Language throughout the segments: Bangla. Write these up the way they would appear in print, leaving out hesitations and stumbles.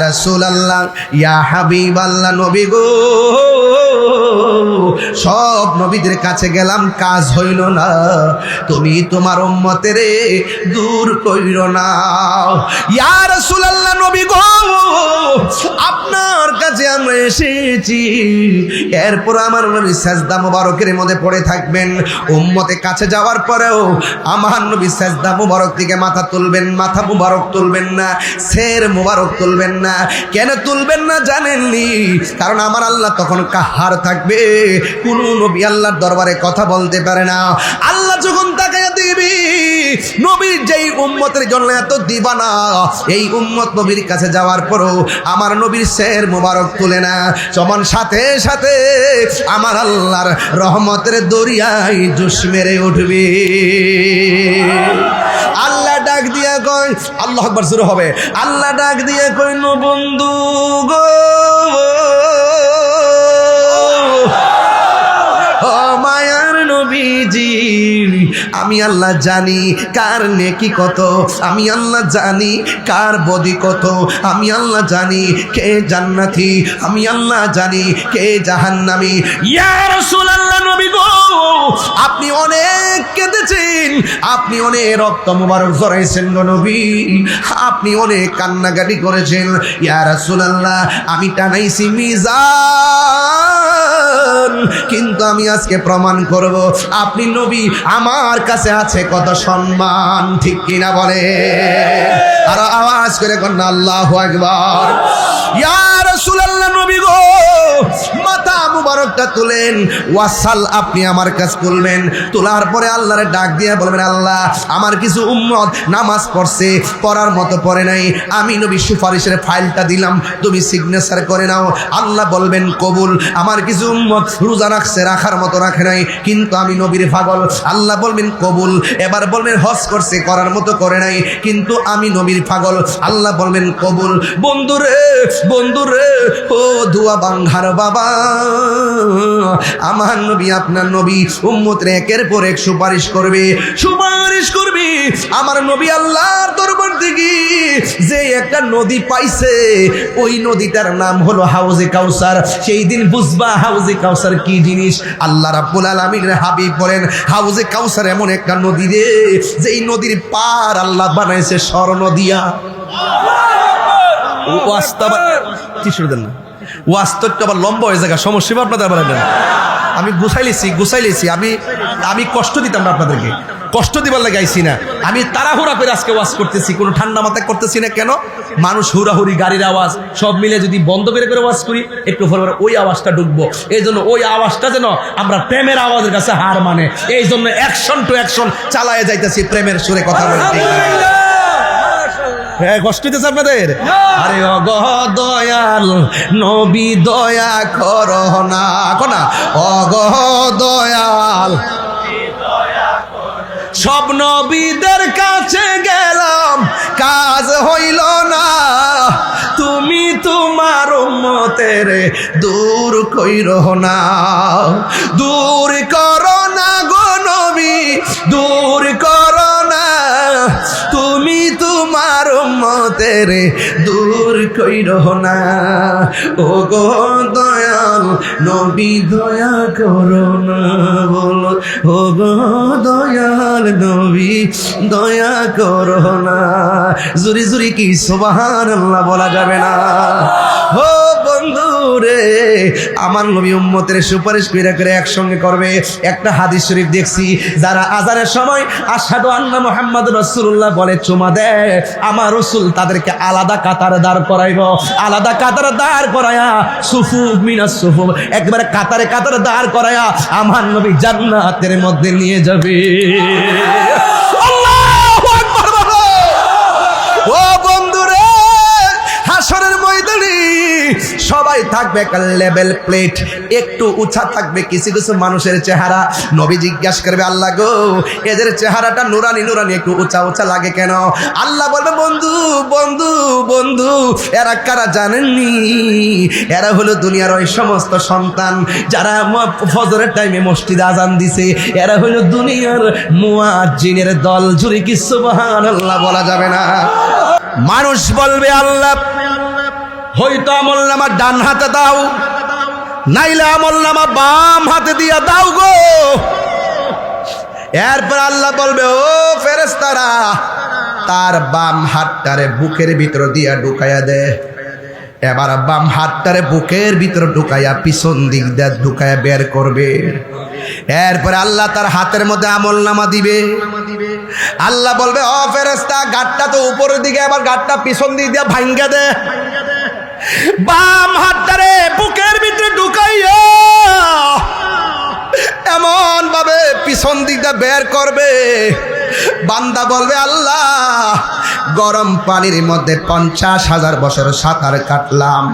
রাসূলুল্লাহ, ইয়া হাবিবাল্লাহ, নবী গো, সব নবীদের কাছে গেলাম, কাজ হইল না, তুমি তোমার উম্মতের দূর কইরো না। ইয়া রাসূলুল্লাহ, নবী গো, আপনার কাছে আমরা এসেছি, এরপর আমার নবী সাজদা মুবারকের মধ্যে পড়ে থাকবেন। উম্মতে কাছে যাওয়ার পরেও আমার নবী সাজদা মুবারক থেকে মাথা তুলবেন, মাথা মুবারক তুলবেন না, সের মুবারক তুলবেন না। কেন তুলবেন না জানেননি? কারণ আমার আল্লাহ তখন কাহার থাকবে, কোন নবী আল্লাহর দরবারে কথা বলতে পারে না। আল্লাহ যখন তাকায়া দিবি, নবীর যেই উম্মতের জন্য এত দিবানা, এই উম্মত নবীর কাছে যাওয়ার পরও আমার নবীর সের মুবারক তুলে না, সমান সাথে সাথে আমার আল্লাহর রহমতের দরিয়ায় জোশ মেরে উঠবে। আল্লাহ ডাক দিয়া কয়, আল্লাহু আকবার শুরু হবে, আল্লাহ ডাক দিয়া কয়, নো বন্ধু গো, ও মায়ার নবীজি, আমি আল্লাহ জানি কার নেকি কত, আমি আল্লাহ জানি কার বদি কত, আমি আল্লাহ জানি কে জান্নাতি, আমি আল্লাহ জানি কে জাহান্নামী। ইয়া রাসূলুল্লাহ, নবী গো, আপনি অনেক কেঁদেছেন, আপনি অনেক রক্ত মুবারক ঝরাইছেন গো নবী, আপনি অনেক কান্নাকাটি করেছেন। ইয়া রাসূলুল্লাহ, আমি টানাইছি মিজান, কিন্তু আমি আজকে প্রমাণ করব আপনি নবী, আমার কাছে আছে কত সম্মান, ঠিক কিনা বলে? আর আওয়াজ করে কন্যা আল্লাহু আকবার। ইয়া রাসূলুল্লাহ, নবী গো, মাথা মুবারকটা তুলেন, ওয়াসাল, আপনি আমার কাছে তুলবেন, তোলার পরে আল্লাহরে ডাক দিয়ে বলবেন, আল্লাহ, আমার কিছু উম্মত নামাজ পড়ছে, পড়ার মতো পড়ে নাই, আমি নবী সুপারিশের ফাইলটা দিলাম, তুমি সিগনেচার করে নাও। আল্লাহ বলবেন কবুল। আমার কিছু উম্মত রোজা রাখছে, রাখার মতো রাখে নাই, কিন্তু আমি নবীর পাগল, আল্লাহ বলবেন কবুল। এবার বলবেন হজ করছে, করার মতো করে নাই, কিন্তু আমি নবীর পাগল, আল্লাহ বলবেন কবুল। বন্ধুরে, বন্ধুরে, ও দুয়া বাংহার বাবা, আমার নবী, আপনার নবী উম্মতের একের পর এক সুপারিশ করবে, সুপারিশ করবে। আমার নবী আল্লাহর দরবার থেকে যে একটা নদী পাইছে, ওই নদীটার নাম হলো হাউজে কাউসার। সেই দিন বুঝবা হাউজে কাউসার কি জিনিস। আল্লাহ রাব্বুল আলামিনের হাবিব বলেন, হাউজে কাউসার এমন একটা নদী রে, যেই নদীর পার আল্লাহ বানাইছে স্বর্ণ দিয়া। ওয়াস্তবটা আবার লম্বা হয়ে যায়, সমস্যা আপনাদের বলেন। আমি গুছাইলেছি, আমি কষ্ট দিতাম না আপনাদেরকে, কষ্ট দিবার লাগে আইছি না। আমি তাড়াহুড়া করে আজকে ওয়াজ করতেছি, কোনো ঠান্ডা মাথায় করতেছি না। কেন? মানুষ হুড়াহুড়ি, গাড়ির আওয়াজ সব মিলে যদি বন্ধ করে ওয়াজ করি, একটু পরে ওই আওয়াজটা ঢুকবো। এই জন্য ওই আওয়াজটা যেন আমরা প্রেমের আওয়াজের কাছে হার মানে, এই জন্য অ্যাকশন টু অ্যাকশন চালায় যাইতেছি, প্রেমের সুরে কথা বলতে। হ্যাঁ, কষ্ট হইতেছে আপনাদের? আরে অগহ দয়াল নবী, দয়া করো না, কোনা অগহ দয়াল, সব নবীদের কাছে গেলাম, কাজ হইল না, তুমি তোমার উম্মতের দূর কইরো না, দূর করো না গো নবী, দূর করো না, তুমি তোমার উম্মতের দূর কইরো না। ও গো দয়াল নবী, দয়া করো না, বলো ও গো দয়াল নবী, দয়া করো না। জুরি জুরি কি সুবহানাল্লাহ বলা যাবে না? ও বন্ধু রে, আমার নবী উম্মতের সুপারিশ করে একসঙ্গে করবে। একটা হাদিস শরীফ দেখছি, যারা আযানের সময় আশহাদু আন্না মুহাম্মাদুর রাসূলুল্লাহ বলে চুমা দেয়, আমার রাসূল তাদেরকে আলাদা কাতারে দাঁড় করাইব, আলাদা কাতারে দাঁড় করায়া, সুফুফ মিনাস সুফুফ, একবারে কাতারে কাতারে দাঁড় করায়া আমার নবী জান্নাতের মধ্যে নিয়ে যাবে। আল্লাহু আকবার। ও বন্ধুরে, হাসরের ময়দানে সবাই থাকবে একটা লেভেল প্লেট, একটু উঁচা থাকবে কিছু কিছু মানুষের চেহারা। নবী জিজ্ঞাসা করবে, আল্লাহ গো, এদের চেহারাটা নুরানি নুরানি, একটু উঁচা উঁচা লাগে কেন? আল্লাহ বলবে, বন্ধু বন্ধু বন্ধু, এরা কারা জানেননি? এরা হলো দুনিয়ার ওই সমস্ত সন্তান যারা ফজরের টাইমে মসজিদে আজান দিছে, এরা হলো দুনিয়ার মুয়াজ্জিনের দল। জুড়ে কি সুবহানাল্লাহ বলা যাবে না? মানুষ বলবে, আল্লাহ হয়তো আমলনামা ডান হাতে দাও, নাইলে আমলনামা বাম হাতে দিয়া দাও গো। এরপর আল্লাহ বলবে, ও ফেরেশতারা, তার বাম হাতটারে বুকের ভিতর দিয়া ঢুকাইয়া দে। এবার বাম হাতটারে বুকের ভিতর ঢুকাইয়া পিছন দিক দিয়ে ঢুকাইয়া বের করবে। এরপরে আল্লাহ তার হাতের মধ্যে আমলনামা দিবে। আল্লাহ বলবে, ও ফেরেশতা, গাঁটটা তো উপরের দিকে, এবার গাঁটটা পিছন দিক দিয়ে ভাঙ্গা দে। বাম হাতটারে বুকের ভিতরে ঢুকাইয়া এমন ভাবে পিছন দিক দিয়ে বের করবে, বান্দা বলবে, আল্লাহ, গরম পানির মধ্যে 50,000 বছর সাঁতার কাটলাম,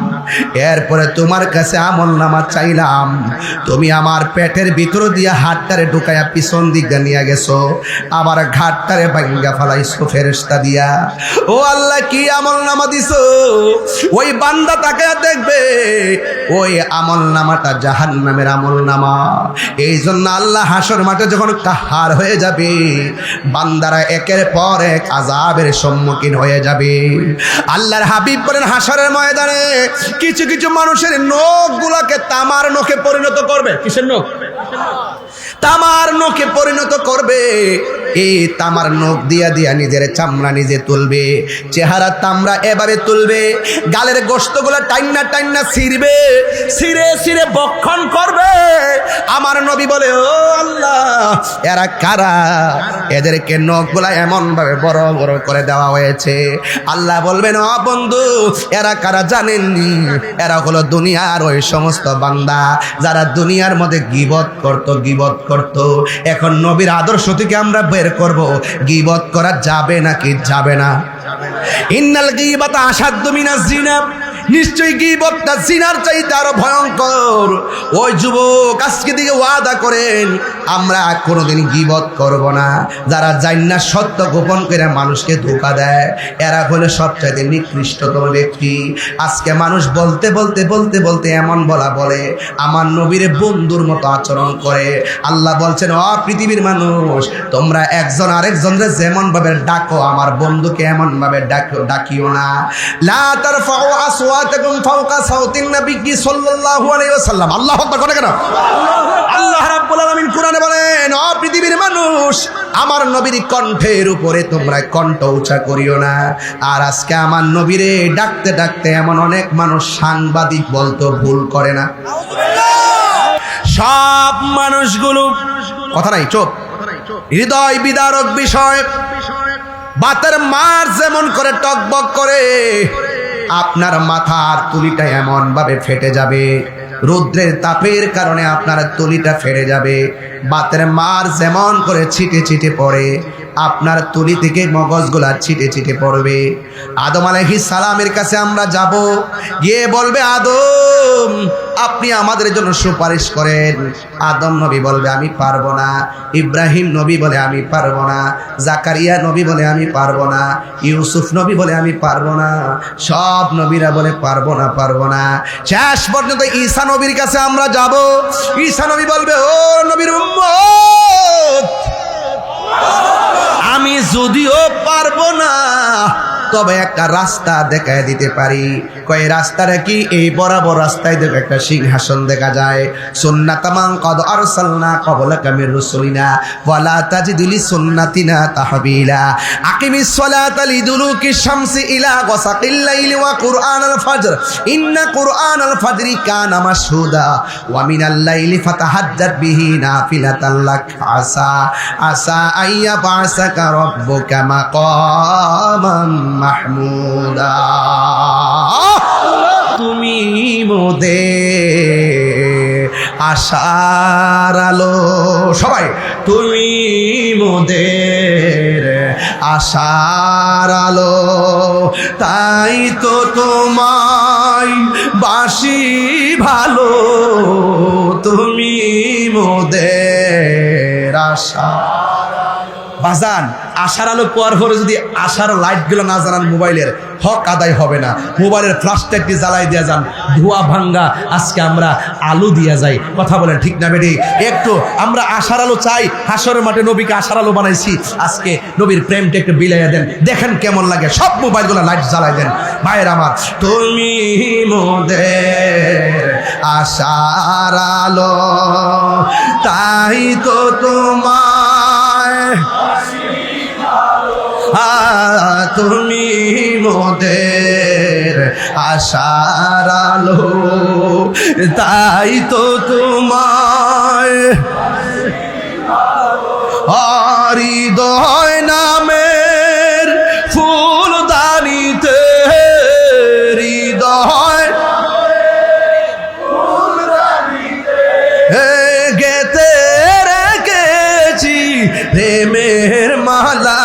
এরপরে তোমার কাছে আমলনামা চাইলাম, তুমি আমার পেটের ভিতর দিয়া হাতটারে ঢুকাইয়া পিছন দিক দিয়ে নিয়ে গেছো, আবার ঘাটটারে ভাঙ্গা ফেলাইছো ফেরেশতা দিয়া। ও আল্লাহ, কি আমলনামা দিছো? ওই বান্দা তাকে দেখবে, ওই আমলনামাটা জাহান্নামের আমলনামা। এই জন্য আল্লাহ হাসর মাঠে যখন কাহার হয়ে যাবে, বান্দারা একের পর এক আযাবের সম্মুখীন হয়ে যাবে। আল্লাহর হাবিব বলেন, হাসরের ময়দানে কিছু কিছু মানুষের নখগুলোকে তামার নখে পরিণত করবে। কিসের নখ? তামার নখে পরিণত করবে। এই তামার নখ দিয়া দিয়া নিজের চামড়া নিজে তুলবে, চেহারা তামড়া এভাবে তুলবে, গালের গোশতগুলো টাইন্না টাইন্না ছিঁড়বে, ছিঁড়ে ছিঁড়ে বক্ষণ করবে। আমার নবী বলে, ও আল্লাহ, এরা কারা? এদেরকে নখগুলা এমন ভাবে বড় বড় করে দেওয়া হয়েছে। আল্লাহ বলবেন, ও বন্ধু, এরা কারা জানেননি? এরা হলো দুনিয়ার ওই সমস্ত বান্দা যারা দুনিয়ার মধ্যে গীবত করত। এখন নবীর আদর্শ থেকে আমরা বের করব, গীবত করা যাবে নাকি যাবে না? ইন্নাল গীবাতা আসাদ্দু মিনাজ জিনা, নিশ্চয়ই গীবতটা জিনার চাইতে আরো ভয়ঙ্কর। ওই যুবক আজকে দিকে ওয়াদা করেন, আমরা কোনোদিন গীবত করব না। যারা জান্নাত সত্য গোপন করে মানুষকে ধোঁকা দেয়, এরা হলো সবচাইতে নিকৃষ্টতম ব্যক্তি। আজকে মানুষ বলতে বলতে বলতে বলতে এমন বলে আমার নবীর বন্ধুর মতো আচরণ করে। আল্লাহ বলছেন, ও পৃথিবীর মানুষ, তোমরা একজন আরেকজনকে যেমন ভাবে ডাকো, আমার বন্ধুকে এমন ভাবে ডাকিও না। লা তারফাউ আসওয়াতাকুম ফাওকা সাউতিন নবী সাল্লাল্লাহু আলাইহি ওয়াসাল্লাম। আল্লাহু আকবার করে কেন? আল্লাহ রাব্বুল আলামিন কোরআনে বলেন, ও পৃথিবীর মানুষ, আমার নবীর কণ্ঠের উপরে তোমরা কণ্ঠ উঁচা করিও না। আর আজকে আমার নবীরে ডাকতে ডাকতে এমন অনেক মানুষ সাংবাদিক বলতো ভুল করে না। সব মানুষগুলো কথা নাই, চুপ। হৃদয় বিদারক বিষয়, বাতের মার যেমন করে টকবক করে, আপনার মাথার তুলিটা এমন ভাবে ফেটে যাবে, রৌদ্রের তাপের কারণে আপনার তুলিটা ফেটে যাবে। বাতের মার যেমন করে ছিটে ছিটে পড়ে, আপনার তুলি থেকে মগজগুলা ছিটে ছিটে পড়বে। আদম আলাইহিস সালামের কাছে আমরা যাব, গিয়ে বলবে, আদম, আপনি আমাদের জন্য সুপারিশ করেন। আদম নবী বলবে, আমি পারবো না। ইব্রাহিম নবী বলে, আমি পারবো না। জাকারিয়া নবী বলে, আমি পারবো না। ইউসুফ নবী বলে, আমি পারবো না। সব নবীরা বলে, পারবো না। শেষ পর্যন্ত ঈসা নবীর কাছে আমরা যাব। ঈসা নবী বলবে, ও নবীর উম্মত, আমি যদিও পারবো না, তবে একটা রাস্তা দেখায় দিতে পারি। কয় রাস্তাটা কি? এই বরাবর রাস্তায় দেখো একটা সিংহাসন দেখা যায়। সুন্নাতামান কদ আরসালনা ক্বাবলাকা মির রুসুলিনা ওয়ালা তাজিদু লিসুন্নাতিনা তাহবিলা। আকিমিস সালাতা লিদুলুকিশ শামসি ইলা গাসাকিল লাইলি ওয়া কুরআনাল ফাজর ইন্না কুরআনাল ফাজরি কানা মাশহুদা ওয়া মিনাল লাইলি ফাতাহাজ্জাত বিহি নাফিলাতান লাক আসা আইয়া বাসাকা রাব্বুকা মাকামান মাহমুদা। তুমি মোদের আশার আলো, সবাই, তুমি মোদের আশার আলো, তাই তো তোমায় বাসি ভালো, তুমি মোদের আশা। বাজান আশার আলো পাওয়ার পরে যদি আশার লাইটগুলো না জানান মোবাইলের হক আদায় হবে না। মোবাইলের ফ্ল্যাশ লাইটটি জ্বালাই দেওয়া যান, ধোয়া ভাঙ্গা আজকে আমরা আলো দিয়া যাই। কথা বলেন ঠিক না বেটি? একটু আমরা আশার আলো চাই, হাসরের মাঠে নবীকে আশার আলো বানাইছি, আজকে নবীর প্রেমটা একটু বিলাইয়া দেন, দেখেন কেমন লাগে। সব মোবাইলগুলো লাইট জ্বালাই দেন। ভাইয়ের আমার, তুমি মোদের আশার আলো, তাই তো তোমায় তুমি মোদের আশার আলো, তাই তো তোমায় হৃদয় নামের ফুলদানিতে, হৃদয় গেতে রেখেছি প্রেমের মালা,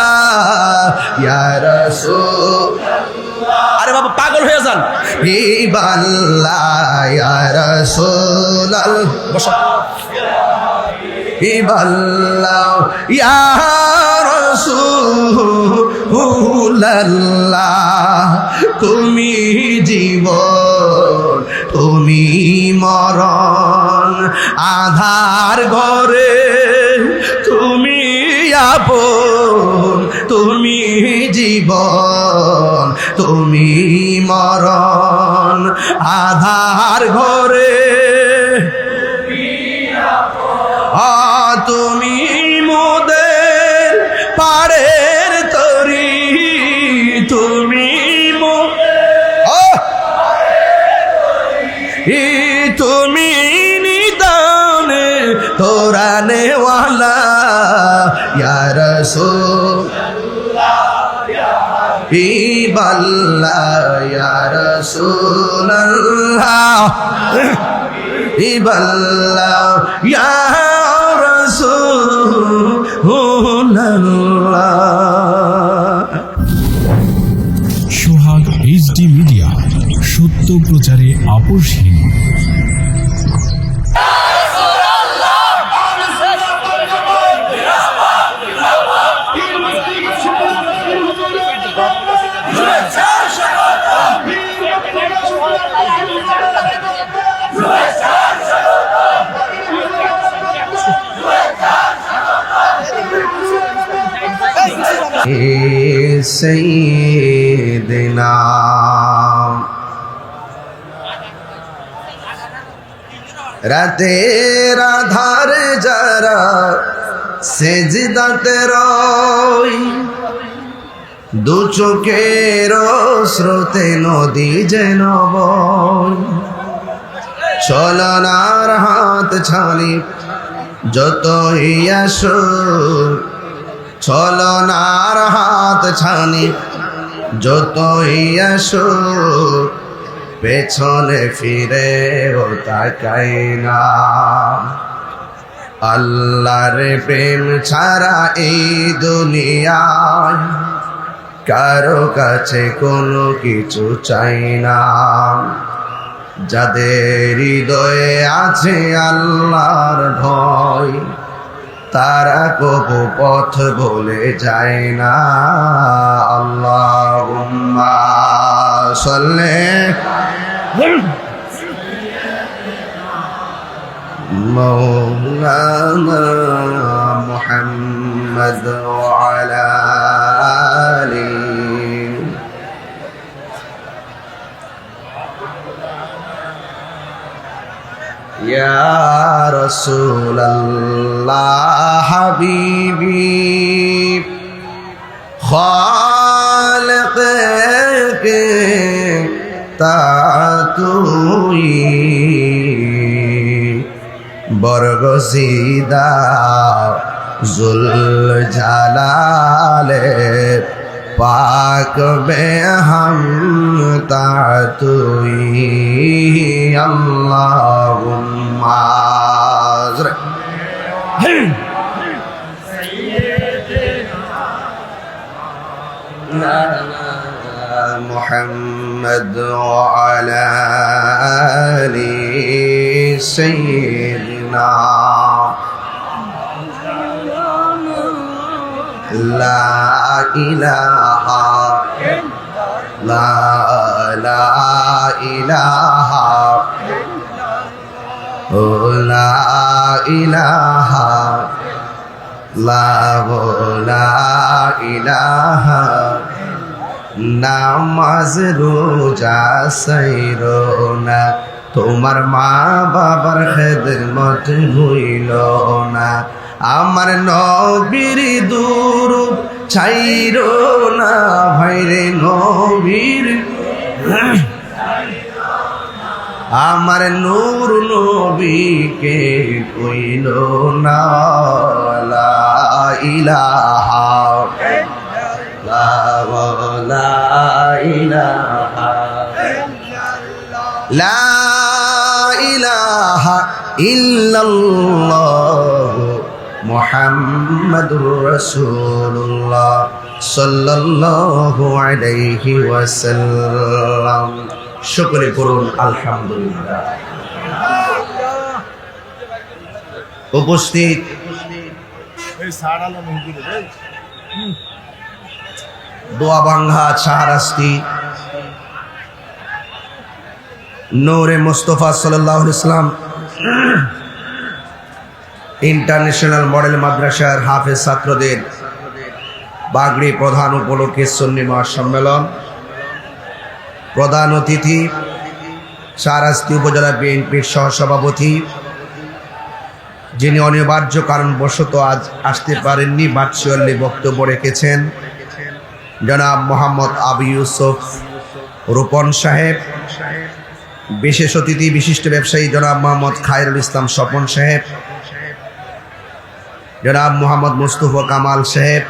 ইয়া রাসূলুল্লাহ। আরে বাবা পাগল হয়ে যান। ইবাল্লাহ ইয়া রাসূলুল্লাহ, বসো। ইবাল্লাহ ইয়া রাসূলুল্লাহ, তুমি জীবন তুমি মরণ, আধার ঘরে তুমি আপন, তুমি জীবন তুমি মরণ, আধার ঘরে তুমি মোদের পাড়ের তরি, তুমি তুমি নিদানে তোরানে ওয়ালা, ইয়া রাসূলুল্লাহ ইবাল্লাহ ইয়া রাসূলুল্লাহ, ইবাল্লাহ ইয়া রাসূলুল্লাহ। সোহাগ এইচডি মিডিয়া, সত্য প্রচারে আপোষহীন। সৈয়দনা রাতের আধারে যারা সেজদাতে রয়, দু চোখের স্রোতে নদী যেন বয়, ছলনার হাত ছানি যতই আসুক, ছলনার হাত ছানি যতই আসুক, পেছনে ফিরে ও তাকাই না। আল্লাহর প্রেম ছাড়া এই দুনিয়ায় কারো কাছে কোনো কিছু চাই না। যাদের হৃদয়ে আছে আল্লাহর ভয়, তারা কবু পথ বলে যায় না। আল্লাহুম্মা সাল্লি মাওলানা মুহাম্মদ ওয়া আলা আলিহি ইয়া রাসূলুল্লাহ হাবিবি খালিক কে তা তুই বরগসিদা জুল জালালে পাক বে হাম তা তুই আল্লাহুম্মা মুহাম্মদ ওয়া আলা আলি সাইয়্যিদিনা লা ইলাহা লা লা ইলাহা ও লা ইলাহা লা ইলাহা নামাজ রোজা সাইরো না তোমার মা বাবার খেদমত ভুইল না আমার নবীর দুরূদ ছাইরো না ভাইরে নবীর আমার নূর নবীকে কইল না লা ইলাহা লা ইলাহা লা ইলাহা ইল্লাল্লাহ মুহাম্মাদুর রাসূলুল্লাহ সাল্লাল্লাহু আলাইহি ওয়াসাল্লাম। সকলে করুন আলহামদুলিল্লাহ। উপস্থিত দোয়াবাঙ্গা শাহরাস্তি নূরে মুস্তাফা সাল্লাল্লাহু আলাইহি ওয়াসাল্লাম ইন্টারন্যাশনাল মডেল মাদ্রাসার হাফেজ ছাত্রদের বাগড়ি প্রধান উপলক্ষে সুন্নি মহাসম্মেলন। প্রধান অতিথি শাহরাস্তি উপজেলা বিএনপির সহসভাপতি, যিনি অনিবার্য কারণবশত আজ আসতে পারেননি, ভার্চুয়ালি বক্তব্য রেখেছেন জনাব মোহাম্মদ আবু ইউসুফ রূপন সাহেব। বিশেষ অতিথি বিশিষ্ট ব্যবসায়ী জনাব মোহাম্মদ খায়রুল ইসলাম স্বপন সাহেব, জনাব মোহাম্মদ মুস্তফা কামাল সাহেব,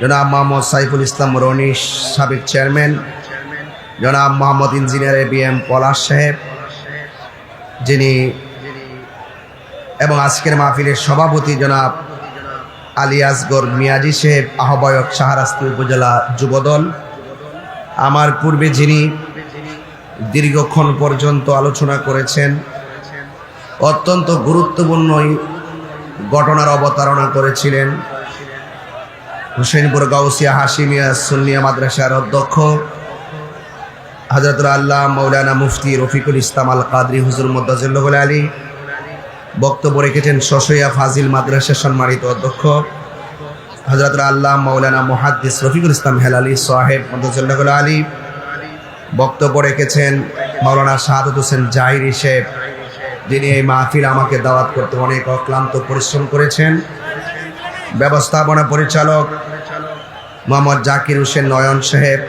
জনাব মোহাম্মদ সাইফুল ইসলাম রনিশ সাবেক চেয়ারম্যান, জনাব মোহাম্মদ ইঞ্জিনিয়ার ABM পলাশ সাহেব যিনি, এবং আজকের মাহফিলের সভাপতি জনাব আলী আসগর মিয়াজি সাহেব, আহ্বায়ক শাহরাস্তি উপজেলা যুবদল। আমার পূর্বে যিনি দীর্ঘক্ষণ পর্যন্ত আলোচনা করেছেন, অত্যন্ত গুরুত্বপূর্ণ ঘটনার অবতারণা করেছিলেন, হুসেনপুর গাউসিয়া হাশিমিয়া সুন্নিয়া মাদ্রাসার অধ্যক্ষ হযরতুল আল্লাহ মাওলানা মুফতি রফিকুল ইসলাম আল কাদরি হুজুর মুদ্দাজিল্লাহু আলী। বক্তব্য রেখেছেন শশয়া ফাজিল মাদ্রাসার সম্মানিত অধ্যক্ষ হযরতুল আল্লাহ মাওলানা মুহাদ্দিস রফিকুল ইসলাম হেলালি সাহেব মুদ্দাজিল্লাহু আলী। বক্তব্য রেখেছেন মাওলানা শাহাদাত হোসেন জাহিরি সাহেব, যিনি এই মাহফিল আমাকে দাওয়াত করতে অনেক অক্লান্ত পরিশ্রম করেছেন। ব্যবস্থাপনা পরিচালক মোহাম্মদ জাকির হোসেন নয়ন সাহেব,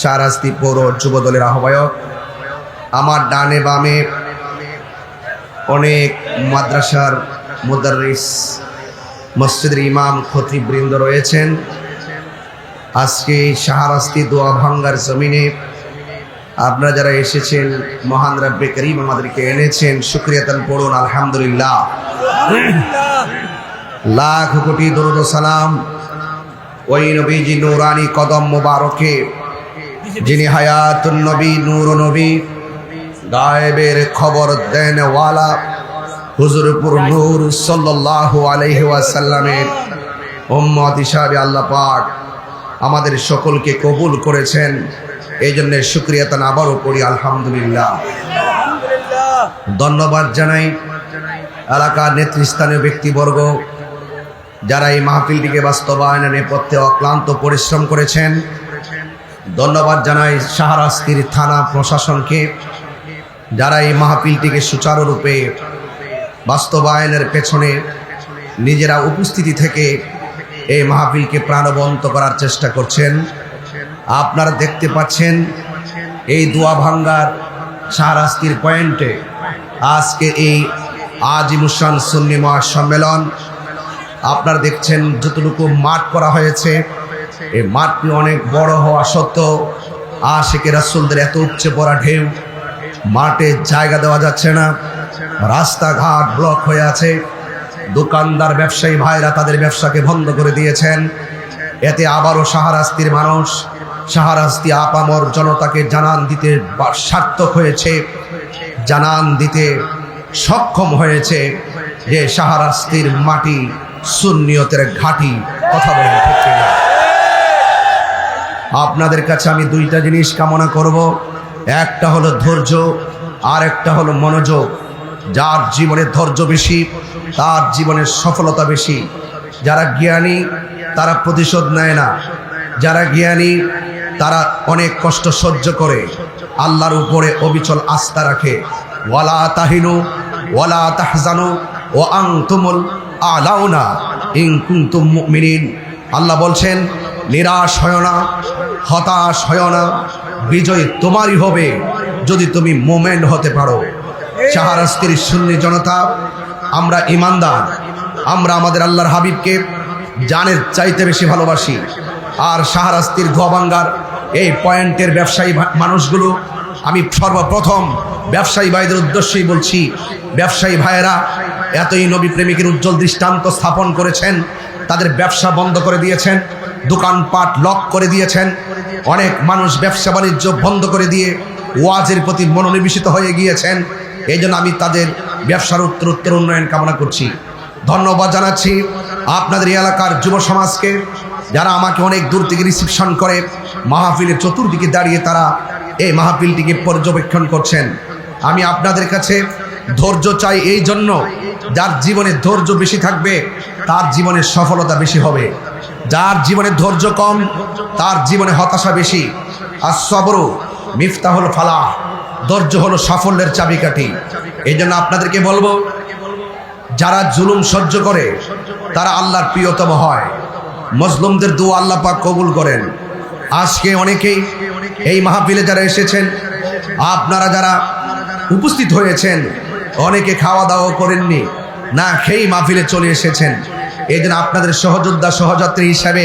শাহরাস্তি পৌর যুবদলের আহ্বায়ক। আমার ডানে বামে অনেক মাদ্রাসার মুদাররিস, মসজিদের ইমাম, খতিববৃন্দ রয়েছেন। আজকে শাহরাস্তি দোয়া ভাঙ্গার জমিনে আপনারা যারা এসেছেন, মহান রব্বে করিম আমাদেরকে এনেছেন, শুকরিয়া তান পড়ুন আলহামদুলিল্লাহ। লাখ কোটি দরুদ ও সালাম ওই নবীজি নূরানি কদম মোবারকে, যিনি হায়াতুন নবী, নূর নবী, গায়েবের খবর দেন ওয়ালা হুজুরপুর নূর সাল্লাল্লাহু আলাইহি ওয়াসাল্লামের উম্মত হিসাবে আল্লাহ পাক আমাদের সকলকে কবুল করেছেন। এই জন্য শুকরিয়া তান আবারও করি আলহামদুলিল্লাহ। ধন্যবাদ জানাই এলাকার নেতৃস্থানীয় ব্যক্তিবর্গ যারা এই মাহফিলটিকে বাস্তবায়নের নেপথ্যে অক্লান্ত পরিশ্রম করেছেন। ধন্যবাদ জানাই শাহরাস্তির থানা প্রশাসনকে, যারা এই মাহফিলটিকে সুচারুরূপে বাস্তবায়নের পেছনে নিজেরা উপস্থিতি থেকে এই মাহফিলকে প্রাণবন্ত করার চেষ্টা করছেন। আপনারা দেখতে পাচ্ছেন এই দোয়া ভাঙ্গার শাহরাস্তির পয়েন্টে আজকে এই আজিমুসান সুন্নি মহাসম্মেলন। আপনারা দেখছেন যতটুকু মাঠ করা হয়েছে, এই মাঠটি অনেক বড় হওয়া সত্ত্বেও আশিকে রাসূলদের এত উপচে পড়া ঢেউ, মাঠে জায়গা দেওয়া যাচ্ছে না, রাস্তাঘাট ব্লক হয়ে আছে, দোকানদার ব্যবসায়ী ভাইরা তাদের ব্যবসাকে বন্ধ করে দিয়েছেন। এতে আবারও শাহরাস্তির মানুষ, শাহরাস্তি আপামর জনতাকে জানান দিতে সার্থক হয়েছে, জানান দিতে সক্ষম হয়েছে যে শাহরাস্তির মাটি সুন্নিয়তের ঘাঁটি, কথা বলেন ঠিক কিনা? আপনাদের কাছে আমি দুইটা জিনিস কামনা করব, একটা হলো ধৈর্য, আর একটা হলো মনোযোগ। যার জীবনে ধৈর্য বেশি তার জীবনের সফলতা বেশি। যারা জ্ঞানী তারা প্রতিশোধ নেয় না, যারা জ্ঞানী তারা অনেক কষ্ট সহ্য করে, আল্লাহর উপরে অবিচল আস্থা রাখে। ওয়ালা তাহিনু ওয়ালা তাহজানু ওয়া আনতুমুল আলাউনা ইন কুনতুম মুমিনিন। আল্লাহ বলছেন, নিরাশ হয় না, হতাশ হয় না, বিজয় তোমারই হবে যদি তুমি মোমেন্ট হতে পারো। শাহরাস্তির সুন্নি জনতা, আমরা ইমানদার, আমরা আমাদের আল্লাহর হাবিবকে জানের চাইতে বেশি ভালোবাসি। আর শাহরাস্তির ধোয়াবাঙ্গার এই পয়েন্টের ব্যবসায়ী মানুষগুলো, আমি সর্বপ্রথম ব্যবসায়ী ভাইদের উদ্দেশ্যেই বলছি, ব্যবসায়ী ভাইয়েরা এতই নবী প্রেমিকের উজ্জ্বল দৃষ্টান্ত স্থাপন করেছেন, তাদের ব্যবসা বন্ধ করে দিয়েছেন, দোকানপাট লক করে দিয়েছেন, অনেক মানুষ ব্যবসা বাণিজ্য বন্ধ করে দিয়ে ওয়াজের প্রতি মনোনিবেশিত হয়ে গিয়েছেন। এই জন্য আমি তাদের ব্যবসার উত্তরোত্তর উন্নয়ন কামনা করছি। ধন্যবাদ জানাচ্ছি আপনাদের এলাকার যুব সমাজকে, যারা আমাকে অনেক দূর থেকে রিসিপশন করে মাহফিলের চতুর্দিকে দাঁড়িয়ে তারা এই মাহফিলটিকে পর্যবেক্ষণ করছেন। আমি আপনাদের কাছে ধৈর্য চাই এই জন্য, যার জীবনে ধৈর্য বেশি থাকবে তার জীবনে সফলতা বেশি হবে। যার জীবনে ধৈর্য কম তার জীবনে হতাশা বেশি। আস-সবরু মিফতাহুল ফালাহ, ধৈর্য হলো সাফল্যের চাবিকাঠি। এই জন্য আপনাদেরকে বলবো, যারা জুলুম সহ্য করে তারা আল্লাহর প্রিয়তম হয়। মজলুমদের দোয়া আল্লাহ পাক কবুল করেন। আজকে অনেকেই এই মাহফিলে যারা এসেছেন, আপনারা যারা উপস্থিত হয়েছেন, অনেকে খাওয়া দাওয়া করেননি, না খেয়েই মাহফিলে চলে এসেছেন। এই জন্য আপনাদের সহযোদ্ধা সহযাত্রী হিসাবে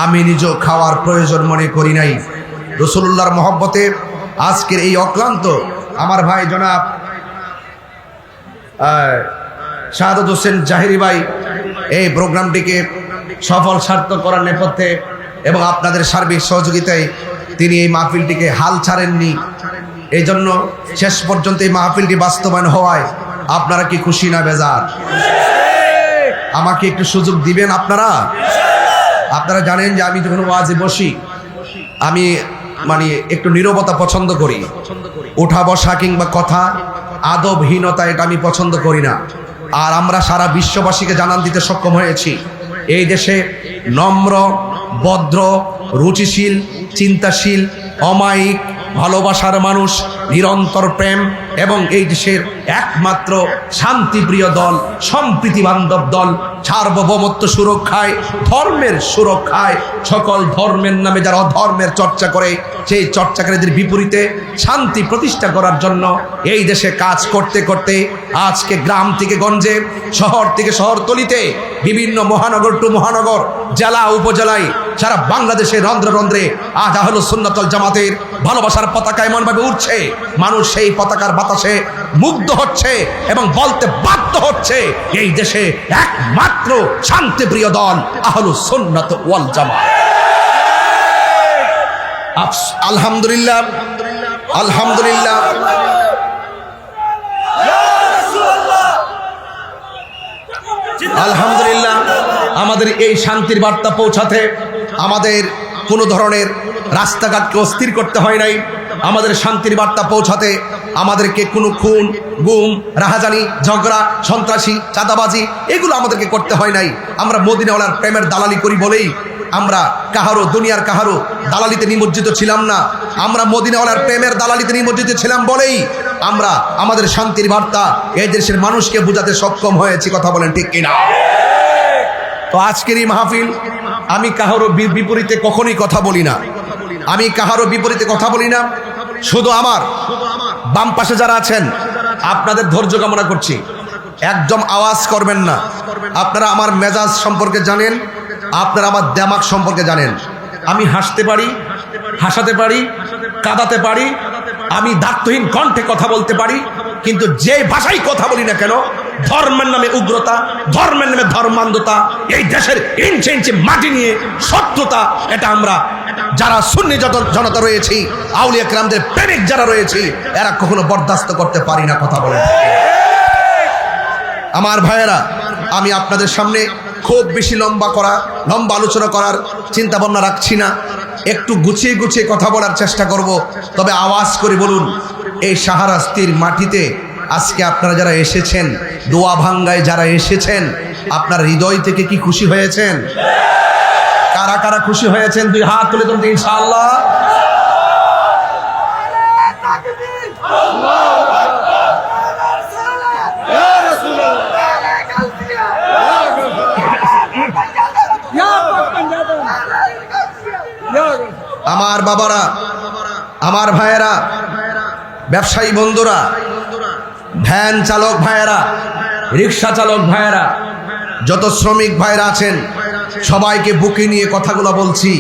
আমি নিজেও খাওয়ার প্রয়োজন মনে করি নাই। রাসূলুল্লাহর মহব্বতে আজকের এই অক্লান্ত আমার ভাই জনাব শাহাদাত হোসেন জাহেরি ভাই এই প্রোগ্রামটিকে সফল সার্থক করার নেপথ্যে এবং আপনাদের সার্বিক সহযোগিতায় তিনি এই মাহফিলটিকে হাল ছাড়েননি। এই জন্য শেষ পর্যন্ত এই মাহফিলটি বাস্তবায়ন হওয়ায় আপনারা কি খুশি না বেজার? আমাকে একটু সুযোগ দিবেন আপনারা? আপনারা জানেন যে আমি যখন ওয়াজে বসি আমি একটু নীরবতা পছন্দ করি। ওঠা বসা কিংবা কথা আদবহীনতা এটা আমি পছন্দ করি না। আর আমরা সারা বিশ্ববাসীকে জানান দিতে সক্ষম হয়েছি, এই দেশে নম্র, ভদ্র, রুচিশীল, চিন্তাশীল, অমায়িক, ভালোবাসার মানুষ, নিরন্তর প্রেম এবং এই দেশের একমাত্র শান্তিপ্রিয় দল, সম্প্রীতি বান্ধব দল, সার্বভৌমত্ব সুরক্ষায়, ধর্মের সুরক্ষায়, সকল ধর্মের নামে যারা অধর্মের চর্চা করে সেই চর্চাকারীদের বিপরীতে শান্তি প্রতিষ্ঠা করার জন্য এই দেশে কাজ করতে করতে আজকে গ্রাম থেকে গঞ্জে, শহর থেকে শহরতলিতে, বিভিন্ন মহানগর টু মহানগর, জেলা উপজেলায়, সারা বাংলাদেশে রন্ধ্রে রন্ধ্রে আজ আহলুস সুন্নাত ওয়াল জামাতের ভালোবাসার পতাকা এমনভাবে উঠছে, মানুষ সেই পতাকার বাতাসে মুগ্ধ হচ্ছে এবং বলতে বাধ্য হচ্ছে এই দেশে একমাত্র শান্তিপ্রিয় দল আহলুস সুন্নাত ওয়াল জামাত। আলহামদুলিল্লাহ, আলহামদুলিল্লাহ। আলহামদুলিল্লাহ, আমাদের এই শান্তির বার্তা পৌঁছাতে আমাদের কোনো ধরনের রাস্তাঘাটকে অস্থির করতে হয় নাই। আমাদের শান্তির বার্তা পৌঁছাতে আমাদেরকে কোনো খুন, গুম, রাহাজানি, ঝগড়া, সন্ত্রাসী, চাঁদাবাজি এগুলো আমাদেরকে করতে হয় নাই। আমরা মদিনাওয়ালার প্রেমের দালালি করি বলেই আমরা কাহারো, দুনিয়ার কাহারো দালালিতে নিমজ্জিত ছিলাম না। আমরা মদিনাওয়ালার প্রেমের দালালিতে নিমজ্জিত ছিলাম বলেই আমরা আমাদের শান্তির বার্তা এই দেশের মানুষকে বোঝাতে সক্ষম হয়েছি। কথা বলেন ঠিক কিনা? তো আজকের এই মাহফিল, আমি কাহারো বিপরীতে কখনোই কথা বলি না, আমি কাহারো বিপরীতে কথা বলি না। শুধু আমার বাম পাশে যারা আছেন আপনাদের ধৈর্য কামনা করছি, একদম আওয়াজ করবেন না। আপনারা আমার মেজাজ সম্পর্কে জানেন, আপনারা আমার দেমাগ সম্পর্কে জানেন। আমি হাসতে পারি, হাসাতে পারি, কাঁদাতে পারি, আমি দায়িত্বহীন কণ্ঠে কথা বলতে পারি, কিন্তু যে ভাষায় কথা বলি না কেন, ধর্মের নামে উগ্রতা, ধর্মের নামে ধর্মান্ধতা, এই দেশের ইঞ্চে ইঞ্চে মাটি নিয়ে শত্রুতা, এটা আমরা যারা সুন্নি জনতা রয়েছি, আউলিয়া কেরামদের প্রেমিক যারা রয়েছি, এরা কখনো বরদাস্ত করতে পারি না। কথা বলেন আমার ভাইয়েরা, আমি আপনাদের সামনে খুব বেশি লম্বা আলোচনা করার চিন্তা ভাবনা রাখছি না, একটু গুছিয়ে গুছিয়ে কথা বলার চেষ্টা করব। তবে আওয়াজ করে বলুন, এই শাহরাস্তির মাটিতে আজকে আপনারা যারা এসেছেন, দোয়া ভাঙ্গায় যারা এসেছেন, আপনার হৃদয় থেকে কি খুশি হয়েছেন? কারা কারা খুশি হয়েছেন? দুই হাত তুলে তুলতে ইনশাআল্লাহ। আমার বাবারা, আমার ভাইয়েরা, ব্যবসায়ী বন্ধুরা, ভ্যান চালক ভাইয়েরা, রিক্সা চালক ভাইয়েরা, যত শ্রমিক ভাইরা আছেন, সবাইকে বুকে নিয়ে কথাগুলো বলছি।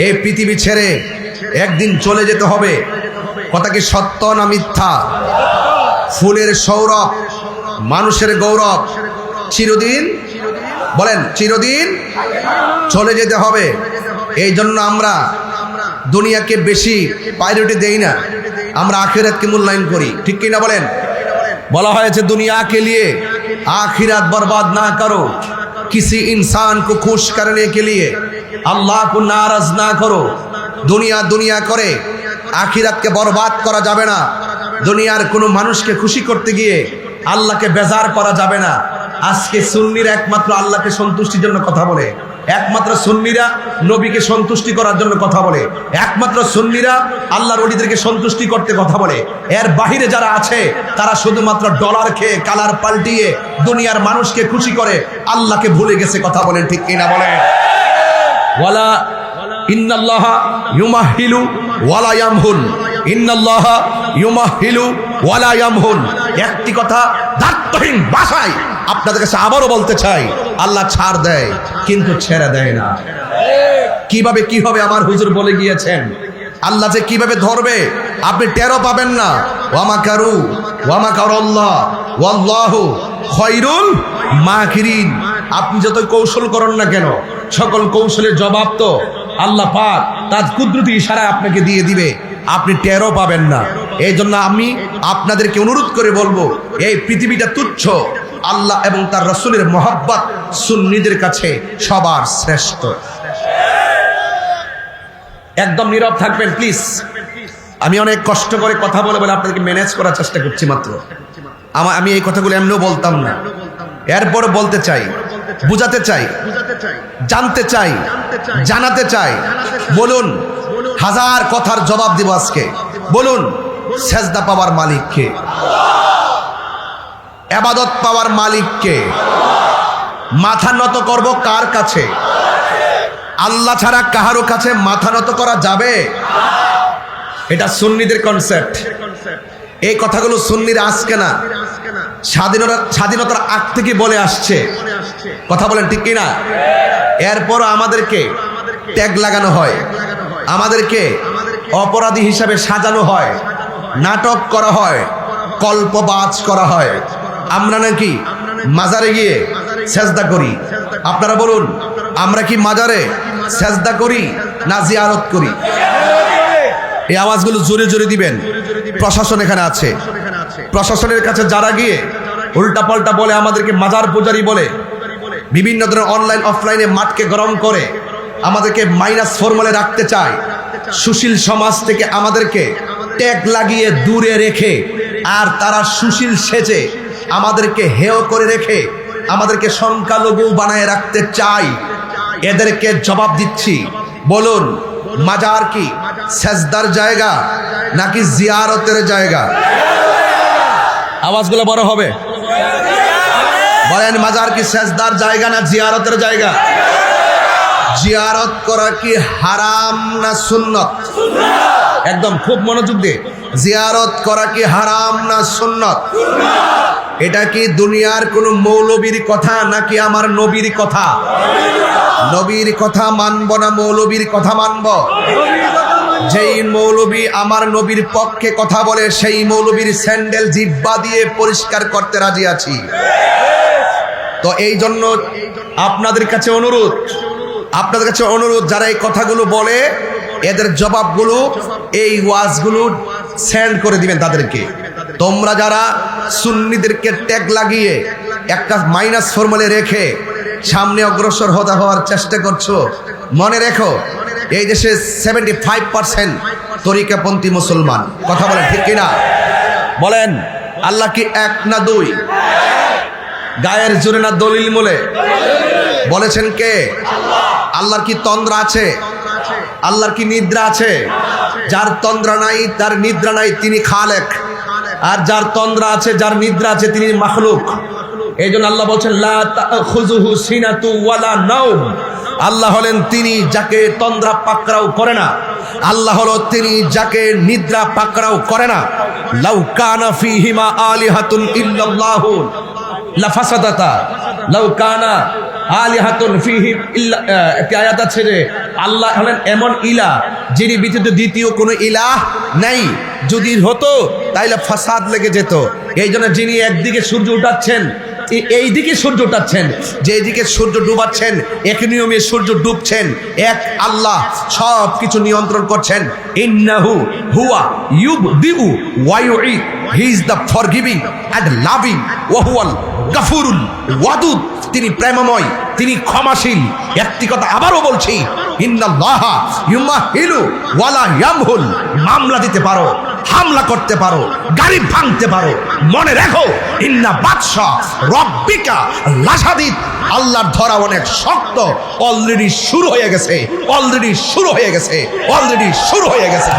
এই পৃথিবী ছেড়ে একদিন চলে যেতে হবে। কথা কি সত্য না মিথ্যা? ফুলের সৌরভ, মানুষের গৌরব চিরদিন, বলেন চিরদিন চলে যেতে হবে। এই জন্য আমরা দুনিয়াকে বেশি প্রায়োরিটি দেই না, আমরা আখিরাতকে মূল্যায়ন করি। ঠিক কিনা বলেন? বলা হয়েছে দুনিয়া কে লিয়ে आखिरत बर्बाद ना करो, किसी इंसान को खुश करने के लिए अल्लाह को नाराज ना करो। दुनिया दुनिया करे आखिरत के बर्बाद करा जाबे ना। दुनियार कोनो मानुषके खुशी करते गिये আল্লাহকে বেজার করা যাবে না। আজকে সুন্নিরা একমাত্র আল্লাহকে সন্তুষ্টির জন্য কথা বলে, একমাত্র সুন্নিরা নবীকে সন্তুষ্টি করার জন্য কথা বলে, একমাত্র সুন্নিরা আল্লাহর ওলিদেরকে সন্তুষ্টি করতে কথা বলে। এর বাহিরে যারা আছে তারা শুধুমাত্র ডলার খেয়ে, কালার পাল্টিয়ে দুনিয়ার মানুষকে খুশি করে আল্লাহকে ভুলে গেছে। কথা বলেন ঠিক কিনা বলেন? ওয়ালা ইন্নাল্লাহা ইউমাহিলু ওয়ালা ইয়ামহুল, ইন্নাল্লাহা ইউমাহিলু ওয়ালা ইয়ামহুল। একটি কথা দায়িত্বহীন ভাষায় আপনাদের কাছে আবারও বলতে চাই, আল্লাহ ছাড় দেয় কিন্তু ছেড়ে দেয় না। কিভাবে কি হবে আমার হুজুর বলে গিয়েছেন, আল্লাহ যে কিভাবে ধরবে আপনি টেরও পাবেন না। ওয়ামাকারু ওয়ামাকারাল্লাহ ওয়াল্লাহু খায়রুল মাকিরিন। আপনি যত কৌশল করেন না কেন, সকল কৌশলের জবাব তো আল্লাহ পাক তার কুদরতি ইশারায় আপনাকে দিয়ে দিবে, আপনি টেরও পাবেন না। এই জন্য আমি আপনাদেরকে অনুরোধ করে বলবো, এই পৃথিবীটা তুচ্ছ, আল্লাহ এবং তার রাসূলের মহব্বত সুন্নিদের কাছে সবার শ্রেষ্ঠ। একদম নীরব থাকবেন প্লিজ। আমি অনেক কষ্ট করে কথা বলে বলে আপনাদেরকে ম্যানেজ করার চেষ্টা করছি মাত্র। আমি এই কথাগুলো এমনিও বলতাম না, এরপর বলতে চাই, বুঝাতে চাই, জানতে চাই, জানাতে চাই। বলুন, হাজার কথার জবাব দিব আজকে। বলুন, সেজদা পাওয়ার মালিক কে? ইবাদত পাওয়ার মালিক কে? মাথা নত করব কার কাছে? আল্লাহ ছাড়া কাহারও কাছে মাথা নত করা যাবে? এটা সুন্নিদের কনসেপ্ট। এই কথাগুলো সুন্নিরা আজকে না, স্বাধীনতার আগ থেকে বলে আসছে। কথা বলেন ঠিক কিনা? এরপর আমাদেরকে ট্যাগ লাগানো হয়, আমাদেরকে অপরাধী হিসাবে সাজানো হয়, নাটক করা হয়, কল্পবাজ করা হয়। আমরা নাকি মাজারে গিয়ে সেজদা করি। আপনারা বলুন, আমরা কি মাজারে সেজদা করি না জিয়ারত করি? এই আওয়াজগুলো জোরে জোরে দিবেন। প্রশাসন এখানে আছে, প্রশাসনের কাছে যারা গিয়ে উল্টা পাল্টা বলে, আমাদেরকে মাজার পূজারি বলে, বিভিন্ন ধরনের অনলাইন অফলাইনে মাঠকে গরম করে আমাদেরকে -4 রাখতে চায়, সুশীল সমাজ থেকে আমাদেরকে ট্যাগ লাগিয়ে দূরে রেখে, আর তারা সুশীল সেজে আমাদেরকে হেয় করে রেখে আমাদেরকে সংখ্যালঘু বানায় রাখতে চাই। এদেরকে জবাব দিচ্ছি, বলুন, মাজার কি সেজদার জায়গা নাকি জিয়ারতের জায়গা? আওয়াজগুলো বড় হবে। বলেন, মাজার কি সেজদার জায়গা না জিয়ারতের জায়গা? জিয়ারত করা কি হারাম না সুন্নত? একদম খুব মনোযোগ দিয়ে, জিয়ারত করা কি হারাম না সুন্নত? এটা কি দুনিয়ার কোন মৌলবীর কথা নাকি আমার নবীর কথা? নবীর কথা মানব না মৌলবীর কথা মানব? যেই মৌলবী আমার নবীর পক্ষে কথা বলে সেই মৌলবীর স্যান্ডেল জিহ্বা দিয়ে পরিষ্কার করতে রাজি আছি। তো এই জন্য আপনাদের কাছে অনুরোধ, যারা এই কথাগুলো বলে এদের জবাবগুলো, এই ওয়াজগুলো সেন্ড করে দিবেন তাদেরকে। তোমরা যারা সুন্নিদেরকে ট্যাগ লাগিয়ে একটা -4 রেখে সামনে অগ্রসর হওয়ার চেষ্টা করছো, মনে রেখো এই দেশে 75% তরিকাপন্থী মুসলমান। কথা বলেন ঠিক কিনা? বলেন আল্লাহ কি এক না দুই? গায়ের জোরে না দলিল বলে বলেছেন কে? আল্লাহর কি তন্দ্রা আছে? আল্লাহর কি নিদ্রা আছে? যার তন্দ্রা নাই, তার নিদ্রা নাই, তিনি খালেক। আর যার তন্দ্রা আছে, যার নিদ্রা আছে, তিনি মাখলুক। এই জন্য আল্লাহ বলছেন লা তাখুযুহু সিনাতু ওয়ালা নাওম। আল্লাহ হলেন তিনি যাকে তন্দ্রা পাকড়াও করে না। আল্লাহ হলো তিনি যাকে নিদ্রা পাকড়াও করে না। লাউ কানা ফীহিমা আলিহাতুন ইল্লাল্লাহু লাফাসাদাতা। লাউ কানা আলিহাতুন ফীহি ইল্লা, একটি আয়াত আছে যে আল্লাহ হলেন এমন ইলাহ যিনি ব্যতীত দ্বিতীয় কোনো ইলাহ নাই। যদি হতো তাইলে ফাসাদ লেগে যেত। এই জন্য যিনি একদিকে সূর্য উঠাচ্ছেন, এই দিকে সূর্য উঠাচ্ছেন, যে দিকে সূর্য ডুবাচ্ছেন, এক নিয়মে সূর্য ডুবছেন, এক আল্লাহ সব কিছু নিয়ন্ত্রণ করছেন। ইন্নাহু হুয়া ইউবদিউ ওয়া ইউঈদ। He is the forgiving and loving ওয়া হুয়াল গাফুরুল ওয়াদুদ। তিনি প্রেমময়, তিনি ক্ষমাশীল। একটি কথা আবারও বলছি, ইন্নাল্লাহা ইউমাহিলু ওয়ালা ইয়ামহুল। মামলা দিতে পারো, হামলা করতে পারো, গাড়ি ভাঙতে পারো, মনে রেখো ইন্না বাদশা রব্বিকা লাশাদীদ। আল্লাহর ধরা অনেক শক্ত। অলরেডি শুরু হয়ে গেছে, অলরেডি শুরু হয়ে গেছে, অলরেডি শুরু হয়ে গেছে।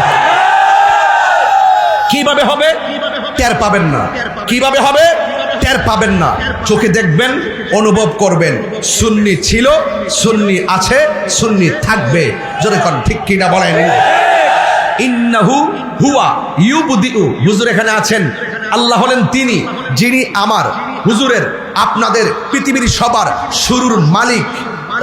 কিভাবে হবে টের পাবেন না। কিভাবে হবে টের পাবেন না। চোখে দেখবেন, অনুভব করবেন। সুন্নি ছিল, সুন্নি আছে, সুন্নি থাকবে। যদি কোন ঠিক কিনা বলেন। ইন্নাহু হুয়া ইউবদিউ। হুজুর এখানে আছেন, আল্লাহ হলেন তিনি যিনি আমার, হুজুরের, আপনাদের, পৃথিবীর সবার শুরুর মালিক।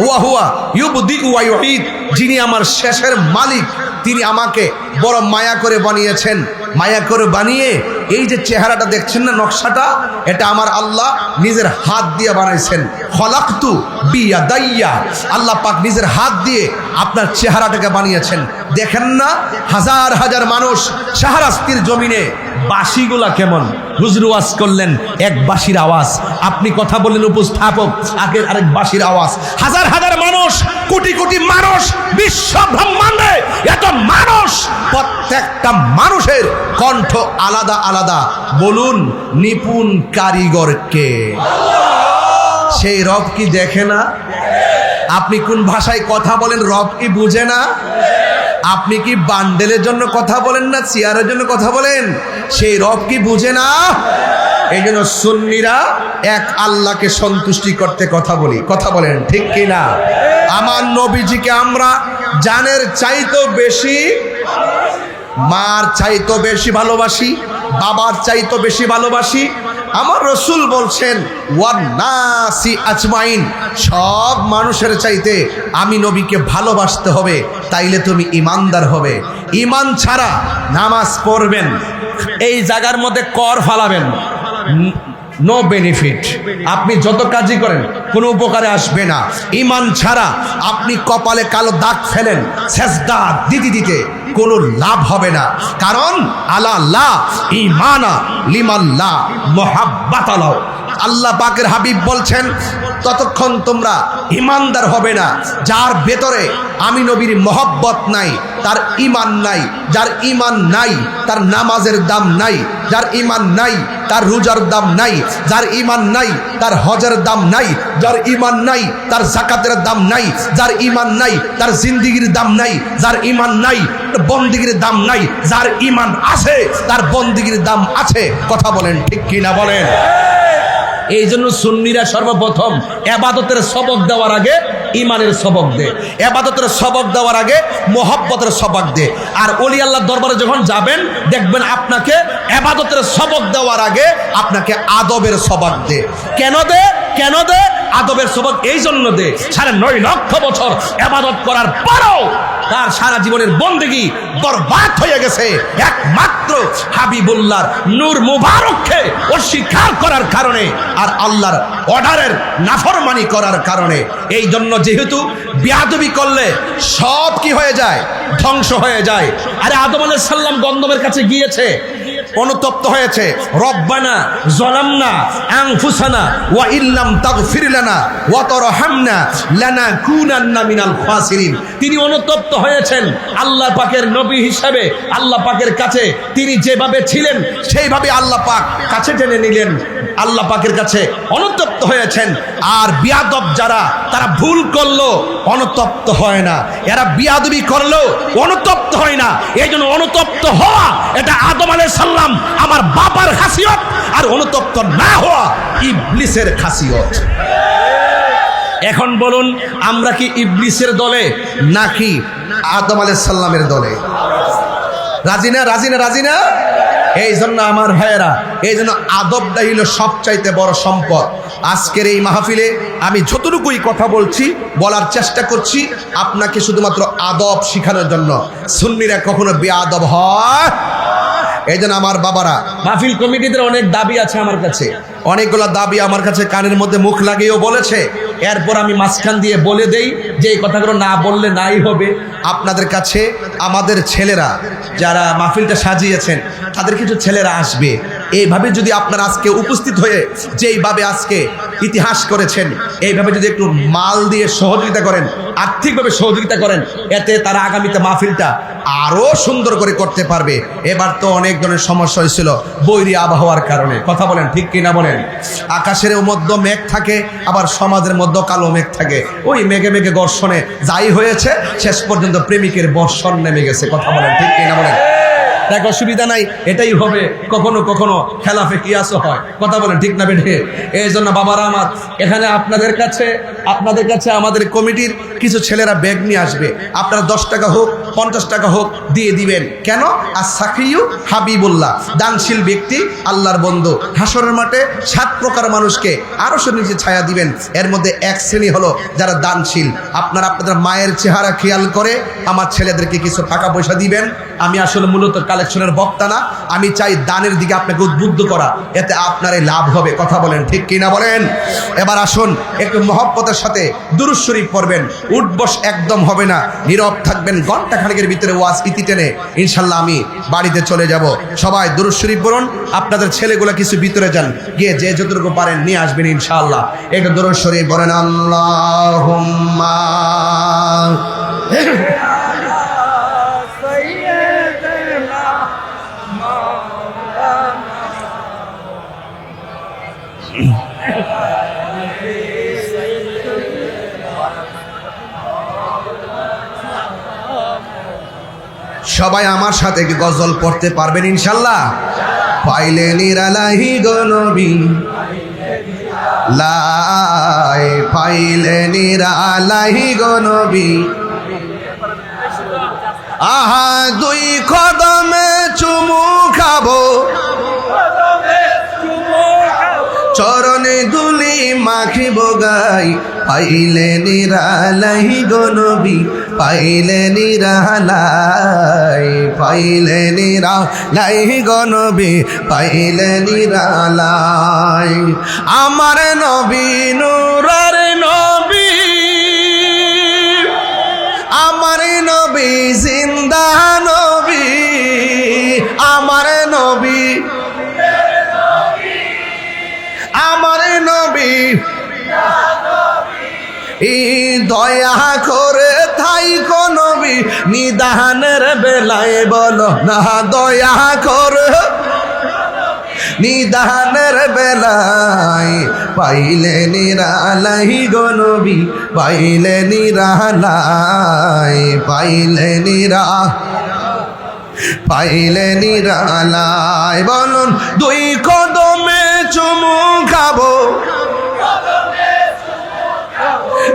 ওয়া হুয়া ইউবদিউ ওয়া ইউঈদ। যিনি আমার শেষের মালিক। তিনি আমাকে বড় মায়া করে বানিয়েছেন। মায়া করে বানিয়ে এই যে চেহারাটা দেখছেন না, নকশাটা, এটা আমার আল্লাহ নিজের হাত দিয়ে বানাইছেন। খলাকতু বিয়াদাইয়া। আল্লাহ পাক নিজের হাত দিয়ে আপনার চেহারাটাকে বানিয়েছেন। দেখেন না হাজার হাজার মানুষ শাহরাস্তির জমিনে। বাঁশিগুলা কেমন? হুজুর ওয়াজ করলেন, এক বাঁশির আওয়াজ। আপনি কথা বললেন, উপস্থাপক আগের আরেক বাঁশির আওয়াজ। হাজার হাজার মানুষ, কোটি কোটি মানুষ, বিশ্ব ব্রহ্মাণ্ডে এত মানুষ, প্রত্যেকটা মানুষের কণ্ঠ আলাদা আলাদা। বলুন নিপুণ কারিগর কে? সেই রব কি দেখে না? আপনি কোন ভাষায় কথা বলেন, রব কি বুঝে না? আপনি কি বান্ডেলের জন্য কথা বলেন না চেয়ারের জন্য কথা বলেন? সেই রব কি বুঝে না? এই জন্য সুন্নিরা এক আল্লাহকে সন্তুষ্টি করতে কথা বলি। কথা বলেন ঠিক কিনা? আমার নবীজিকে আমরা জানের চাইতেও বেশি, মার চাইতেও বেশি ভালোবাসি, বাবার চাইতেও বেশি ভালোবাসি। আমার রসুল বলছেন ওয়ান্নাসি আজমাইন। সব মানুষের চাইতে আমি নবীকে ভালোবাসতে হবে, তাইলে তুমি ইমানদার হবে। ইমান ছাড়া নামাজ পড়বেন, এই জায়গার মধ্যে কর ফালাবেন, নো বেনিফিট। আপনি যত কাজই করেন কোনো উপকারে আসবে না। ইমান ছাড়া আপনি কপালে কালো দাগ ফেলেন, সেজদা দিতে দিতে কোনো লাভ হবে না। কারণ আল্লাহ ইমানা লিমাল্লাহ মুহাব্বাতালাহ। আল্লাহ পাকের হাবিব বলছেন ততক্ষণ তোমরা ইমানদার হবে না যার ভেতরে আমি নবীর মহব্বত নাই, তার ইমান নাই। যার ইমান নাই তার নামাজের দাম নাই, যার ইমান নাই তার রোজার দাম নাই, যার ইমান নাই তার হজের দাম নাই, যার ইমান নাই তার যাকাতের দাম নাই, যার ইমান নাই তার জিন্দেগির দাম নাই, যার ইমান নাই তার বন্দেগীর দাম নাই, যার ইমান আছে তার বন্দেগীর দাম আছে। কথা বলেন ঠিক কিনা বলেন? এই জন্য সুন্নিরা সর্বপ্রথম ইবাদতের সবক দেওয়ার আগে ইমানের সবক দে, ইবাদতের সবক দেওয়ার আগে মোহব্বতের সবক দে। আর ওলি আল্লাহর দরবারে যখন যাবেন দেখবেন আপনাকে ইবাদতের সবক দেওয়ার আগে আপনাকে আদবের সবক দে। কেন দে? কেন দে? আদবের সবক এই জন্য দে, 9.5 লক্ষ বছর ইবাদত করার পরও তার সারা জীবনের বন্দেগী বরবাদ হয়ে গেছে একমাত্র হাবিবুল্লাহর নূর মুবারককে অস্বীকার করার কারণে আর আল্লাহর অর্ডারের নাফরমানি করার কারণে। এই জন্য যেহেতু বেয়াদবি করলে সব কি হয়ে যায়? ধ্বংস হয়ে যায়। আরে আদম আলাইহিস সালাম গন্ধমের কাছে গিয়েছে, অনুতপ্ত হয়েছে, রব্বানা যালামনা আনফুসানা ওয়া ইল্লাম তাগফির লানা ওয়া তারহামনা লানাকুনান্না মিনাল খাসিরিন। তিনি অনুতপ্ত হয়েছেন আল্লাহ পাকের নবী হিসাবে। আল্লাহ পাকের কাছে তিনি যেভাবে ছিলেন সেইভাবে আল্লাহ পাক কাছে টেনে নিলেন, আল্লাহ পাকের কাছে অনুতপ্ত হয়েছেন। আর বিয়াদব যারা, তারা ভুল করলো অনুতপ্ত হয় না, এরা বিয়াদবি করলো অনুতপ্ত হয় না। এই জন্য অনুতপ্ত হওয়া এটা আদম আলাইহিস সালাম আমার বাবার খাসিয়ত, আর অনুতপ্ত না হওয়া ইবলিসের খাসিয়ত। এখন বলুন, আমরা কি ইবলিসের দলে নাকি আদম আলাইহিস সালামের দলে? রাজি না? রাজি না? রাজি না? এই জন্য আমার ভাইয়েরা, এই জন্য আদবটা হইল সবচাইতে বড় সম্পদ। আজকের এই মাহফিলে আমি যতটুকুই কথা বলছি, বলার চেষ্টা করছি আপনাকে শুধুমাত্র আদব শিখানোর জন্য। সুন্নিরা কখনো বেআদব হয়? এই জন্য আমার বাবারা, মাহফিল কমিটিদের অনেক দাবি আছে আমার কাছে, অনেকগুলো দাবি আমার কাছে কানের মধ্যে মুখ লাগিয়েও বলেছে। এরপর আমি মাঝখান দিয়ে বলে দেই যে এই কথাগুলো না বললে নাই হবে। আপনাদের কাছে আমাদের ছেলেরা যারা মাহফিলটা সাজিয়েছেন, তাদের কিছু ছেলেরা আসবে। এইভাবে যদি আপনারা আজকে উপস্থিত হয়ে যেইভাবে আজকে ইতিহাস করেছেন, এইভাবে যদি একটু মাল দিয়ে সহযোগিতা করেন, আর্থিকভাবে সহযোগিতা করেন, এতে তারা আগামীতে মাহফিলটা আরও সুন্দর করে করতে পারবে। এবার তো অনেক ধরনের সমস্যা হয়েছিল বৈরী আবহাওয়ার কারণে, কথা বলেন ঠিক কিনা বলেন? আকাশের মধ্যে মেঘ থাকে, আবার সমাজের মধ্যে কালো মেঘ থাকে। ওই মেঘে মেঘে ঘর্ষণে যাই হয়েছে, শেষ পর্যন্ত প্রেমিকের বর্ষণ নেমে গেছে, কথা বলেন ঠিক কিনা বলেন? দেখ, অসুবিধা নাই, এটাই হবে। কখনো কখনো খেলাফে কিয়াসও হয়, কথা বলেন ঠিক না বেঠে? এই জন্য বাবারা আমার, এখানে আপনাদের কাছে আমাদের কমিটির কিছু ছেলেরা ব্যাগ নিয়ে আসবে। আপনারা 10 টাকা হোক 50 টাকা হোক দিয়ে দিবেন। কেন? আর সাকিউ হাবিবুল্লাহ, দানশীল ব্যক্তি, আল্লাহর বন্ধু। হাসরের মাঠে 7 প্রকার মানুষকে আরশের নিচে ছায়া দিবেন। এর মধ্যে এক শ্রেণী হলো যারা দানশীল। আপনারা আপনাদের মায়ের চেহারা খেয়াল করে আমার ছেলেদেরকে কিছু টাকা পয়সা দিবেন। আমি আসলে মূলত কালেকশনের বক্তা না, আমি চাই দানের দিকে আপনাকে উদ্বুদ্ধ করা, এতে আপনারই লাভ হবে, কথা বলেন ঠিক কিনা বলেন? এবার আসুন, একটু মহব্বতের সাথে দুরূদ শরীফ পড়বেন। উঠবস একদম হবে না, নীরব থাকবেন। ঘন্টা খানেকের ভিতরে ওয়াজ ইতি টেনে ইনশাল্লাহ আমি বাড়িতে চলে যাব। সবাই দুরূদ শরীফ পড়ুন। আপনাদের ছেলেগুলা কিছু ভিতরে যান, গিয়ে যে যতটুকু পারেন নিয়ে আসবেন ইনশাআল্লাহ। একটু দুরূদ শরীফ পড়েন। আল্লাহুম্মা সবাই আমার সাথে কি গজল পড়তে পারবেন ইনশাল্লাহ? পাইলে নিরালাহি গো নবী, লাই পাইলে নিরালাহি গো নবী, আহা 2 কদমে চুমু খাবো, চরণে দুলি মাখিব গাই, পাইলে নিরালাই গো নবী, পাইলে নিরালাই, পাইলে নিরালাই গো নবী, পাইলে নিরালাই। আমার নবী নূরের নবী, আমার নবী জিন্দা নবী, আমার নবী, আমার নবী দয়া করে থাই কো নবী, নিদানের বেলায় বলো না দয়া করে, নিদানের বেলায় পাইলে নিরালাই গো নবী, পাইলে নিরালাই, পাইলে পাইলে নিরালাই। বলুন 2 কদমে চুমু খাবো,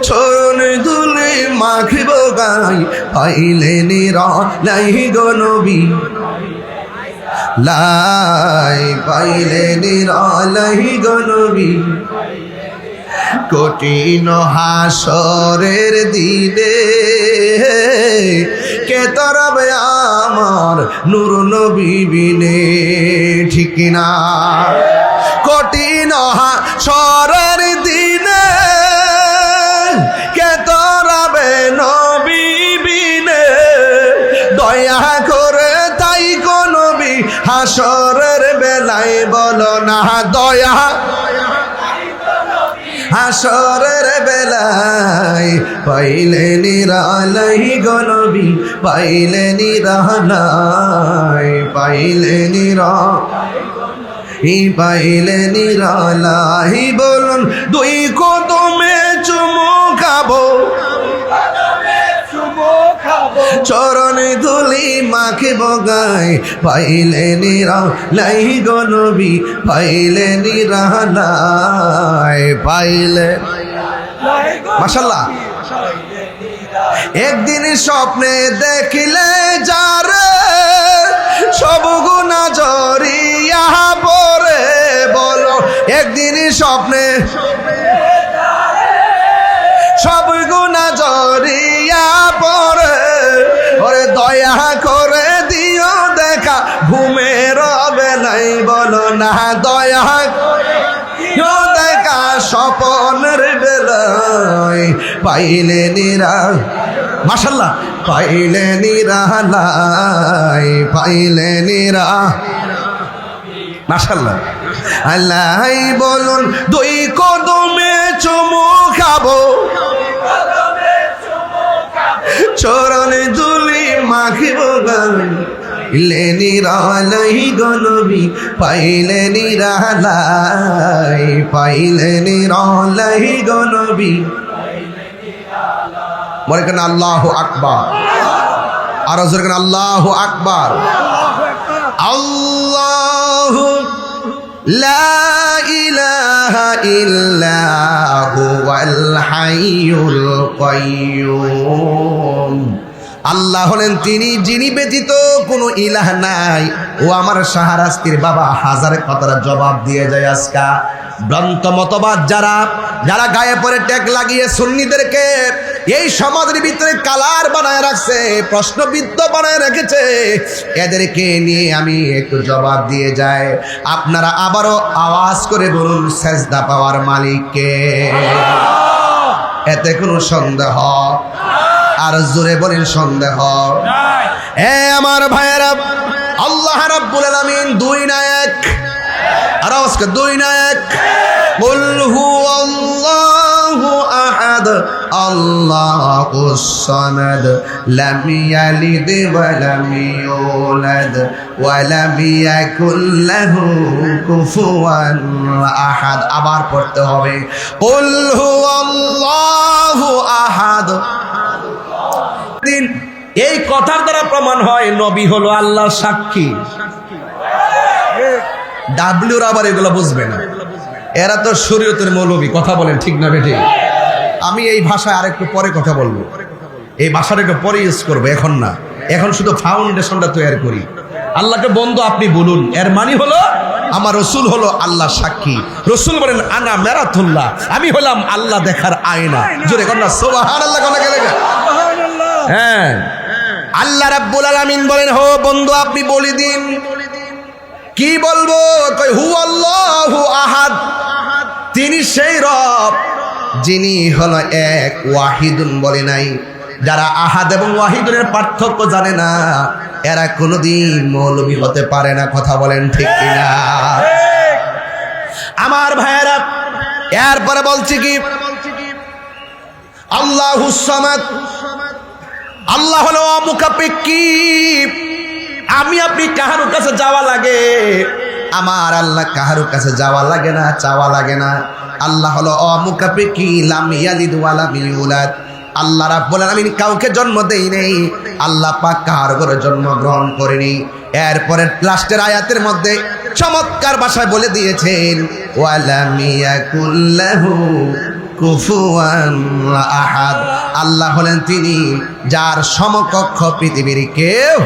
চরণ দুলে মাখিব গাই, পাইলে নিরালাই গো নবী, লাই পাইলে নিরালাই গো নবী। কঠিন হাসরের দিনে কে তরবে আমার নূর নবী বিনে, ঠিক না? কঠিন হাসরের দিনে কে তরবে নবী বিনে, দয়া করে তাই কো নবী হাসরের বেলায় বলো না দয়া, হাসরের বেলায় পাইলে নিরালাই গো নবী, পাইলে নিরালাই, পাইলে পাইলে নিরালাই। বলুন দুই কদমে চুমু খাবো, চরণে ধুলি মাখিব গায়, পাইলে নিরালাই গো নবী, পাইলে নিরালাই, পাইলে। মাশাআল্লাহ। একদিন স্বপ্নে দেখিলে যারে, সব গুনাহ জড়িয়া পড়ে। বলো একদিন স্বপ্নে সব গুনাহ জড়িয়া পড়ে, ওরে দয়া করে দিও দেখা ঘুমের বেলায়। বলো না দয়া করে দিও দেখা স্বপ্নের বেলায়, পাইলে নিরা। মাশাআল্লাহ। পাইলে নিরালাই, পাইলে নিরা। মাশাআল্লাহ। আল্লাহ বলুন দুই কদমে চুমু খাবো, চরণে ধুলি মাখিব গায়, পাইলে নিরালাই গো নবী, পাইলে নিরালাই, পাইলে নিরালাই গো নবী। মনে করেন আল্লাহু আকবার, আর জোরে করেন আল্লাহু আকবার। আল্লাহু লা ইলাহা ইল্লা হুয়াল হাইয়ুল কাইয়্যুম। আল্লাহ হলেন তিনি যিনি ব্যতীত কোনো ইলাহ নাই। ও আমার শাহরাস্তির বাবা হাজার কথার জবাব দিয়ে যায় আজকা। ভ্রান্ত মতবাদ যারা যারা গায়ে পরে ট্যাগ লাগিয়ে সুন্নিদেরকে এই সমাজের ভিতরে কালার বানায় রাখছে, প্রশ্নবিদ্ধ বানায় রেখেছে, এদেরকে নিয়ে আমি একটু জবাব দিয়ে যাই। আপনারা আবারও আওয়াজ করে বলুন সেজদা পাওয়ার মালিককে। এতে কোনো সন্দেহ? আর জোরে বলেন সন্দেহ? আমার ভাইয়েরা, আল্লাহ রাব্বুল আলামিন দুই না এক, আর আজকে দুই না এক। কুল হুয়াল্লাহু আহাদ আল্লাহুস সামাদ লাম ইয়ালিদ ওয়া লাম ইউলাদ ওয়া লাম ইয়াকুল লাহু কুফুয়ান আহাদ। আবার পড়তে হবে কুল হুয়াল্লাহু আহাদ। এই কথার দ্বারা প্রমাণ হয় নবী হলো আল্লাহর সাক্ষী। ডাব্লিউর আবার এগুলো বুঝবে না, এরা তো শরীয়তের মৌলবী। কথা বলেন ঠিক না বেঠিক? আমি এই ভাষায় আরেকটু পরে কথা বলবো, এই ভাষাটা একটু পরে ইউজ করবো, এখন না। এখন শুধু ফাউন্ডেশনটা তৈরি করি। আল্লাহকে বন্ধু আপনি বলুন, এর মানে হলো আমার রসুল হলো আল্লাহ সাক্ষী। রসুল বলেন আনা মেরাতুল্লাহ, আমি হলাম আল্লাহ দেখার আয়না। জোরে কন্যা সুবহানাল্লাহ। কোন গেলে? হ্যাঁ, আল্লাহ রাব্বুল আলামিন বলেন হো বন্ধু আপনি বলে দিন। কি বলবো? কই হুয়াল্লাহু আহাদ, তিনি সেই রব যিনি হলো এক, ওয়াহিদুন বলে নাই। যারা আহাদ এবং ওয়াহিদুনের পার্থক্য জানে না, এরা কোনোদিন মৌলবী হতে পারে না। কথা বলেন ঠিক কিনা? আমার ভাইয়েরা, এরপরে বলছি কি আল্লাহুস সামাদ, আল্লাহ হলো অমুখাপেক্ষী। আমি আপনি কাহারুর কাছে যাওয়া লাগে, আমার আল্লাহ কাহারুর কাছে যাওয়া লাগে না, চাওয়া লাগে না। আল্লাহ হলো অমুখাপেক্ষী, লাম ইয়ালিদ ওয়া লাম ইউলাদ। আল্লাহ রাব্বুল আলামিন কাউকে জন্ম দেই নেই, আল্লাহ পাক কার ঘরে জন্মগ্রহণ করেনি। এরপরে লাস্টের আয়াতের মধ্যে চমৎকার ভাষায় বলে দিয়েছেন ওয়া লাম ইয়াকুল লাহু কুফুয়ান আহাদ। আল্লাহ হলেন তিনি যার সমকক্ষ পৃথিবীর কেউ,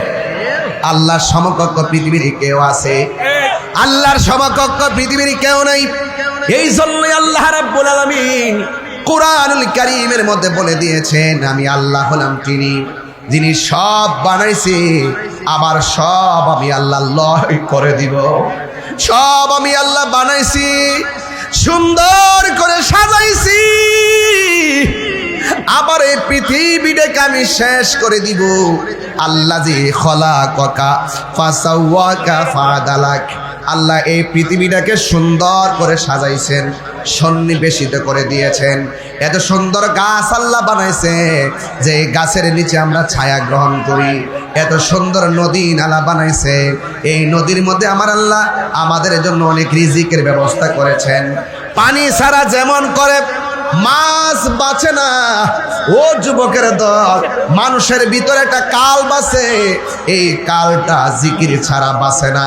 আল্লাহর সমকক্ষ পৃথিবীর কেউ আছে? আল্লাহর সমকক্ষ পৃথিবীর কেউ নাই। এই জন্যই আল্লাহ রাব্বুল আলামিন কুরআনুল কারীমের মধ্যে বলে দিয়েছেন আমি আল্লাহ হলাম তিনি যিনি সব বানাইছি, আবার সব আমি আল্লাহ লয় করে দিব। সব আমি আল্লাহ বানাইছি, সুন্দর করে সাজাইছি, আবার এই পৃথিবীটাকে আমি শেষ করে দিব। আল্লাযী খলাকাকা ফাসাওয়াকা ফাআদালাক। আল্লাহ এই পৃথিবীটাকে সুন্দর করে সাজাইছেন, সন্নিবেশিত করে দিয়েছেন। এত সুন্দর গাছ আল্লাহ বানাইছে যে গাছের নিচে আমরা ছায়া গ্রহণ করি। এত সুন্দর নদী নালা বানাইছে, এই নদীর মধ্যে আমার আল্লাহ আমাদের জন্য অনেক রিজিকের ব্যবস্থা করেছেন। পানি ছাড়া যেমন করে মাছ বাঁচে না, ও যুবকের দল, মানুষের ভিতরে একটা কাল বাসে, এই কালটা জিকির ছাড়া বাসে না।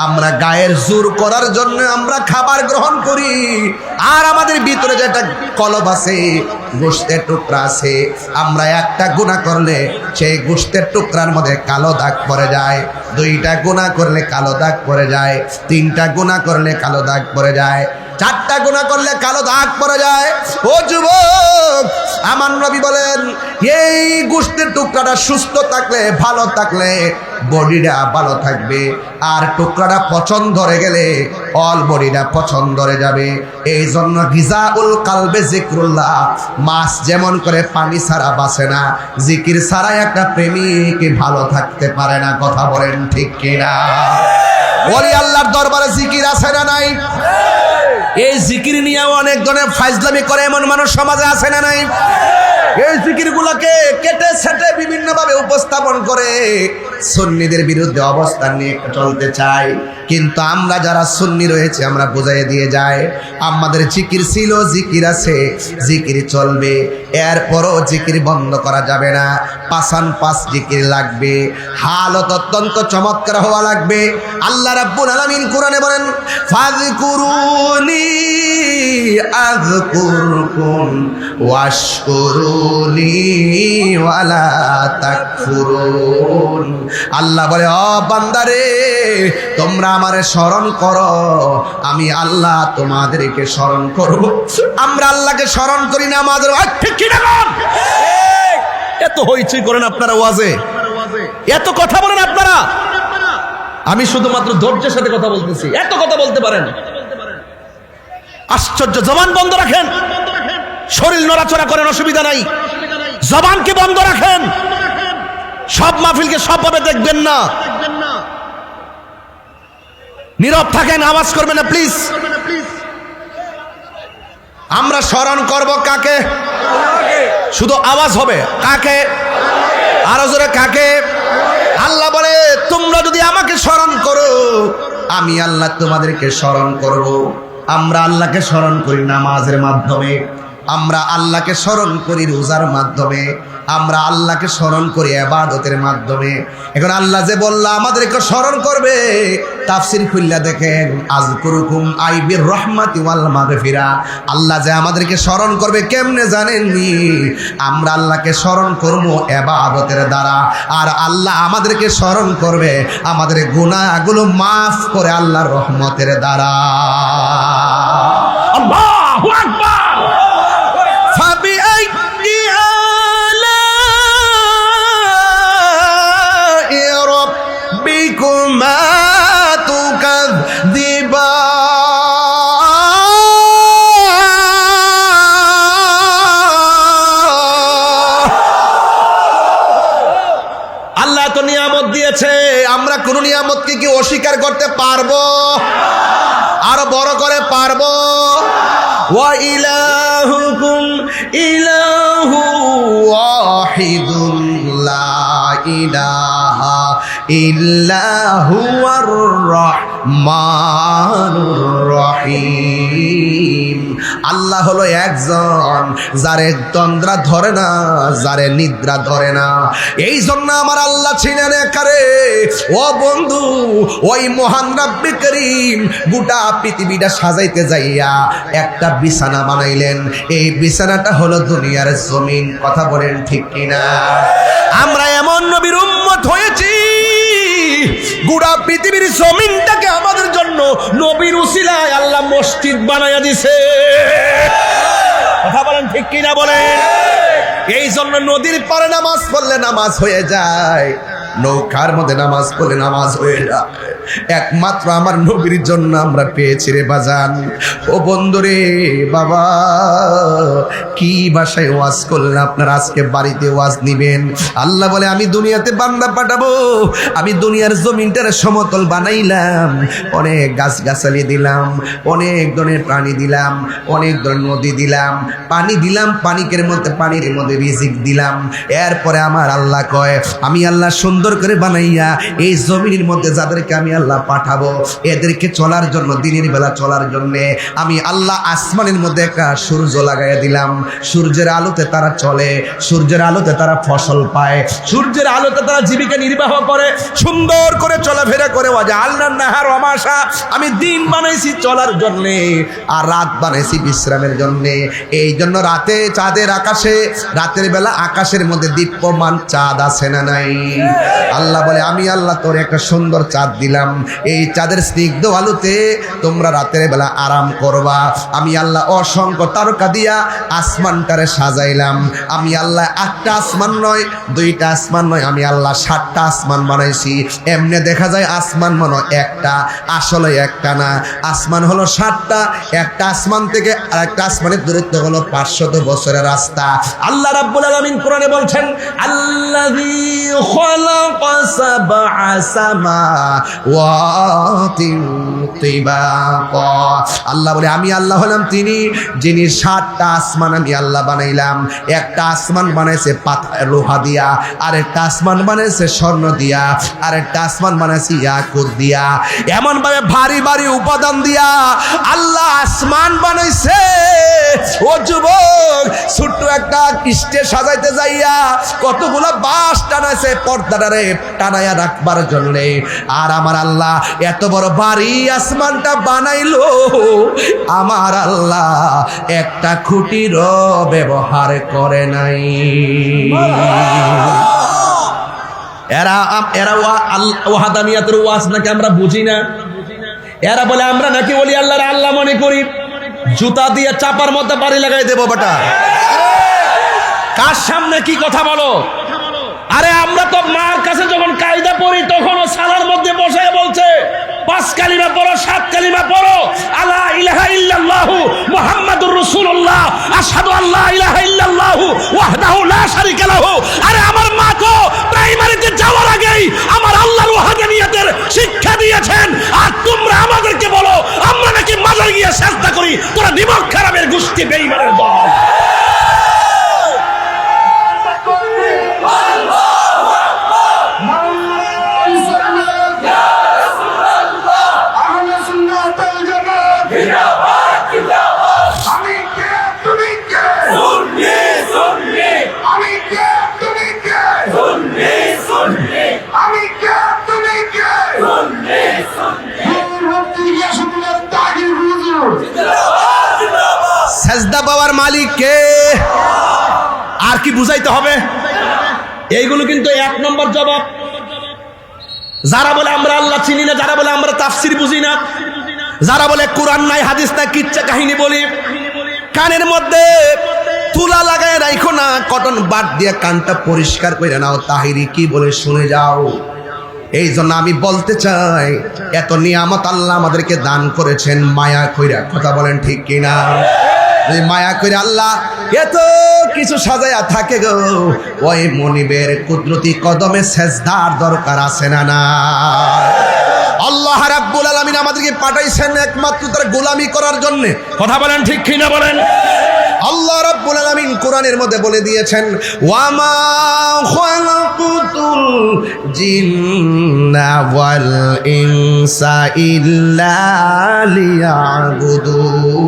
আমরা গায়ের জোর করার জন্য আমরা খাবার গ্রহণ করি, আর আমাদের ভিতরে যে একটা কলব আছে, গোশতের টুকরা আছে, আমরা একটা গুনাহ করলে সেই গোশতের টুকরার মধ্যে কালো দাগ পড়ে যায়, দুইটা গুনাহ করলে কালো দাগ পড়ে যায়, তিনটা গুনাহ করলে কালো দাগ পড়ে যায়, চারটা গুনাহ করলে কালো দাগ পড়ে যায়। ও যুবক, আমার নবী বলেন এই গোশতের টুকরাটা সুস্থ থাকলে, ভালো থাকলে বডিটা ভালো থাকবে, আর টুকরাটা পচন ধরে গেলে অল বডিটা পচন ধরে যাবে। এই জন্য গিজাউল কালবে জিক্রুল্লাহ। মাছ যেমন করে পানি ছাড়া বাঁচে না, জিকির ছাড়া একটা প্রেমিক ভালো থাকতে পারে না। কথা বলেন ঠিক কিনা? ওলি আল্লাহর দরবারে জিকির আছে না নাই? এই জিকির নিয়ে অনেক ধরনের ফাইজলামি করে এমন মানুষ সমাজে আছে না নাই? এই জিকিরগুলোকে কেটে সেটে বিভিন্নভাবে উপস্থাপন করে সুন্নিদের বিরুদ্ধে অবস্থান নিয়ে চলতে চাই। কিন্তু আমরা যারা সুন্নি রয়েছে আমরা বুঝাই দিয়ে যাই, আমাদের জিকির ছিল, জিকির আছে, জিকির চলবে, এরপরও জিকির বন্ধ করা যাবে না। পাঁচান পাঁচ জিকির লাগবে, হালত অত্যন্ত চমৎকার হওয়া লাগবে। আল্লাহ রাব্বুল আলামিন কোরআনে বলেন, ফাযকুরুনি আযকুরকুম ওয়াশকুরুনি ওয়ালা তাকফুরুন। আল্লাহ বলে, ও বান্দারে, তোমরা আমারে স্মরণ করো, আমি আল্লাহ তোমাদেরকে স্মরণ করব। আমরা আল্লাহকে স্মরণ করি না, আমাদের ঠিক কি না? এত হইচই করেন আপনারা ওয়াজে, এত কথা বলেন আপনারা। আমি শুধুমাত্র ধৈর্যের সাথে কথা বলতেছি, এত কথা বলতে পারেন? আশ্চর্য। জবান বন্ধ রাখেন, শরীর নড়াচড়া করেন, অসুবিধা নাই, জবানকে বন্ধ রাখেন। সব মাহফিলকে সবভাবে দেখবেন না, নীরব থাকেন, আওয়াজ করবেন না প্লিজ। আমরা স্মরণ করব কাকে? শুধু আওয়াজ হবে কাকে? আরো জোরে কাকে? আল্লাহ বলে, তোমরা যদি আমাকে স্মরণ করো, আমি আল্লাহ তোমাদেরকে স্মরণ করব। আমরা আল্লাহকে স্মরণ করি নামাজের মাধ্যমে, আমরা আল্লাহকে স্মরণ করি রোজার মাধ্যমে, আমরা আল্লাহকে স্মরণ করি ইবাদতের মাধ্যমে। এখন আল্লাহ যে বলল আমাদেরকে স্মরণ করবে, তাফসীর খুললা দেখেন, আযকুরুকুম আই বির রাহমাতি ওয়াল মাগফিরা। আল্লাহ যে আমাদেরকে স্মরণ করবে কেমনে জানেননি? আমরা আল্লাহকে স্মরণ করব ইবাদতের দ্বারা, আর আল্লাহ আমাদেরকে স্মরণ করবে আমাদের গুনাহগুলো মাফ করে আল্লাহর রহমতের দ্বারা। আল্লাহু আকবার। আল্লাহ তো নিয়ামত দিয়েছে, আমরা কোন নিয়ামতকে কি অস্বীকার করতে পারবো? আরো বড় করে পারবো? ওয়া ইলাহুকুম ইলাহু ওয়াহিদুন লা ইলাহা ইল্লা হুয়ার রহমানুর রহিম। আল্লাহ হলো একজন, যারে তন্দ্রা ধরে না, যারে নিদ্রা ধরে না। এই জন্য আমার আল্লাহ ছিলেন একারে। ও বন্ধু, ওই মহান রব্বে করিম গোটা পৃথিবীটা সাজাইতে যাইয়া একটা বিছানা বানাইলেন। এই বিছানাটা হলো দুনিয়ার জমিন। কথা বলেন ঠিক কিনা? আমরা এমন নবীর উম্মত হয়েছি, গোটা পৃথিবীর জমিনটাকে আমাদের জন্য নবীর উসিলায় আল্লাহ মসজিদ বানাইয়া দিছে। কথা বলেন ঠিক কিনা বলেন? এই জন্য নদীর পারে নামাজ পড়লে নামাজ হয়ে যায়, নৌকার মধ্যে নামাজ পড়লে নামাজ হয়ে যায়। একমাত্র আমার নবীর জন্য আমরা পেয়েছি রে বাজান। ও বন্ধুরে বাবা, কি ভাষায় ওয়াজ করলেন আপনারা? আজকে বাড়িতে ওয়াজ নিবেন। আল্লাহ বলে আমি দুনিয়াতে বান্দা পাঠাবো, আমি দুনিয়ার জমিনটারে সমতল বানাইলাম, অনেক গাছগাছালি দিলাম, অনেক ধরনের প্রাণী দিলাম, অনেক ধরনের নদী দিলাম, পানি দিলাম, পানির মধ্যে রিজিক দিলাম। এরপরে আমার আল্লাহ কয় আমি আল্লাহ সুন্দর করে বানাইয়া এই জমিনের মধ্যে যাদেরকে আমি আল্লাহ পাঠাবো, এদেরকে চলার জন্য, দিনের বেলা চলার জন্য আমি আল্লাহ আসমানের মধ্যে একটা সূর্য লাগাইয়া দিলাম। সূর্যের আলোতে তারা চলে, সূর্যের আলোতে তারা ফসল পায়, সূর্যের আলোতে তারা জীবিকা নির্বাহ করে, সুন্দর করে চলাফেরা করে। ওয়াজআলনান নাহার ওয়া মাশা, আমি দিন বানাইছি চলার জন্য, আর রাত বানাইছি বিশ্রামের জন্য। এই জন্য রাতে চাঁদের আকাশে, রাতের বেলা আকাশের মধ্যে দীপ্যমান চাঁদ আছে না নাই? আল্লাহ বলে আমি আল্লাহ তোর একটা সুন্দর চাঁদ দিলাম, এই চাঁদের স্নিগ্ধ আলোতে তোমরা রাতের বেলা আরাম করবা। আমি আল্লাহ অসংখ্য তারকা দিয়া আসমানটারে সাজাইলাম। আমি আল্লাহ একটা আসমান নয়, দুইটা আসমান নয়, আমি আল্লাহ 7টা আসমান বানাইছি। এমনি দেখা যায় আসমান মনে একটা, আসলে একটা না। আসমান হলো 7টা, একটা আসমান থেকে আরেকটা আসমানের দূরত্ব হলো 500 বছরের রাস্তা। আল্লাহ রাব্বুল আলামিন কোরআনে বলছেন আল্লাযী খালাকা সাবআ সামাওয়াতিন তিবাকা। আল্লাহ বলে আমি আল্লাহ হলাম তিনি যিনি 7টা আসমান আমি আল্লাহ বানাইলাম। একটা আসমান বানাইছে পাথর লোহা দিয়া, আরেকটা আসমান বানাইছে স্বর্ণ দিয়া, আরেকটা আসমান বানাইছে ইয়াকুত দিয়া। এমন ভাবে ভারী ভারী উপাদান দিয়া আল্লাহ আসমান বানাইছে। ও যুবক, ছোট্ট একটা কিস্টে সাজাইতে যাইয়া কতগুলো বাঁশ টানাইছে পর্দাটারে টানাইয়া রাখবার জন্যে। আর আমার আল্লাহ এত বড় ভারী আসমানটা বানাইলো, আমার আল্লাহ একটা খুঁটিরও ব্যবহার করে নাই। এরা ওয়াহাদানিয়াতের ওয়াজ নাকি আমরা বুঝি না। এরা বলে আমরা নাকি বলি আল্লাহর আল্লাহ মনে করি। জুতা দিয়ে চাপার মধ্যে বাড়ি লাগাই দেবো বেটা। কার সামনে কি কথা বলো? আরে আমরা তো মার কাছে যখন কায়দা পড়ি তখন ও সালার মধ্যে বসে বলছে 5 কালিমা পড়ো, 7 কালিমা পড়ো, আলা ইলাহা ইল্লাল্লাহু মুহাম্মাদুর রাসূলুল্লাহ, আশহাদু আল্লা ইলাহা ইল্লাল্লাহু ওয়াহদাহু লা শারীকা লাহু। আরে আমার মা তো প্রাইমারিতে যাওয়ার আগেই আমার আল্লাহর ওয়াহদানিয়তের শিক্ষা দিয়েছেন, আর তোমরা আমাদেরকে বলো আমরা নাকি মাজার গিয়ে সিজদা করি। তোরা নিমক খারাপের গোষ্ঠী, বেঈমানের দল। সেজদা পাওয়ার মালিক কে? আর কি বুঝাইতে হবে? এইগুলো কিন্তু 1 নম্বর জবাব। যারা বলে আমরা আল্লাহ চিনি না, যারা বলে আমরা তাফসির বুঝি না, যারা বলে কোরআন নাই হাদিস নাই কিচ্ছা কাহিনী বলি, কানের মধ্যে তুলা লাগায় রাখো না, কটন বাদ দিয়ে কানটা পরিষ্কার করে নাও, তাহিরি কি বলে শুনে যাও। এই জন্য আমি বলতে চাই এত নিয়ামত আল্লাহ আমাদেরকে দান করেছেন, মায়া কইরা। কথা বলেন ঠিক কিনা? মায়া করে আল্লাহ এত কিছু সাজায়া থাকে গো, ওই মনিবের কুদরতি কদমে সেজদার দরকার আছে না না? আল্লাহ রাব্বুল আলামিন আমাদেরকে পাঠাইছেন একমাত্র তার গোলামি করার জন্য। কথা বলেন ঠিক কিনা বলেন? আল্লাহ রাব্বুল আলামিন কোরআনের মধ্যে বলে দিয়েছেন ওয়ামা খালাকুতুল জিন্না ওয়াল ইনসা ইল্লা লিয়াবুদুন।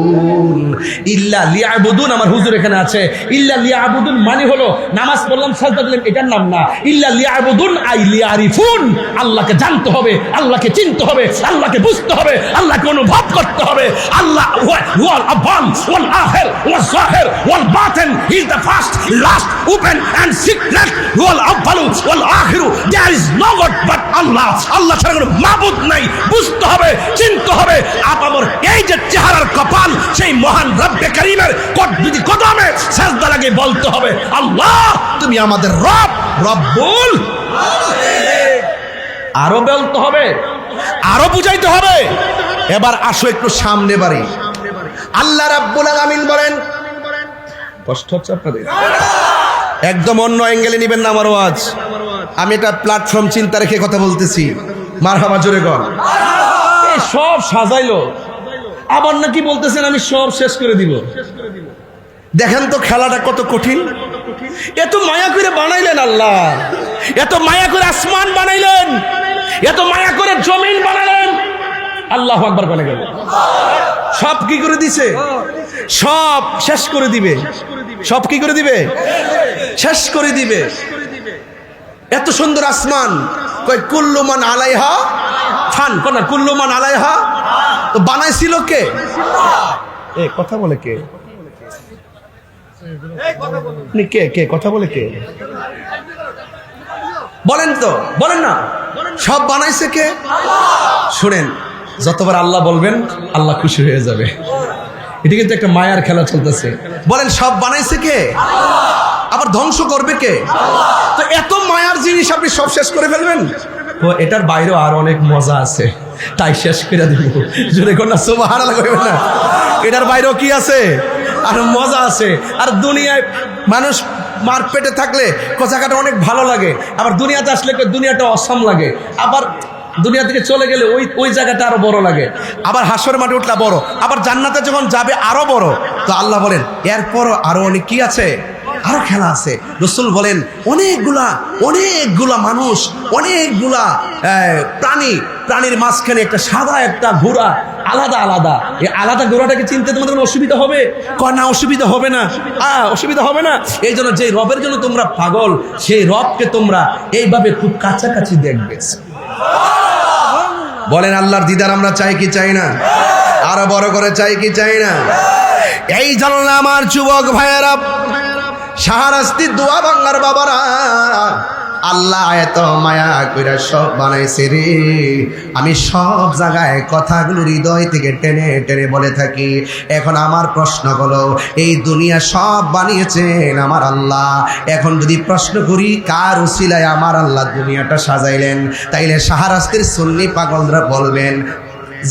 ইল্লা লিয়াবুদুন আমার হুজুর এখানে আছে। ইল্লা লিয়াবুদুন মানে হলো নামাজ পড়লাম সাজদা দিলাম এটার নাম না। ইল্লা লিয়াবুদুন আই লিয়ারিফুন, আল্লাহকে জানতে হবে, আল্লাহকে চিনতে হবে, আল্লাহকে বুঝতে হবে, আল্লাহকে অনুভব করতে হবে। আল্লাহ ওয়াল আওয়াল ওয়াল আখির ওয়াল জাহির ওয়াল বাতিন, he is the first, last, open and secret, ওয়াল আওয়াল ওয়াল আখির। There is no god but Allah. Allah ছাড়া কোনো মাবুদ নাই। বুঝতে হবে, চিনতে হবে। আপামর এই যে চেহারার কপাল, সেই মহান রব্বে কারীমের কদমে সিজদা লাগে বলতে হবে আল্লাহ তুমি আমাদের রব, রব্বুল আলামিন। আরো বলতে হবে, আরো বুঝাইতে হবে। এবার আসো একটু সামনে বাড়ি। আল্লাহ রাব্বুল আলামিন বলেন, কষ্ট হচ্ছে আপনাদের? একদম অন্য অ্যাঙ্গেলে নেবেন না আমার ওয়াজ। আমি একটা প্ল্যাটফর্ম চিন্তা রেখে কথা বলতেছি। মারহাবা, জোরে কর। এই সব সাজাইলো, আবার নাকি বলতেছেন আমি সব শেষ করে দিব। দেখেন তো খেলাটা কত কঠিন। এত মায়া করে বানাইলেন আল্লাহ, এত মায়া করে আসমান বানাইলেন, এত মায়া করে জমিন বানালেন। আল্লাহু আকবার বলে গেল, সব কি করে দিছে? সব শেষ করে দিবে। সব কি করে দিবে? শেষ করে দিবে। এত সুন্দর আসমান, কই কুল্লু মান আলাইহা ফান, কোন কুল্লু মান আলাইহা, তো বানাইছিল কে? এ কথা বলে কে? কে কে কথা বলে কে? বলেন তো, বলেন না। সব বানাইছে কে? শুনেন, যতবার আল্লাহ বলবেন আল্লাহ খুশি হয়ে যাবে। এটা কিন্তু একটা মায়ার খেলা চলতেছে। বলেন সব বানাইছে কে? আবার ধ্বংস করবে কে? তো এত মায়ার জিনিস আপনি সব শেষ করে ফেলবেন? তো এটার বাইরেও আর অনেক মজা আছে, তাই শেষ করে দিব। জোরে কোন না, সুবহানাল্লাহ কইবেন না। এটার বাইরেও কি আছে? আর মজা আছে। আর দুনিয়ায় মানুষ মার পেটে থাকলে জায়গাটা অনেক ভালো লাগে, আবার দুনিয়াতে আসলে দুনিয়াটা অসম লাগে, আবার দুনিয়া থেকে চলে গেলে ওই জায়গাটা আরো বড় লাগে, আবার হাসরের মাঠে উঠলা বড়, আবার জান্নাতে যখন যাবে আরো বড়। তো আল্লাহ বলেন এরপরও আরো অনেক কি আছে, আরো খেলা আছে। রাসূল বলেন অনেকগুলা মানুষ, অনেকগুলা প্রাণীর মাঝখানে একটা সাদা একটা ঘোড়া, আলাদা আলাদা। এই আলাদা ঘোড়াটাকে চিনতে তোমাদের কোনো অসুবিধা হবে? না, অসুবিধা হবে না, অসুবিধা হবে না। এই জন্য যে রবের জন্য তোমরা পাগল, সেই রবকে তোমরা এইভাবে খুব কাছাকাছি দেখবে। বলেন আল্লাহর দিদার আমরা চাই কি চাই না? আরো বড় করে চাই কি চাই না? এই জন্য আমার যুবক ভাইয়েরা, শাহরাস্তি দোয়া বাংলার বাবারা, আল্লাহ এত মায়া কইরা সব বানাইছে রে। আমি সব জায়গায় কথাগুলো হৃদয় থেকে টেনে টেনে বলে থাকি। এখন আমার প্রশ্ন হলো, এই দুনিয়া সব বানিয়েছেন আমার আল্লাহ। এখন যদি প্রশ্ন করি কার উসিলায় আমার আল্লাহ দুনিয়াটা সাজাইলেন, তাইলে শাহরাস্তির সুন্নি পাগলরা বলবেন,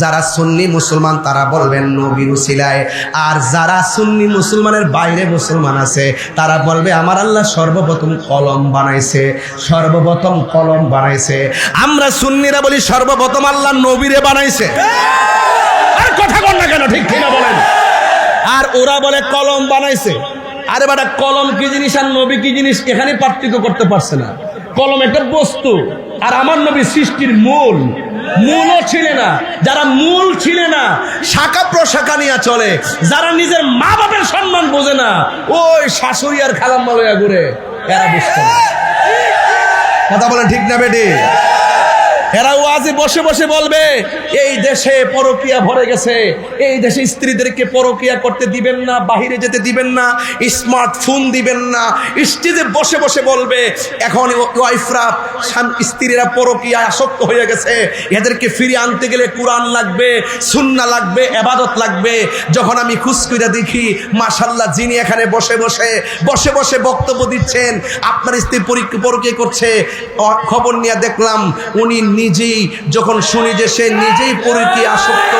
যারা সুন্নি মুসলমান তারা বলবেন নবীর উসিলায়, আর যারা সুন্নি মুসলমানের বাইরে মুসলমান আছে তারা বলবে আমার আল্লাহ সর্বপ্রথম কলম বানাইছে, সর্বপ্রথম কলম বানাইছে। আমরা সুন্নিরা বলি সর্বপ্রথম আল্লাহ নবীরে বানাইছে। আর কথা বল না কেন, ঠিক কিনা বলেন? আর ওরা বলে কলম বানাইছে। আরে বেটা, কলম কি জিনিস আর নবী কি জিনিস এখানে পার্থক্য করতে পারছে না। কলম একটা বস্তু, আর আমার নবী সৃষ্টির মূলও ছিলে না। যারা মূল ছিলে না, শাখা প্রশাখা নিয়ে চলে, যারা নিজের মা বাপের সম্মান বোঝে না, ওই শাশুড়ি আর খালাম্মা লইয়া ঘুরে, এরা বুঝতে না। কথা বলেন ঠিক না বেটি? এরা ওয়াজে বসে বসে বলবে এই দেশে পরকিয়া ভরে গেছে, এই দেশে স্ত্রীদেরকে পরকিয়া করতে দিবেন না, বাহিরে যেতে দিবেন না, স্মার্টফোন দিবেন না। স্টেজে বসে বসে বলবে এখন ওয়াইফরা স্ত্রীরা পরকিয়া আসক্ত হয়ে গেছে, এদেরকে ফিরিয়ে আনতে গেলে কোরআন লাগবে, সুন্নাহ লাগবে, ইবাদত লাগবে। যখন আমি খুশ করে দেখি মাশাআল্লাহ, যিনি এখানে বসে বসে বক্তব্য দিচ্ছেন আপনার স্ত্রী পরকিয়া করছে, খবর নিয়ে দেখলাম উনি নিজেই, যখন শুনি যে সে নিজেই পরকীয়া আসক্ত,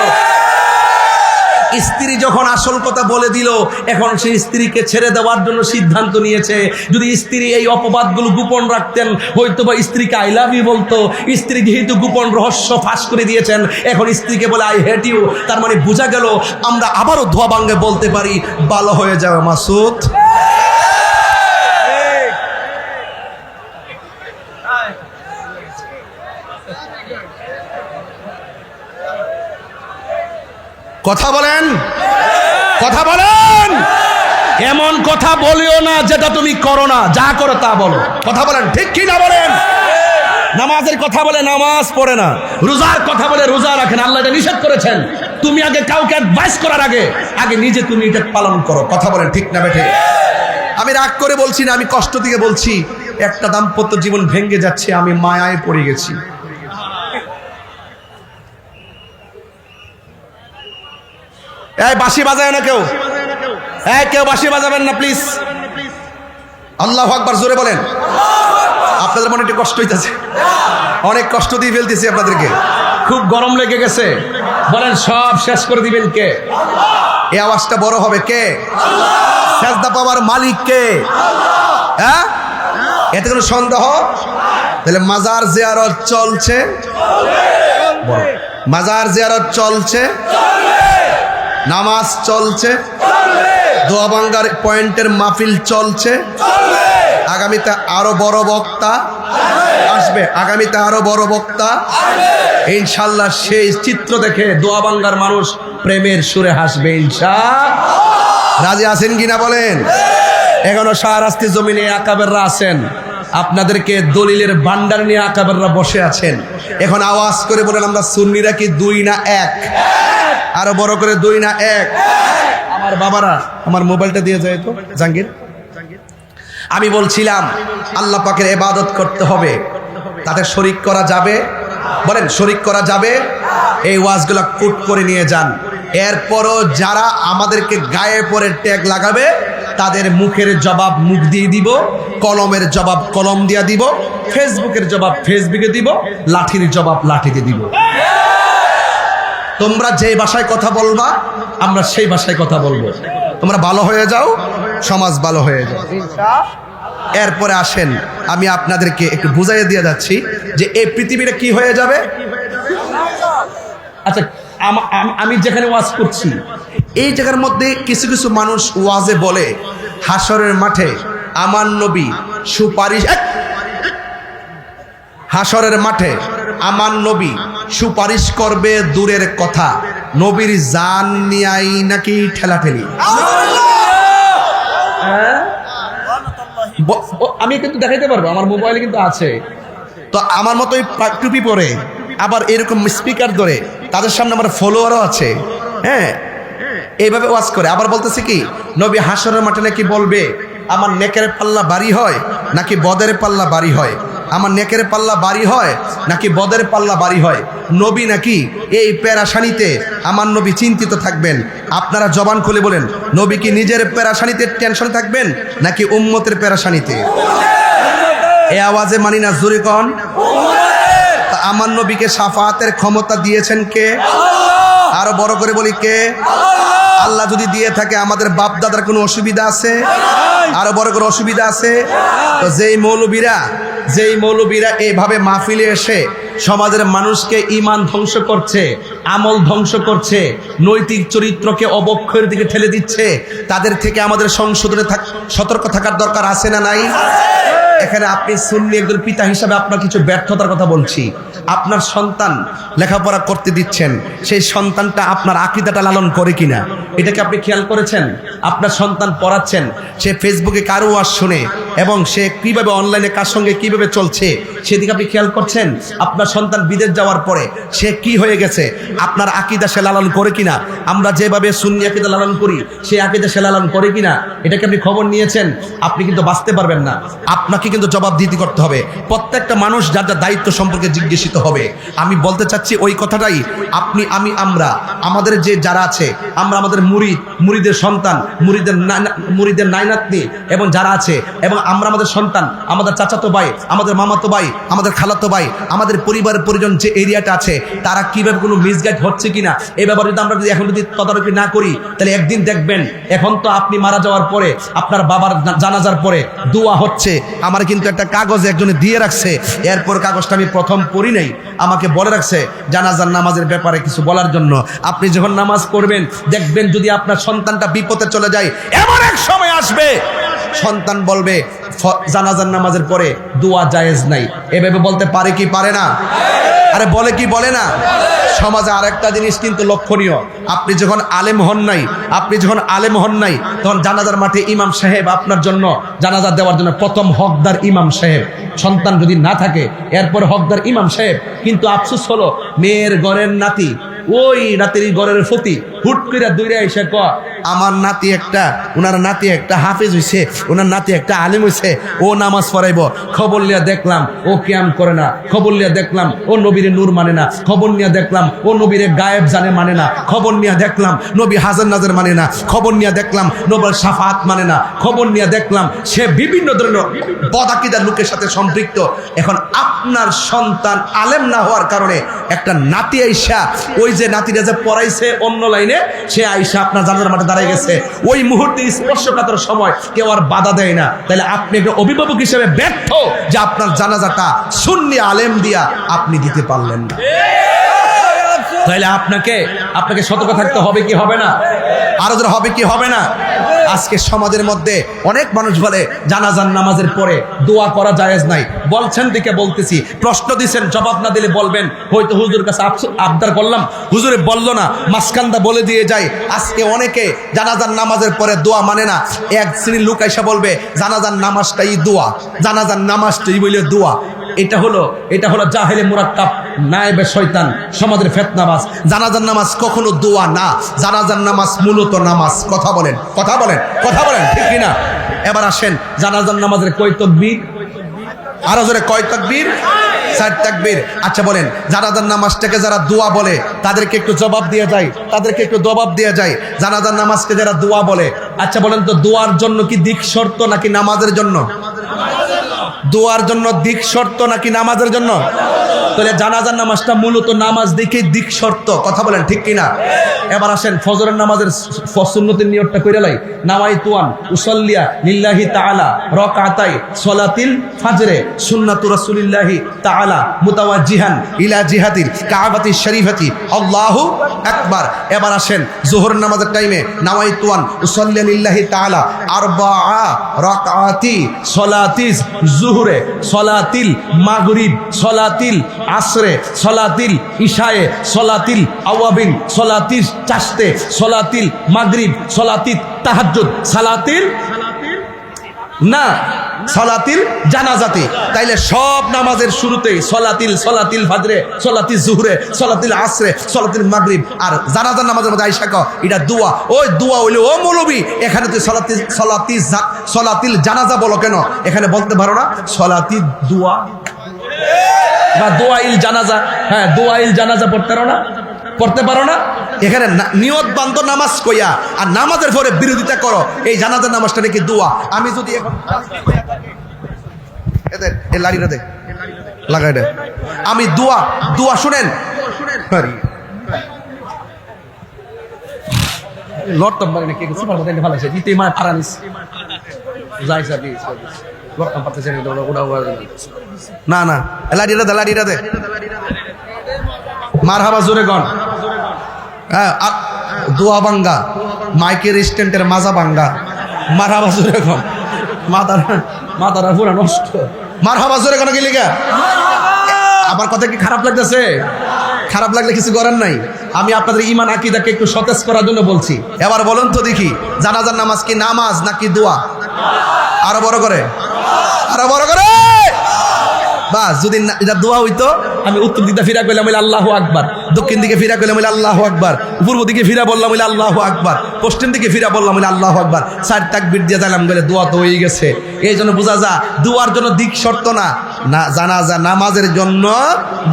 স্ত্রী যখন আসল কথা বলে দিল, এখন সেই স্ত্রীকে ছেড়ে দেওয়ার জন্য সিদ্ধান্ত নিয়েছে। যদি স্ত্রী এই অপবাদগুলো গোপন রাখতেন, হয়তো বা স্ত্রীকে আই লাভ ইউ বলতো। স্ত্রী যেহেতু গোপন রহস্য ফাঁস করে দিয়েছেন, এখন স্ত্রীকে বলে আই হেট ইউ। তার মানে বোঝা গেল আমরা আবারও ধোয়া ভাঙ্গে বলতে পারি ভালো হয়ে যাবে মাসুদ। কথা বলেন, কথা বলেন। এমন কথা বলিও না যেটা তুমি করো না, যা করো তা বলো। কথা বলেন ঠিক কি না বলেন? নামাজের কথা বলে নামাজ পড়ে না, রোজার কথা বলে রোজা রাখেন। আল্লাহ এটা নিষেধ করেছেন। তুমি আগে কাউকে অ্যাডভাইস করার আগে নিজে তুমি এটা পালন করো। কথা বলেন ঠিক না বেঠে? আমি রাগ করে বলছি না, আমি কষ্ট থেকে বলছি। একটা দাম্পত্য জীবন ভেঙে যাচ্ছে, আমি মায়ায় পড়ে গেছি। এই বাঁশি বাজায় না কেউ, কেউ বাঁশি বাজাবেন না প্লিজ। আল্লাহু আকবার জোরে বলেন। আপনাদের মনে একটু কষ্ট হইতেছে। অনেক কষ্ট দিয়ে ফেলতেছি আপনাদেরকে, খুব গরম লেগে গেছে। বলেন সব শেষ করে দিবেন কে? এই আওয়াজটা বড় হবে কে? সেজদা পাওয়ার মালিক কে? হ্যাঁ, এতে কোনো সন্দেহ? তাহলে মাজার জিয়ারত চলছে, মাজার জিয়ারত চলছে, নামাজ চলছে, দোয়া ভাঙ্গার পয়েন্টের মাহফিল চলছে। আগামীতে আরো বড় বক্তা আসবে, আগামীতে আরো বড় বক্তা ইনশাল্লাহ। সেই চিত্র দেখে দোয়া ভাঙ্গার মানুষ প্রেমের সুরে হাসবে ইনশাআল্লাহ। রাজি আছেন কিনা বলেন? এখনো শাহরাস্তি জমিনে আকাবেররা আছেন, আপনাদেরকে দলিলের ভান্ডার নিয়ে আকাবেররা বসে আছেন। এখন আওয়াজ করে বলেন আমরা সুন্নিরা কি 2 না 1? আরো বড় করে 2 না 1? আমার বাবারা, আমার মোবাইলটা দিয়ে যায় তো জাহাঙ্গীর। আমি বলছিলাম আল্লাহ পাকের ইবাদত করতে হবে, তাতে শরীক করা যাবে? বলেন শরীক করা যাবে? এই ওয়াজগুলো কুট করে নিয়ে যান। এরপরও যারা আমাদেরকে গায়ে পরে ট্যাগ লাগাবে তাদের মুখের জবাব মুখ দিয়ে দিব, কলমের জবাব কলম দিয়ে দিব, ফেসবুকের জবাব ফেসবুকে দিব, লাঠির জবাব লাঠিতে দিব। তোমরা যে ভাষায় কথা বলবা আমরা সেই ভাষায় কথা বলবো। তোমরা ভালো হয়ে যাও, সমাজ ভালো হয়ে যাও। এরপরে আসেন আমি আপনাদেরকে একটু বুঝাইয়ে দিয়ে যাচ্ছি যে এই পৃথিবীটা কি হয়ে যাবে। আচ্ছা, আমি যেখানে ওয়াজ করছি এই জায়গার মধ্যে কিছু কিছু মানুষ ওয়াজে বলে হাসরের মাঠে আমার নবী সুপারিশ, হাসরের মাঠে আমার নবী সুপারিশ করবে দূরের কথা, নবীর জান নিয়াই নাকি ঠেলাঠেলি। আমি কিন্তু দেখাইতে পারবো, আমার মোবাইলে কিন্তু আছে। তো আমার মতো টুপি পরে আবার এরকম স্পিকার ধরে তাদের সামনে আমার ফলোয়ারও আছে, হ্যাঁ, এইভাবে ওয়াজ করে আবার বলতেছে কি নবী হাসরের মাঠে নাকি বলবে আমার নেকের পাল্লা বাড়ি হয় নাকি বদের পাল্লা বাড়ি হয়, আমার নেকের পাল্লা বাড়ি হয় নাকি বদের পাল্লা বাড়ি হয়। নবী নাকি এই পেরাশানিতে আমার নবী চিন্তিত থাকবেন। আপনারা জবান খুলে বলেন নবী কি নিজের পেরাশানিতে টেনশন থাকবেন নাকি উম্মতের পেরাশানিতে? এই আওয়াজে মানি না, জোরে কন। আমার নবীকে শাফাআতের ক্ষমতা দিয়েছেন কে? আরো বড় করে বলি কে? আল্লাহ যদি দিয়ে থাকে আমাদের বাপ দাদার কোনো অসুবিধা আছে? আরো বড় করে অসুবিধা আছে? তো যেই মৌলবীরা এইভাবে মাহফিলে এসে সমাজের মানুষকে ঈমান ধ্বংস করছে, আমল ধ্বংস করছে, নৈতিক চরিত্রকে অবক্ষয়ের দিকে ঠেলে দিচ্ছে, তাদের থেকে আমাদের সংশোধনে সতর্ক থাকার দরকার আছে না নাই? এখানে আপনি সুন্নি একজন পিতা হিসাবে আপনার কিছু ব্যর্থতার কথা বলছি। আপনার সন্তান লেখাপড়া করতে দিচ্ছেন, সেই সন্তানটা আপনার আকীদাটা লালন করে কিনা এটাকে আপনি খেয়াল করেছেন? আপনার সন্তান পড়াচ্ছেন, সে ফেসবুকে কারো ওয়াজ শুনে এবং সে কিভাবে অনলাইনে কার সঙ্গে কিভাবে চলছে সেদিকে আপনি খেয়াল করছেন? আপনার সন্তান বিদেশ যাওয়ার পরে সে কি হয়ে গেছে, আপনার আকীদা সে লালন করে কিনা? আমরা যেভাবে সুন্নি আকীদা লালন করি সেই আকীদা সে লালন করে কিনা এটাকে আপনি খবর নিয়েছেন? আপনি কিন্তু বাঁচতে পারবেন না, আপনাকে কিন্তু জবাবদিহি করতে হবে। প্রত্যেকটা মানুষ যার যার দায়িত্ব সম্পর্কে জিজ্ঞাসিত হবে। আমি বলতে চাচ্ছি ওই কথাটাই, আপনি আমি আমরা আমাদের যে যারা আছে আমরা আমাদের মুরিদের সন্তান, মুরিদের নাইনাতনি এবং যারা আছে এবং আমরা আমাদের সন্তান, আমাদের চাচাতো ভাই, আমাদের মামাতো ভাই, আমাদের খালাতো ভাই, আমাদের পরিবারের পরিজন যে এরিয়াটা আছে তারা কিভাবে কোনো মিসগাইড হচ্ছে কিনা এই ব্যাপারে যদি আমরা এখন যদি তদারকি না করি তাহলে একদিন দেখবেন এখন তো আপনি মারা যাওয়ার পরে আপনার বাবার জানাজার পরে দোয়া হচ্ছে। আমার কিন্তু একটা কাগজ একজনে দিয়ে রাখছে, এরপর কাগজটা আমি প্রথম পড়ি নাই, আমাকে বলে রাখছে জানাজার নামাজের ব্যাপারে কিছু বলার জন্য। আপনি যখন নামাজ পড়বেন দেখবেন যদি আপনার সন্তানটা বিপদে চলে যায় এমন এক সময় আসবে সন্তান বলবে জানাজার নামাজের পরে দোয়া জায়েজ নাই। এভাবে বলতে পারে কি পারে না? আরে বলে কি বলে না? সমাজে আরেকটা জিনিস কিন্তু লক্ষণীয়, আপনি যখন আলেম হন নাই তখন জানাজার মাঠে ইমাম সাহেব আপনার জন্য জানাজা দেওয়ার জন্য প্রথম হকদার ইমাম সাহেব, সন্তান যদি না থাকে এরপর হকদার ইমাম সাহেব। কিন্তু আফসোস হলো মেয়ের ঘরের নাতি, ওই রাতের ঘরের ফতি হুট করে দূরে এসে ক আমার নাতি একটা, ওনার নাতি একটা হাফেজ হইছে, ওনার নাতি একটা আলেম হইছে, ও নামাজ পড়াইব। খবর লিয়া দেখলাম ও কিয়াম করে না, খবর লিয়া দেখলাম ও নবীরে নূর মানে না, খবর নিয়ে দেখলাম ও নবীরে গায়েব জানে মানে না, খবর নিয়ে দেখলাম নবী হাজার নাজার মানে না, খবর নিয়ে দেখলাম নবীর শাফাত মানে না, খবর নিয়ে দেখলাম সে বিভিন্ন ধরনের বদাকিদার লোকের সাথে সম্পৃক্ত। এখন আপনার সন্তান আলেম না হওয়ার কারণে একটা নাতি আইসা, ওই যে নাতিটা যে পড়াইছে অন্য লাইনে, সে আইসা আপনার জানাজার মাঠে দাঁড়ায় গেছে, ওই মুহূর্তে স্পর্শকাতর সময় কেউ আর বাধা দেয় না। তাহলে আপনি একটা অভিভাবক হিসেবে ব্যর্থ যে আপনার জানাজাটা সুন্নি আলেম দিয়া আপনি দিতে পারলেন না। তাহলে আপনাকে সতর্ক থাকতে হবে কি হবে না? আরো ধর হবে কি হবে না? আজকে সমাজের মধ্যে অনেক মানুষ বলে জানাজার নামাজের পরে দোয়া করা জায়েজ নাই। বলছেন দিকে বলতেছি, প্রশ্ন দিছেন, জবাব না দিলে বলবেন হয়তো হুজুর কাছে আবদার করলাম, হুজুরে বললো না, মাসকান্দা বলে দিয়ে যায়। আজকে অনেকে জানাজার নামাজের পরে দোয়া মানে না। এক শ্রেণীর লোক এসে বলবে জানাজার নামাজটাই দোয়া, জানাজার নামাজটাই বলে দোয়া। এটা হলো জাহেলে মুরাক্কাব, নায়েবে শয়তান, সমাজের ফিতনাবাজ। জানাজার নামাজ কখনো দোয়া না, জানাজার নামাজ মূলত নামাজ। কথা বলেন ঠিক কিনা? এবার আসেন, জানাজার নামাজের কয় তাকবীর? আরো জোরে কয় তাকবীর? 4 তাকবীর। আচ্ছা বলেন, জানাজার নামাজটাকে যারা দোয়া বলে তাদেরকে একটু জবাব দিয়ে যায়, জানাজার নামাজকে যারা দোয়া বলে, আচ্ছা বলেন তো দোয়ার জন্য কি দিক শর্ত নাকি নামাজের জন্য? দোয়ার জন্য দিক শর্ত নাকি নামাজের জন্য? তাহলে জানাজার নামাজটা মূলত নামাজ দেখে দিক শর্ত। কথা বলেন ঠিক কিনা? এবার আসেন, ফজরের নামাজের সুন্নতের নিয়তটা কইরা লাই, নাওয়াইতুয়ান উসাল্লিয়া লিল্লাহি তাআলা রাকাতাই সলাতিল ফাজরে সুন্নাতু রাসূলিল্লাহি তাআলা মুতাওয়াজ্জিহান ইলা জিহাতিল কাবাতিশ শরীফাতি আল্লাহু আকবার। এবার আসেন, যোহর নামাজের টাইমে নাওয়াইতুয়ান উসাল্লিয়া লিল্লাহি তাআলা আরবাআ রাকাতি সলাতিস জুহরে সলাতিল মাগরিব সলাতিল আসরে সলাতিল ইশায়ে সলাতিল আওয়াবিন সলাতিল চাশতে সলাতিল মাগরিব সলাতিল তাহাজ্জুদ সালাতিল না সলাতিল জানাজাতে। তাইলে সব নামাজের শুরুতেই সলাতিল ফাজরে, সলাতিল জুহরে, সলাতিল আসরে, সলাতিল মাগরিব। আর জানাজার নামাজের মধ্যে আইসা কও এটা দোয়া। ওই দোয়া হইলে ও মৌলবী, এখানে তুই সলাতিল জানাজা বলো কেন? এখানে বলতে পারো না সলাতিল দোয়া বা দোয়াইল জানাজা? হ্যাঁ, দোয়াইল জানাজা পড়তে পারো না? এখানে নিয়ত বান্ধ নামাজ কইয়া আর নামাজের পরে বিরোধিতা করো, এই জানাজার নামাজটা নাকি দোয়া। আমি যদি এখন এদের এই লাড়িটা দে লাগাই দে, আমি দোয়া শুনেন, লড়তাম পারি না, কে সুপার মতো ভালো আছে দিতে মানে পারানিস যাই স্যার লড়তাম পারতেছে না লাড়িটা দে মারহাবা জোরে গন। হ্যাঁ, দোয়া বাঙ্গা, মাইকের স্ট্যান্ডের মাজা বাঙ্গা, মারহাবা জোরে গন। মাথাটা পুরা নষ্ট। মারহাবা জোরে গন গেলি গা। আমার কথা কি খারাপ লাগতেছে? খারাপ লাগলে কিছু করার নাই। আমি আপনাদের ঈমান আকীদাকে একটু সতেজ করার জন্য বলছি। এবার বলুন তো দেখি, জানাজার নামাজ কি নামাজ নাকি দোয়া? আরো বড় করে বাস। যদি এটা দোয়া হইতো, আমি উত্তর দিকে ফিরা কইলাম আল্লাহু আকবার, দক্ষিণ দিকে ফিরা কইলাম আল্লাহু আকবার, পূর্ব দিকে ফিরা বললাম আল্লাহু আকবার, পশ্চিম দিকে ফিরা বললাম আল্লাহু আকবার। 4 তাকবীর দিয়ে দিলাম বলে দোয়া তো হয়ে গেছে। এই জন্য বোঝা যা দোয়ার জন্য দিক শর্ত না, জানাজা নামাজের জন্য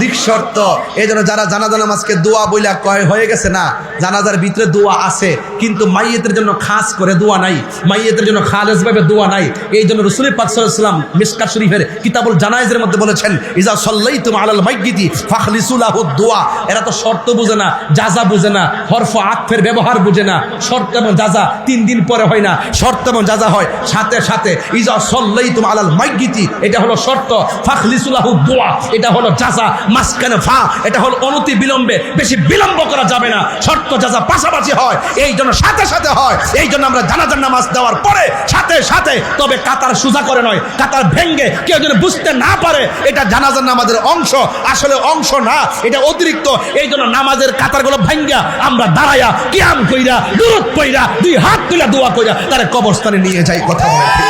দিক শর্ত। এই জন্য যারা জানাজা নামাজকে দোয়া বইলা কয় হয়ে গেছে, না, জানাজার ভিতরে দোয়া আছে, কিন্তু মাইয়েতের জন্য খাস করে দোয়া নাই, মাইয়েতের জন্য খালেস ভাবে দোয়া নাই। এই জন্য রাসূল পাক সাল্লাল্লাহু আলাইহি ওয়াসাল্লাম মিশকাত শরীফের কিতাবুল জানায়েজের মধ্যে বলেছেন, ইজা সাল্লাইতুম আলাল মাইয়িতি ফাখলিসু লাহু দুআ। এরা তো শর্ত বুঝে না, জাযা বুঝে না, হরফ আতফের ব্যবহার বুঝে না। শর্ত এবং জাযা 3 দিন পরে হয় না, শর্ত এবং জাযা হয় সাথে সাথে। ইজা সাল্লাইতুম আলাল মাইয়িতি, এটা হলো শর্ত, ফাখলিসু লাহু দুআ এটা হলো জাযা, মাসকানে ফা এটা হলো অনতি বিলম্বে, বেশি বিলম্ব করা যাবে না। শর্ত জাযা পাশাপাশি হয়, এই জন্য সাথে সাথে হয়। এই জন্য আমরা জানাজার নামাজ দেওয়ার পরে সাথে সাথে, তবে কাতার সোজা করে নয়, কাতার ভেঙ্গে কেউ যেন বুঝতে না পারে এটা জানাজার নামাজের অংশ, আসলে অংশ না, এটা অতিরিক্ত। এই জন্য নামাজের কাতারগুলো ভাঙ্গা আমরা দাঁড়াইয়া কিয়াম কইরা দুরূদ পইরা 2 হাত তুলে দোয়া কইরা তারে কবরস্থানে নিয়ে যাই। কথা বলেন ঠিক?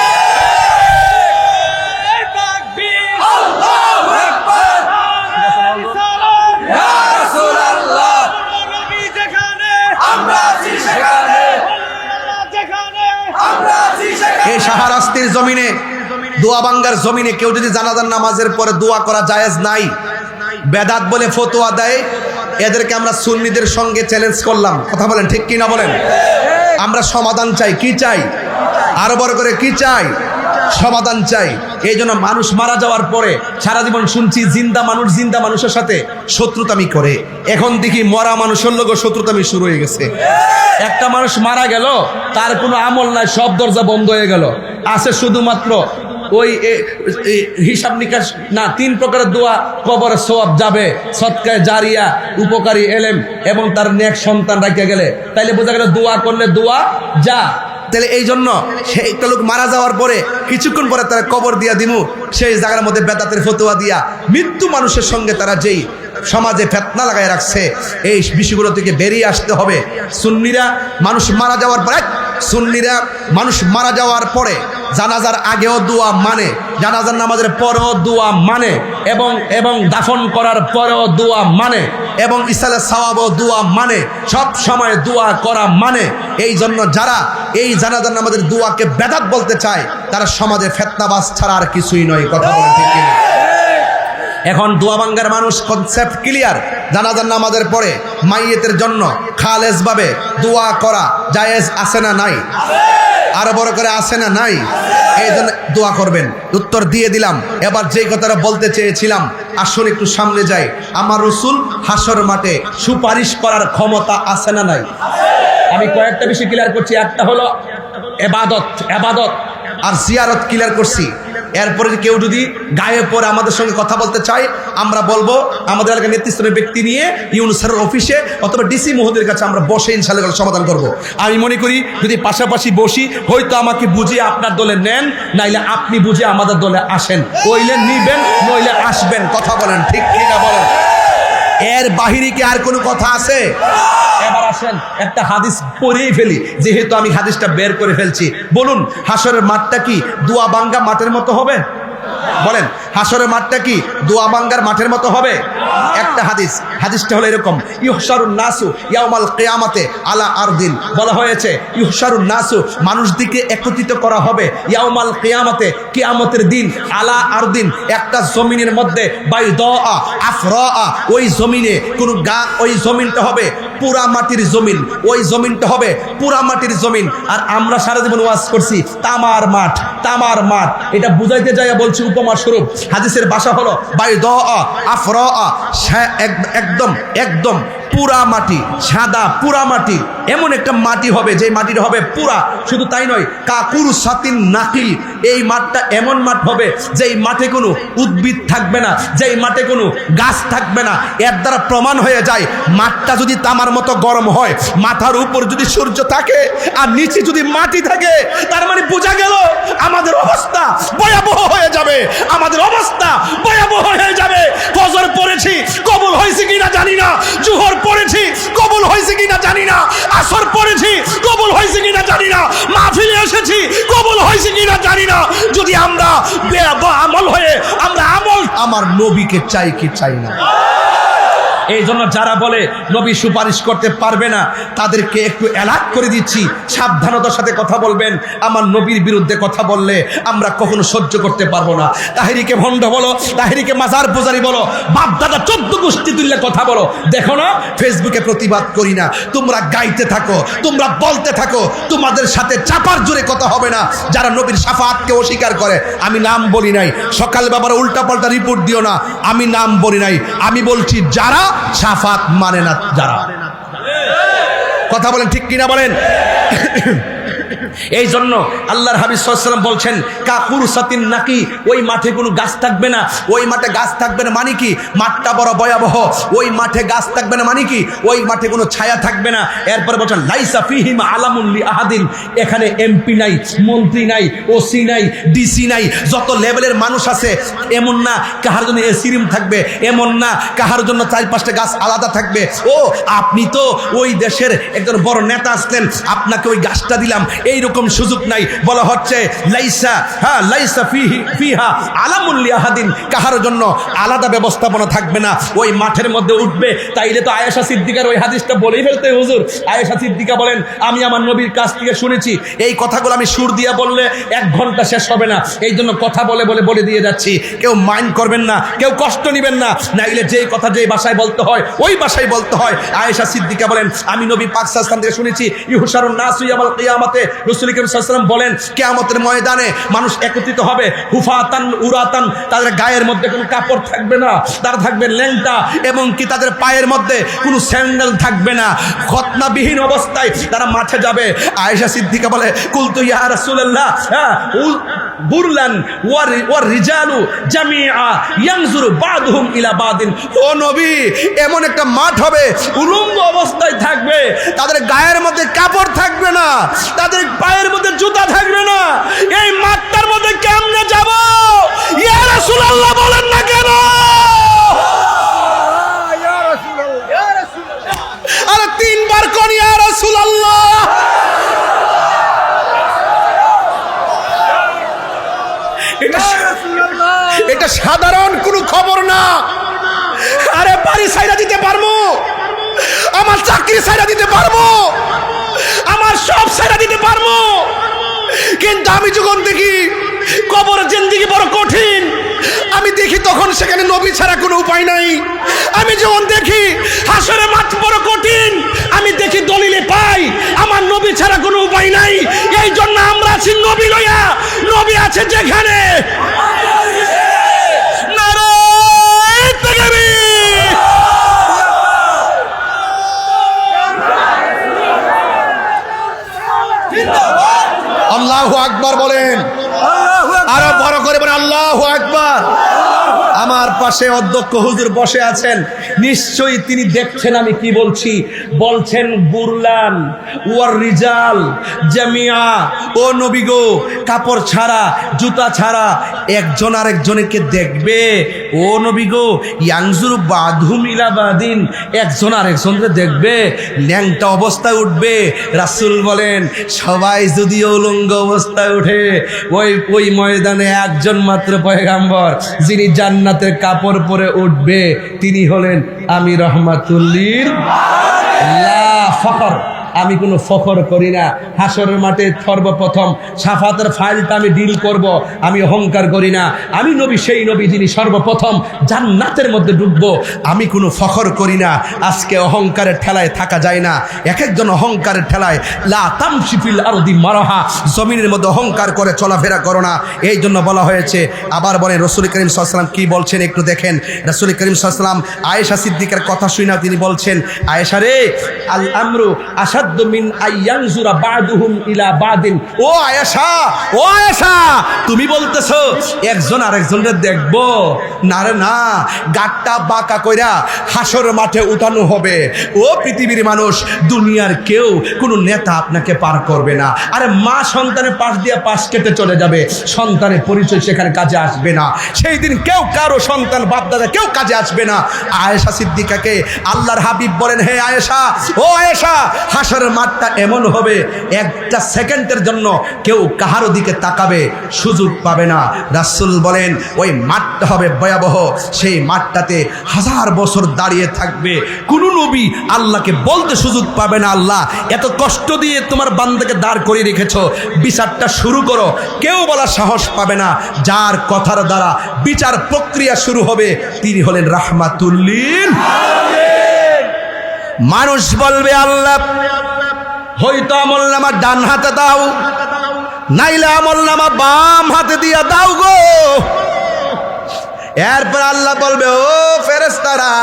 আমরা জমিনে, দোয়াবাঙ্গার জমিনে কেউ যদি জানাজার নামাজের পরে দোয়া করা জায়েজ নাই, বেদাত বলে ফতোয়া দেয়, এদেরকে আমরা সুন্নিদের সঙ্গে চ্যালেঞ্জ করলাম। কথা বলেন ঠিক কি না বলেন? আমরা সমাধান চাই। কি চাই? আরো বড় করে কি চাই? সমাধান চাই। এই জন্য মানুষ মারা যাওয়ার পরে সারা জীবন শুনছি জিন্দা মানুষের সাথে শত্রুতামি করে। এখন দেখি মরা মানুষের লোক শত্রুতামি শুরু হয়ে গেছে। একটা মানুষ মারা গেল, তার কোনো আমল নাই, সব দরজা বন্ধ হয়ে গেল। আছে শুধুমাত্র ওই হিসাব নিকাশ না, 3 প্রকারের দোয়া কবরে সওয়াব যাবে, সদকায়ে জারিয়া, উপকারী এলেম এবং তার নেক সন্তান রাখতে গেলে। তাইলে বোঝা গেল দোয়া করলে দোয়া যা। তাহলে এই জন্য সেই একটা লোক মারা যাওয়ার পরে কিছুক্ষণ পরে তারা কবর দিয়া দিমু, সেই জায়গার মধ্যে বেদাতের ফতোয়া দিয়া মৃত্যু মানুষের সঙ্গে তারা যেই সমাজে ফেতনা লাগায় রাখছে, এই বিষয়গুলো থেকে বেরিয়ে আসতে হবে। সুন্নিরা মানুষ মারা যাওয়ার পরে জানাজার আগেও দোয়া মানে, জানাজার নামাজের পরেও দোয়া মানে, এবং দাফন করার পরেও দোয়া মানে, এবং ইসালে সওয়াবও দোয়া মানে, সব সময় দোয়া করা মানে। এই জন্য যারা এই জানাজার নামাজের দোয়াকে বেদাত বলতে চায়, তারা সমাজে ফিতনাবাজ ছাড়া আর কিছুই নয়। কথা বলে ঠিক কিনা? এখন দোয়াবাঙ্গার মানুষ কনসেপ্ট ক্লিয়ার। জানাজার নামাজের পরে মাইয়েতের জন্য খালেজ ভাবে দোয়া করা জায়েজ আছে না নাই? আরো বড় করে আছে না নাই? এই জন্য দোয়া করবেন। উত্তর দিয়ে দিলাম। এবার যেই কথাটা বলতে চেয়েছিলাম, আসুন একটু সামনে যাই। আমার রাসূল হাসর মাঠে সুপারিশ করার ক্ষমতা আছে না নাই? আমি কয়েকটা বিষয় ক্লিয়ার করছি। একটা হলো এবাদত আর জিয়ারত ক্লিয়ার করছি। এরপরে কেউ যদি গায়ে পরে আমাদের সঙ্গে কথা বলতে চায়, আমরা বলবো আমাদের এলাকার নেতৃস্থানীয় ব্যক্তি নিয়ে ইউনূস স্যারের অফিসে অথবা ডিসি মহোদয়ের কাছে আমরা বসে ইনশাআল্লাহ সমাধান করব। আমি মনে করি যদি পাশাপাশি বসি, হয়তো আমাকে বুঝিয়ে আপনার দলে নেন, নাইলে আপনি বুঝিয়ে আমাদের দলে আসেন। হইলে নিবেন, নইলে আসবেন। কথা বলেন ঠিক কি না বলেন? এর বাহিরে কি আর কোনো কথা আছে? এবার আসেন একটা হাদিস পড়েই ফেলি, যেহেতু আমি হাদিসটা বের করে ফেলছি। বলুন, হাসরের মাঠটা কি দোয়াবাঙ্গা মাঠের মতো হবে? বলেন, হাসরের মাঠটা কি দোয়াবাঙ্গার মাঠের মতো হবে? একটা হাদিসটা হলো এরকম, ইউহশারুন নাসু ইয়াউমাল কিয়ামাতে আলা আরদিন। বলা হয়েছে ইউহশারুন নাসু, মানুষদিকে একত্রিত করা হবে, ইয়াউমাল কিয়ামাতে, কিয়ামতের দিন, আলা আরদিন, একটা জমিনের মধ্যে, বাইদা আফরা, ওই জমিনে কোনো ওই জমিনটা হবে পুরা মাটির জমিন, ওই জমিনটা হবে পুরা মাটির জমিন। আর আমরা সারা জীবন ওয়াজ করছি তামার মাঠ। এটা বুঝাইতে যাইয়া বলছি উপমা স্বরূপ। হাদিসের ভাষা হলো বাইদা আফরা, একদম পুরা মাটি, সাদা পুরা মাটি। এমন একটা মাটি হবে যে মাটিটা হবে পুরা। শুধু তাই নয়, কাকুর সাতিন নাকিল, এই মাঠটা এমন মাঠ হবে যেই মাঠে কোনো উদ্ভিদ থাকবে না, যেই মাঠে কোনো গাছ থাকবে না। এর দ্বারা প্রমাণ হয়ে যায় মাঠটা যদি তামার মতো গরম হয়, মাথার উপর যদি সূর্য থাকে আর নিচে যদি মাটি থাকে, তার মানে বোঝা গেল আমাদের অবস্থা ভয়াবহ হয়ে যাবে। ফজর পড়েছি, কবুল হয়েছে কিনা জানি না। জোহর পড়েছি, কবুল হয়েছে কিনা জানি না। আসর পড়েছি, কবুল হয়েছে কিনা জানি না। মাহফিলে এসেছি, কবুল হয়েছে কিনা জানি না। যদি আমরা আমল হয়ে আমরা আমার নবীকে চাই কি চাই না? এই জন্য যারা বলে নবী সুপারিশ করতে পারবে না, তাদেরকে একটু অ্যালার্ট করে দিচ্ছি, সাবধানতার সাথে কথা বলবেন। আমার নবীর বিরুদ্ধে কথা বললে আমরা কখনো সহ্য করতে পারবো না। তাহেরিকে ভণ্ড বলো, তাহেরিকে মাজার পূজারি বলো, বাপ দাদা 14 গোষ্ঠী তুললে কথা বলো, দেখো না ফেসবুকে প্রতিবাদ করি না। তোমরা গাইতে থাকো, তোমরা বলতে থাকো, তোমাদের সাথে চাপার জোরে কথা হবে না। যারা নবীর শাফাআতকে অস্বীকার করে, আমি নাম বলি নাই, সকাল বাবার উল্টাপাল্টা রিপোর্ট দিও না, আমি নাম বলি নাই। আমি বলছি যারা শাফাত মানে না, যারা। কথা বলেন ঠিক কিনা বলেন? এই জন্য আল্লাহর হাবিব সাল্লাল্লাহু আলাইহি ওয়াসাল্লাম বলছেন কাকুর সাতিন নাকি, ওই মাঠে কোনো গাছ থাকবে না। ওই মাঠে গাছ থাকবে না মানে কি? মাঠটা বড় ভয়াবহ। ওই মাঠে গাছ থাকবে না মানে কি? ওই মাঠে কোনো ছায়া থাকবে না। এরপরে বলছেন লাইসা ফিহিম আলামুন লিআহাদিন, এখানে এমপি নাই, মন্ত্রী নাই, ওসি নাই, ডিসি নাই, যত লেভেলের মানুষ আছে এমন না কাহার জন্য এসি রুম থাকবে, এমন না কাহার জন্য 4-5টা গাছ আলাদা থাকবে। ও আপনি তো ওই দেশের একজন বড় নেতা আসলেন, আপনাকে ওই গাছটা দিলাম, এইরকম সুযোগ নাই। বলা হচ্ছে লাইসা লাইসা ফিহা আলামুল লিআহাদিন, কাহার জন্য আলাদা ব্যবস্থাপনা থাকবে না, ওই মাঠের মধ্যে উঠবে। তাইলে তো আয়েশা সিদ্দিকার ওই হাদিসটা বলেই ফেলতে হুজুর। আয়েশা সিদ্দিকা বলেন, আমি আমার নবীর কাছ থেকে শুনেছি। এই কথাগুলো আমি সুর দিয়া বললে 1 ঘন্টা শেষ হবে না, এই জন্য কথা বলে দিয়ে যাচ্ছি। কেউ মাইন্ড করবেন না, কেউ কষ্ট নেবেন না, নাইলে যেই কথা যেই ভাষায় বলতে হয় ওই ভাষায় বলতে হয়। আয়েশা সিদ্দিকা বলেন, আমি নবী পাক সাল্লাল্লাহু আলাইহি ওয়াসাল্লাম থেকে শুনেছি, ইহশারুন নাসু ইয়াউমাল কিয়ামাতে, রাসূল কারীম সাল্লাল্লাহু আলাইহি ওয়াসাল্লাম বলেন, কিয়ামতের ময়দানে মানুষ একত্রিত হবে, হুফাতান উরাতান, তাদের গায়ের মধ্যে কোনো কাপড় থাকবে না, তারা থাকবে ল্যাংটা, এবং কি তাদের পায়ের মধ্যে কোনো স্যান্ডেল থাকবে না, খতনাবিহীন অবস্থায় তারা মাঠে যাবে। আয়েশা সিদ্দিকা বলে, কুলতু ইয়া রাসূলুল্লাহ বুরলান ওয়ার রিজালু জামিআ ইয়ানজুরু বাদুহুম ইলা বাদিন, ও নবী, এমন একটা মাঠ হবে উলঙ্গ অবস্থায় থাকবে, তাদের গায়ের মধ্যে কাপড় থাকবে না, তাদের পায়ের মধ্যে জুতা থাকবে না, এই মাঠটার মধ্যে কেমনে যাব? ইয়া রাসূলুল্লাহ বলেন না কেন? আরে 3 বার কোন ইয়া রাসূলুল্লাহ। এটা সাধারণ কোনো খবর না। আরে বাড়ি ছাইরা দিতে পারবো, আমার চাকরি ছাইরা দিতে পারবো, আমার সব ছাইরা দিতে পারবো, কিন্তু আমি যখন দেখি কবর জিন্দেগি বড় কঠিন, আমি দেখি তখন সেখানে নবী ছাড়া কোনো উপায় নাই। আমি যখন দেখি হাসরের মাঠ বড় কঠিন, আমি দেখি দলিলে পাই আমার নবী ছাড়া কোনো উপায় নাই। এই জন্য আমরা আছি নবী লইয়া, নবী আছে যেখানে। নারায়ে তাকবীর। আল্লাহু আকবার বলেন, আরো বড় করে বলেন আল্লাহু আকবার। আমার পাশে অধ্যক্ষ হুজুর বসে আছেন, নিশ্চয়ই তিনি দেখছেন আমি কি বলছি। বলছেন বুরলান ওয়ার রিজাল জামিয়া, ও নবী গো, কাপড় ছাড়া জুতা ছাড়া একজন আরেকজনকে দেখবে। ও নবী গো, ইয়ানজুর বাদহুম ইলা বাদিন, একজন আরেকজনকে দেখবে, ন্যাংটা অবস্থায় উঠবে। রাসূল বলেন, সবাই যদি উলঙ্গ অবস্থায় উঠে, ওই ময়দানে একজন মাত্র পয়গাম্বর যিনি জান্নাতের কাপড় পরে উঠবে, তিনি হলেন আমি রহমাতুল্লিল লা ফখর। আমি কোনো ফখর করি না। হাসরের মাঠে সর্বপ্রথম সাফাতের ফাইলটা আমি ডিল করব, আমি অহংকার করি না। আমি নবী, সেই নবী যিনি সর্বপ্রথম জান্নাতের মধ্যে ঢুকবো, আমি কোনো ফখর করি না। আজকে অহংকারের ঠেলায় থাকা যায় না। এক একজন অহংকারের ঠেলায়, লা তামশি ফিল আরদি মারহা, জমিনের মধ্যে অহংকার করে চলাফেরা করো না। এই জন্য বলা হয়েছে। আবার বলেন রাসূল করিম সাল্লাল্লাহু আলাইহি ওয়াসাল্লাম কি বলছেন একটু দেখেন। রাসূল করিম সাল্লাল্লাহু আলাইহি ওয়াসাল্লাম আয়েশা সিদ্দিকার কথা শুনে তিনি বলছেন, আয়েশা রে, আল আমরু আসাদ্দু মিন আইয়ানজুরা বাদুহুম ইলা বাদিন। ও আয়েশা, ও আয়েশা, তুমি বলতেছো একজন আরেকজনকে দেখবো? না রে না, গাটটা বাঁকা কইরা হাসর মাঠে উঠানো হবে। ও পৃথিবীর মানুষ, দুনিয়ার কেউ কোনো নেতা আপনাকে পার করবে না। আরে মা সন্তানের পাশ দিয়ে পাশ কেটে চলে যাবে, সন্তানের পরিচয় সেখানে কাজে আসবে না। সেই দিন কেউ কারো সন্তান বাপদাদা কেউ কাজে আসবে না। আয়েশা সিদ্দিকাকে আল্লাহর হাবিব বলেন, হে আয়েশা, ও আয়েশা, হাসরের মাঠটা এমন হবে, একটা সেকেন্ডের জন্য কেউ কাহারো দিকে তাকাবে সুযোগ পাবে না। রাসূল বলেন, ওই মাঠটা হবে ভয়াবহ। সেই মাঠটাতে 1000 বছর দাঁড়িয়ে থাকবে, কোনো নবী আল্লাহকে বলতে সুযোগ পাবে না, আল্লাহ এত কষ্ট দিয়ে তোমার বান্দাকে দাঁড় করিয়ে রেখেছো, বিচারটা শুরু করো। কেউ বলার সাহস পাবে না। যার কথার দ্বারা বিচার প্রক্রিয়া শুরু হবে, তিনি হলেন রাহমাতুল্লিল আলামিন। মানুষ বলবে, আল্লাহ হয়তো আমলনামা ডান হাতে দাও, নাইলে আমলনামা বাম হাতে দিয়া দাও গো। এরপর আল্লাহ বলবে, ও ফেরেশতারা,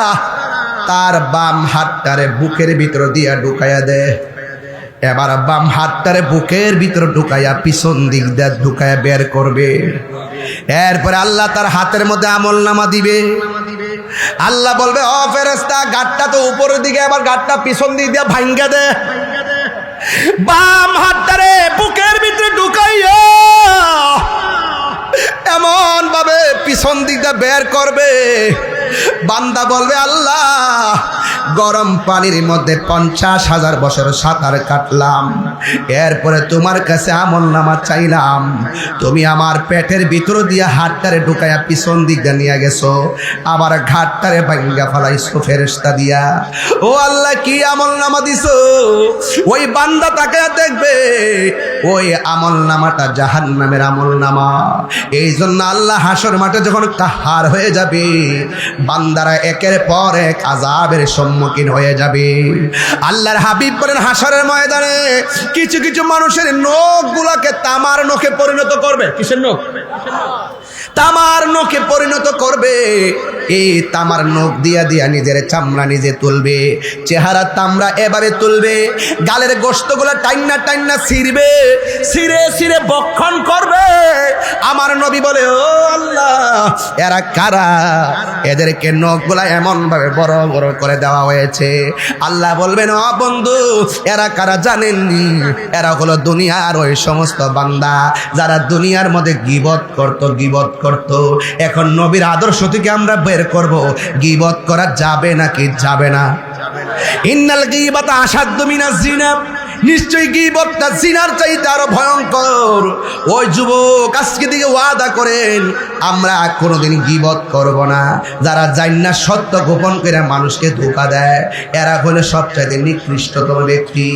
তার বাম হাতটারে বুকের ভিতর দিয়া ঢুকাইয়া দে। এবার বাম হাতটারে বুকের ভিতর ঢুকাইয়া পিছন দিক দিয়ে ঢুকাইয়া বের করবে। এরপরে আল্লাহ তার হাতের মধ্যে আমলনামা দিবে। আল্লাহ বলবে, ও ফেরেশতা, গাঁটটা তো উপরের দিকে, আবার গাঁটটা পিছন দিক দিয়া ভাঙ্গা দে। বাম হাতটারে বুকের ভিতরে ঢুকাইয়া এমন ভাবে পিছন দিকটা বের করবে, বান্দা বলবে, আল্লাহ গরম পানির মধ্যে 50,000 বছর সাঁতার কাটলাম, এরপরে তোমার কাছে আমলনামা চাইলাম, তুমি আমার পেটের ভিতর দিয়ে হাতটারে ঢুকাইয়া পিছন দিক দিয়ে নিয়ে গেছো, আবার ঘাটটারে ভাঙ্গা ফেলাইছো ফেরেশতা দিয়া। ও আল্লাহ, কি আমলনামা দিছো? ওই বান্দা তাকে দেখবে ওই আমলনামাটা জাহান্নামের আমলনামা। এই জন্য আল্লাহ হাসর মাঠে যখন কাহার হয়ে যাবে, বান্দারা একের পর এক আযাবের সম্মুখীন হয়ে যাবে। আল্লাহর হাবিব বলেন, হাসরের ময়দানে কিছু কিছু মানুষের নখগুলোকে তামার নখে পরিণত করবে। কিসের নখ? তামার নখে পরিণত করবে। এই তামার নখ দিয়া দিয়া নিজের চামড়া নিজে তুলবে, চেহারা তামড়া এভাবে তুলবে, গালের গোশতগুলো টাইন্না টাইন্না ছিঁড়বে, ছিঁড়ে ছিঁড়ে বক্ষণ করবে। আমার নবী বলে, ও আল্লাহ, এরা কারা? এদেরকে নখগুলা এমন ভাবে বড় বড় করে দেওয়া হয়েছে। আল্লাহ বলবেন, ও বন্ধু, এরা কারা জানেননি? এরা হলো দুনিয়ার ওই সমস্ত বান্দা যারা দুনিয়ার মধ্যে গীবত করত। এখন নবীর আদর্শ থেকে আমরা বের করব, গীবত করা যাবে নাকি যাবে না? ইন্নাল গীবাতা আসাদ্দু মিনাজ জিনা, নিশ্চয়ই গীবতটা জিনার চাইতে আরো ভয়ঙ্কর। ওই যুবক আজকে দিকে ওয়াদা করেন, আমরা কোনোদিন গীবত করব না। যারা জান্না সত্য গোপন করে মানুষকে ধোঁকা দেয়, এরা হলো সবচাইতে নিকৃষ্টতম ব্যক্তি।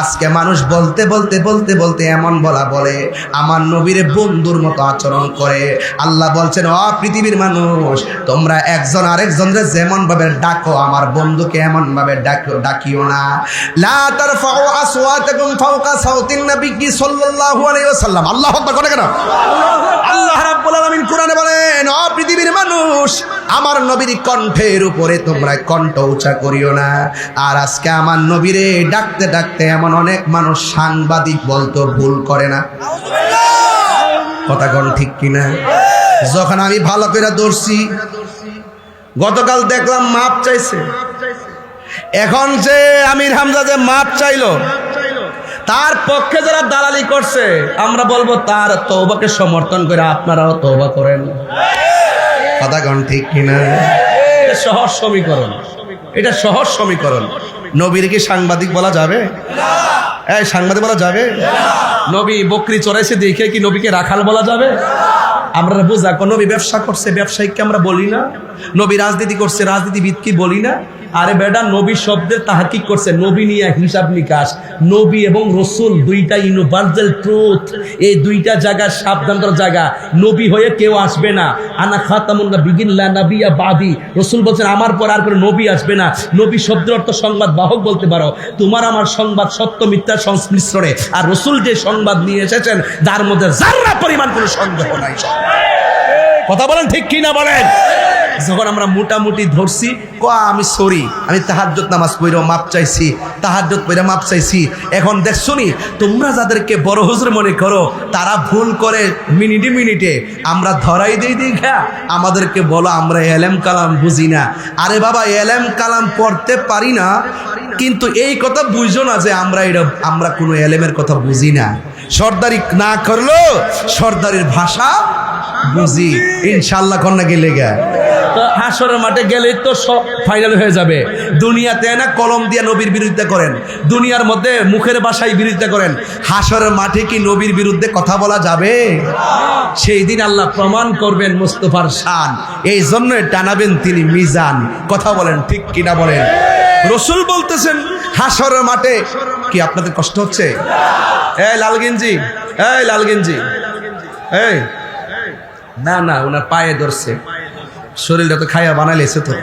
আজকে মানুষ বলতে বলতে বলতে বলতে এমন বলে আমার নবীর বন্ধুর মতো আচরণ করে। আল্লাহ বলছেন, ও পৃথিবীর মানুষ, তোমরা একজন আরেকজনকে যেমন ভাবে ডাকো, আমার বন্ধুকে এমন ভাবে ডাকিও না। লা তারফাউ আসওয়াতাকুম ফাওকা সাউতিন নবী সাল্লাল্লাহু আলাইহি ওয়াসাল্লাম। আল্লাহু আকবার করে কেন? আল্লাহ রাব্বুল আলামিন কোরআনে বলেন, ও পৃথিবীর মানুষ, আমার নবীর কণ্ঠের উপরে তোমরা কণ্ঠ উঁচা করিও না। আর আজকে আমার নবীরে ডাকতে ডাকতে এমন অনেক মানুষ সাংবাদিক বলতো ভুল করে না? কথা কোন ঠিক কিনা? যখন আমি ভালো করে ধরছি, গতকাল দেখলাম মাপ চাইছে, এখন যে আমির হামজা যে মাপ চাইলো, তার পক্ষে যারা দালালি করছে, আমরা বলবো তার তওবাকে সমর্থন করে আপনারাও তওবা করেন। কথা কোন ঠিক কিনা? এটা সহজ সমীকরণ, এটা সহজ সমীকরণ। নবীর কি সাংবাদিক বলা যাবে? এই সাংবাদিক বলা যাবে? নবী বকরি চড়াইছে দেখে কি নবীকে রাখাল বলা যাবে? আমরা বুঝা, নবী ব্যবসা করছে ব্যবসায়িককে আমরা বলি না? নবী রাজনীতি করছে রাজনীতিবিদ কি বলি না? আরে বেটা, নবী শব্দের তাহাকিক করছে, নবী নিয়ে হিসাব নিকাশ। নবী এবং রসুল দুইটা ইউনিভার্সাল ট্রুথ, এই দুইটা জায়গা সাবধান করার জায়গা। নবী হয়ে কেউ আসবে না, আনা খাতামুন নাবিয়্যিন লা নাবিয়্যা বাদি। রসুল বলছেন, আমার পর আর কোনো নবী আসবে না। নবী শব্দের অর্থ সংবাদ বাহক বলতে পারো। তোমার আমার সংবাদ সত্য মিথ্যার সংমিশ্রণে, আর রসুল যে সংবাদ নিয়ে এসেছেন যার মধ্যে যারা পরিমাণ কোনো সন্দেহ নাই। কথা বলেন ঠিক কি না বলেন? যখন আমরা মোটামুটি ধরছি, আমি সরি, আমি তাহাজ্জুদ নামাজ পড়েও মাপ চাইছি, তাহাজ্জুদ পড়ে মাপ চাইছি। এখন দেখছো নি, তোমরা যাদেরকে বড় হুজুর মনে করো, তারা ভুল করে মিনিটে মিনিটে, আমরা ধরাই দিই দেখা আমাদেরকে বলো আমরা এলেম কালাম বুঝি না। আরে বাবা, এলেম কালাম পড়তে পারি না, কিন্তু এই কথা বুঝো না যে আমরা কোনো এলেমের কথা বুঝি না। সর্দারি না করলো সর্দারির ভাষা বুঝি, ইনশাল্লাহ কন্যা গেলে গা। হাসরের মাঠে গেলে তো সব ফাইনাল হয়ে যাবে। দুনিয়াতে না কলম দিয়ে নবীর বিরুদ্ধে করেন, দুনিয়ার মধ্যে মুখের ভাষায় বিরুদ্ধে করেন, হাসরের মাঠে কি নবীর বিরুদ্ধে কথা বলা যাবে? সেই দিন আল্লাহ প্রমাণ করবেন মুস্তাফার শান, এই জন্য টানাবেন তিনি মিজান। কথা বলেন ঠিক কিনা বলেন? রসুল বলতেছেন হাসরের মাঠে কি আপনাদের কষ্ট হচ্ছে? এই লালগেঞ্জি, এই লালগেঞ্জি, এই না না, ওনার পায়ে ধরছে। শরীরটা তো খাইয়া বানাইলেছে, তো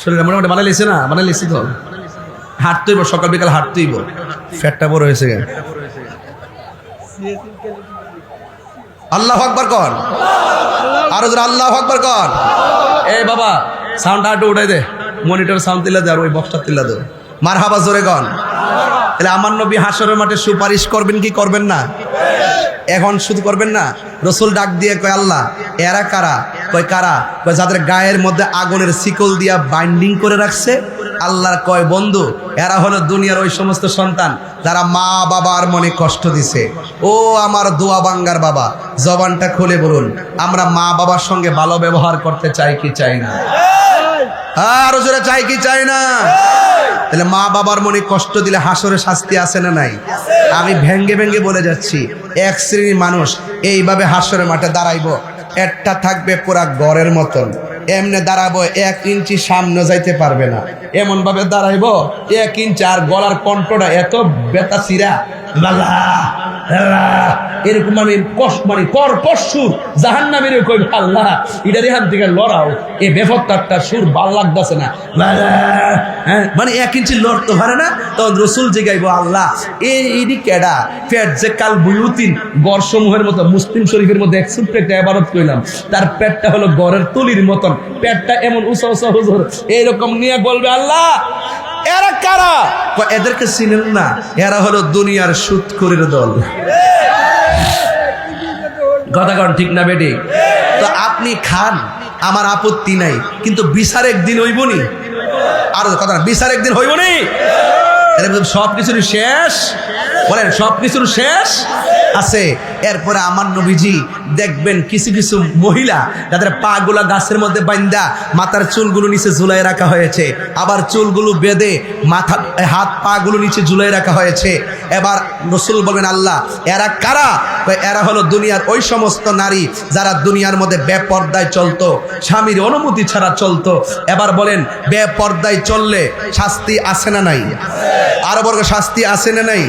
শরীরটা মোটামুটি বানাইলেছে না? বানাইলেছে তো, হাঁটতেইব, সকাল বিকাল হাঁটতেইব, ফ্যাটটা বড় হয়েছে। আল্লাহু আকবার কর, আরো জোরে আল্লাহু আকবার কর। এই বাবা, সাউন্ডটা একটু উঠাই দে, মনিটর সাউন্ড দিলা দে, আর ওই বক্সটা দিলা দে। মারহাবা জোরে কর। তাহলে আমার নবী হাসরের মাঠে সুপারিশ করবেন কি করবেন না? এখন শুধু করবেন না, রসুল ডাক দিয়ে কয়, আল্লাহ এরা কারা? কয় কারা? কয় যাদের গায়ের মধ্যে আগুনের শিকল দিয়া বাইন্ডিং করে রাখছে। আল্লাহর কয়, বন্ধু, এরা হলো দুনিয়ার ওই সমস্ত সন্তান যারা মা বাবার মনে কষ্ট দিছে। ও আমার দোয়া বাঙ্গার বাবা, জবানটা খুলে বলুন, আমরা মা বাবার সঙ্গে ভালো ব্যবহার করতে চাই কি চাই না? আরো জোরে চাই কি চাই না? তাহলে মা বাবার মনে কষ্ট দিলে হাসরে শাস্তি আছে না নাই? আমি ভেঙ্গে ভেঙ্গে বলে যাচ্ছি, এক শ্রেণীর মানুষ এইভাবে হাসরের মাঠে দাঁড়াইবো, একটা থাকবে পুরা গড়ের মতন, এমনে দাঁড়াবো 1 ইঞ্চি সামনে যাইতে পারবে না, এমন ভাবে দাঁড়াইবো 1 ইঞ্চি, আর গলার কণ্ঠটা এত বেতা চিরা এরকম মানে কষ্ট, মানে পরশুর জাহান্নামের কই আল্লাহ এটা রেহান থেকে লড়াও, এই বেফত্তারটা সুর ভাল লাগতেছে না, মানে 1 ইঞ্চি লড়তে পারে না। তখন রসুল জিগাইব, আল্লাহ এই কেডা পেট যে কাল বুয়ুতিন গড় সমূহের মতো, মুসলিম শরীফের মধ্যে এক ছোট্ট একটা ইবাদত কইলাম, তার পেটটা হলো গড়ের তুলির মতন, পেটটা এমন উঁচা উঁচা হুজুর এইরকম নিয়ে বলবে, আল্লাহ এরা কারা? এদেরকে চিনেন না, এরা হলো দুনিয়ার সুদখোরের দল। কথা কন ঠিক না বেটি? তো আপনি খান, আমার আপত্তি নাই, কিন্তু বিচার একদিন হইবনি। আর কথা না, বিচার একদিন হইবনি। সবকিছুর শেষ, বলেন সবকিছুর শেষ আছে। এরপরে আমার নবীজি দেখবেন কিছু কিছু মহিলা যাদের পা গুলা গাছের মধ্যে বান্ধা মাথার চুলগুলো নিচে ঝুলাই রাখা হয়েছে, আবার চুলগুলো বেঁধে মাথা হাত পা গুলো নিচে ঝুলাই রাখা হয়েছে। এবার রাসূল বলবেন, আল্লাহ এরা কারা? এরা হলো দুনিয়ার ওই সমস্ত নারী যারা দুনিয়ার মধ্যে বেপর্দায় চলতো, স্বামীর অনুমতি ছাড়া চলতো। এবার বলেন, বেপর্দায় চললে শাস্তি আছে না নাই? আরো বর্গ শাস্তি আছে না নাই?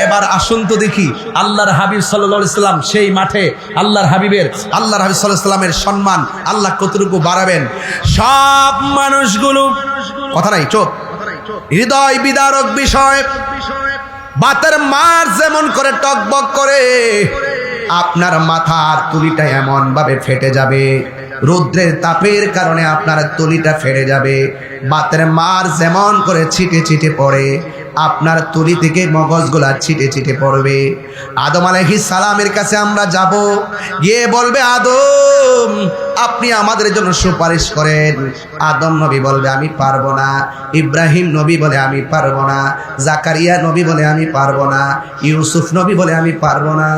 এবার আসুন তো দেখি আল্লাহর হাবিব সাল্লাল্লাহু আলাইহি সাল্লাম সেই মাঠে আল্লাহর হাবিব সাল্লাল্লাহু আলাইহি সাল্লামের সম্মান আল্লাহ কতটুকু বাড়াবেন। সব মানুষগুলো, কথা নাই, চোখ, হৃদয় বিদারক বিষয়। বাতের মার যেমন করে টকবক করে, আপনার মাথার তুলিটা এমন ভাবে ফেটে যাবে, রৌদ্রের তাপের কারণে আপনার তুলিটা ফেটে যাবে। বাতের মার যেমন করে ছিটে ছিটে পড়ে, আপনার তুলি থেকে মগজগুলা ছিটে ছিটে পড়বে। আদম আলাইহিস সালামের কাছে আমরা যাব, গিয়ে বলবে, আদম আপনি আমাদের জন্য সুপারিশ করেন। আদম নবী বলবে, আমি পারবো না। ইব্রাহিম নবী বলে, আমি পারবো না। জাকারিয়া নবী বলে, আমি পারবো না। ইউসুফ নবী বলে, আমি পারবো না।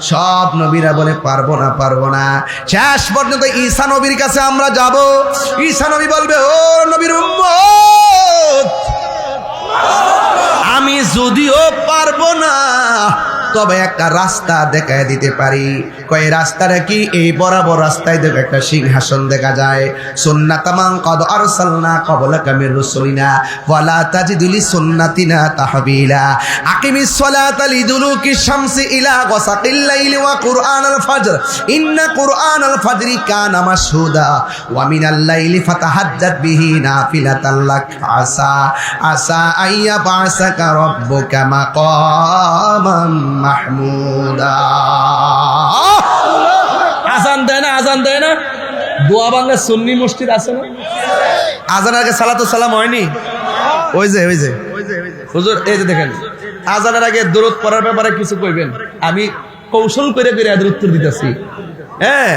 সব নবীরা বলে, পারবো না, পারবো না। শেষ পর্যন্ত ঈসা নবীর কাছে আমরা যাব। ঈসা নবী বলবে, ও নবীর উম্মত, আমি যদিও পারবো না, তবে একটা রাস্তা দেখায় দিতে পারি। কয় রাস্তাটা কি? এই বরাবর রাস্তায় দেখো একটা সিংহাসন দেখা যায়। সুন্নাতামান কদ আরসালনা ক্বাবলাকা মির রাসূলিনা ওয়ালা তাজিদু লিসুন্নাতিনা তাহবিলা। আকিমিস সালাতা লিদুলুকিশ শামসি ইলা গাসাকিল লাইলি ওয়া কুরআনাল ফাজর ইন্না কুরআনাল ফাজরি কানা মাশহুদা ওয়া মিনাল লাইলি ফাতাহাজ্জাত বিহি নাফিলাতাল লাক আসা আইয়া বাসাকা রাব্বুকা মাকামান মাহমুদা। আজান দেয় না, আজান দেয় না। দোয়া বাংলা সুন্নি মসজিদ আছে না? আজানের আগে সালাতু সালাম হয়নি? ওই যে হুজুর, এই যে দেখেন, আজানের আগে দরুদ পড়ার ব্যাপারে কিছু কইবেন, আমি কৌশল করে করে এদের উত্তর দিতেছি। হ্যাঁ,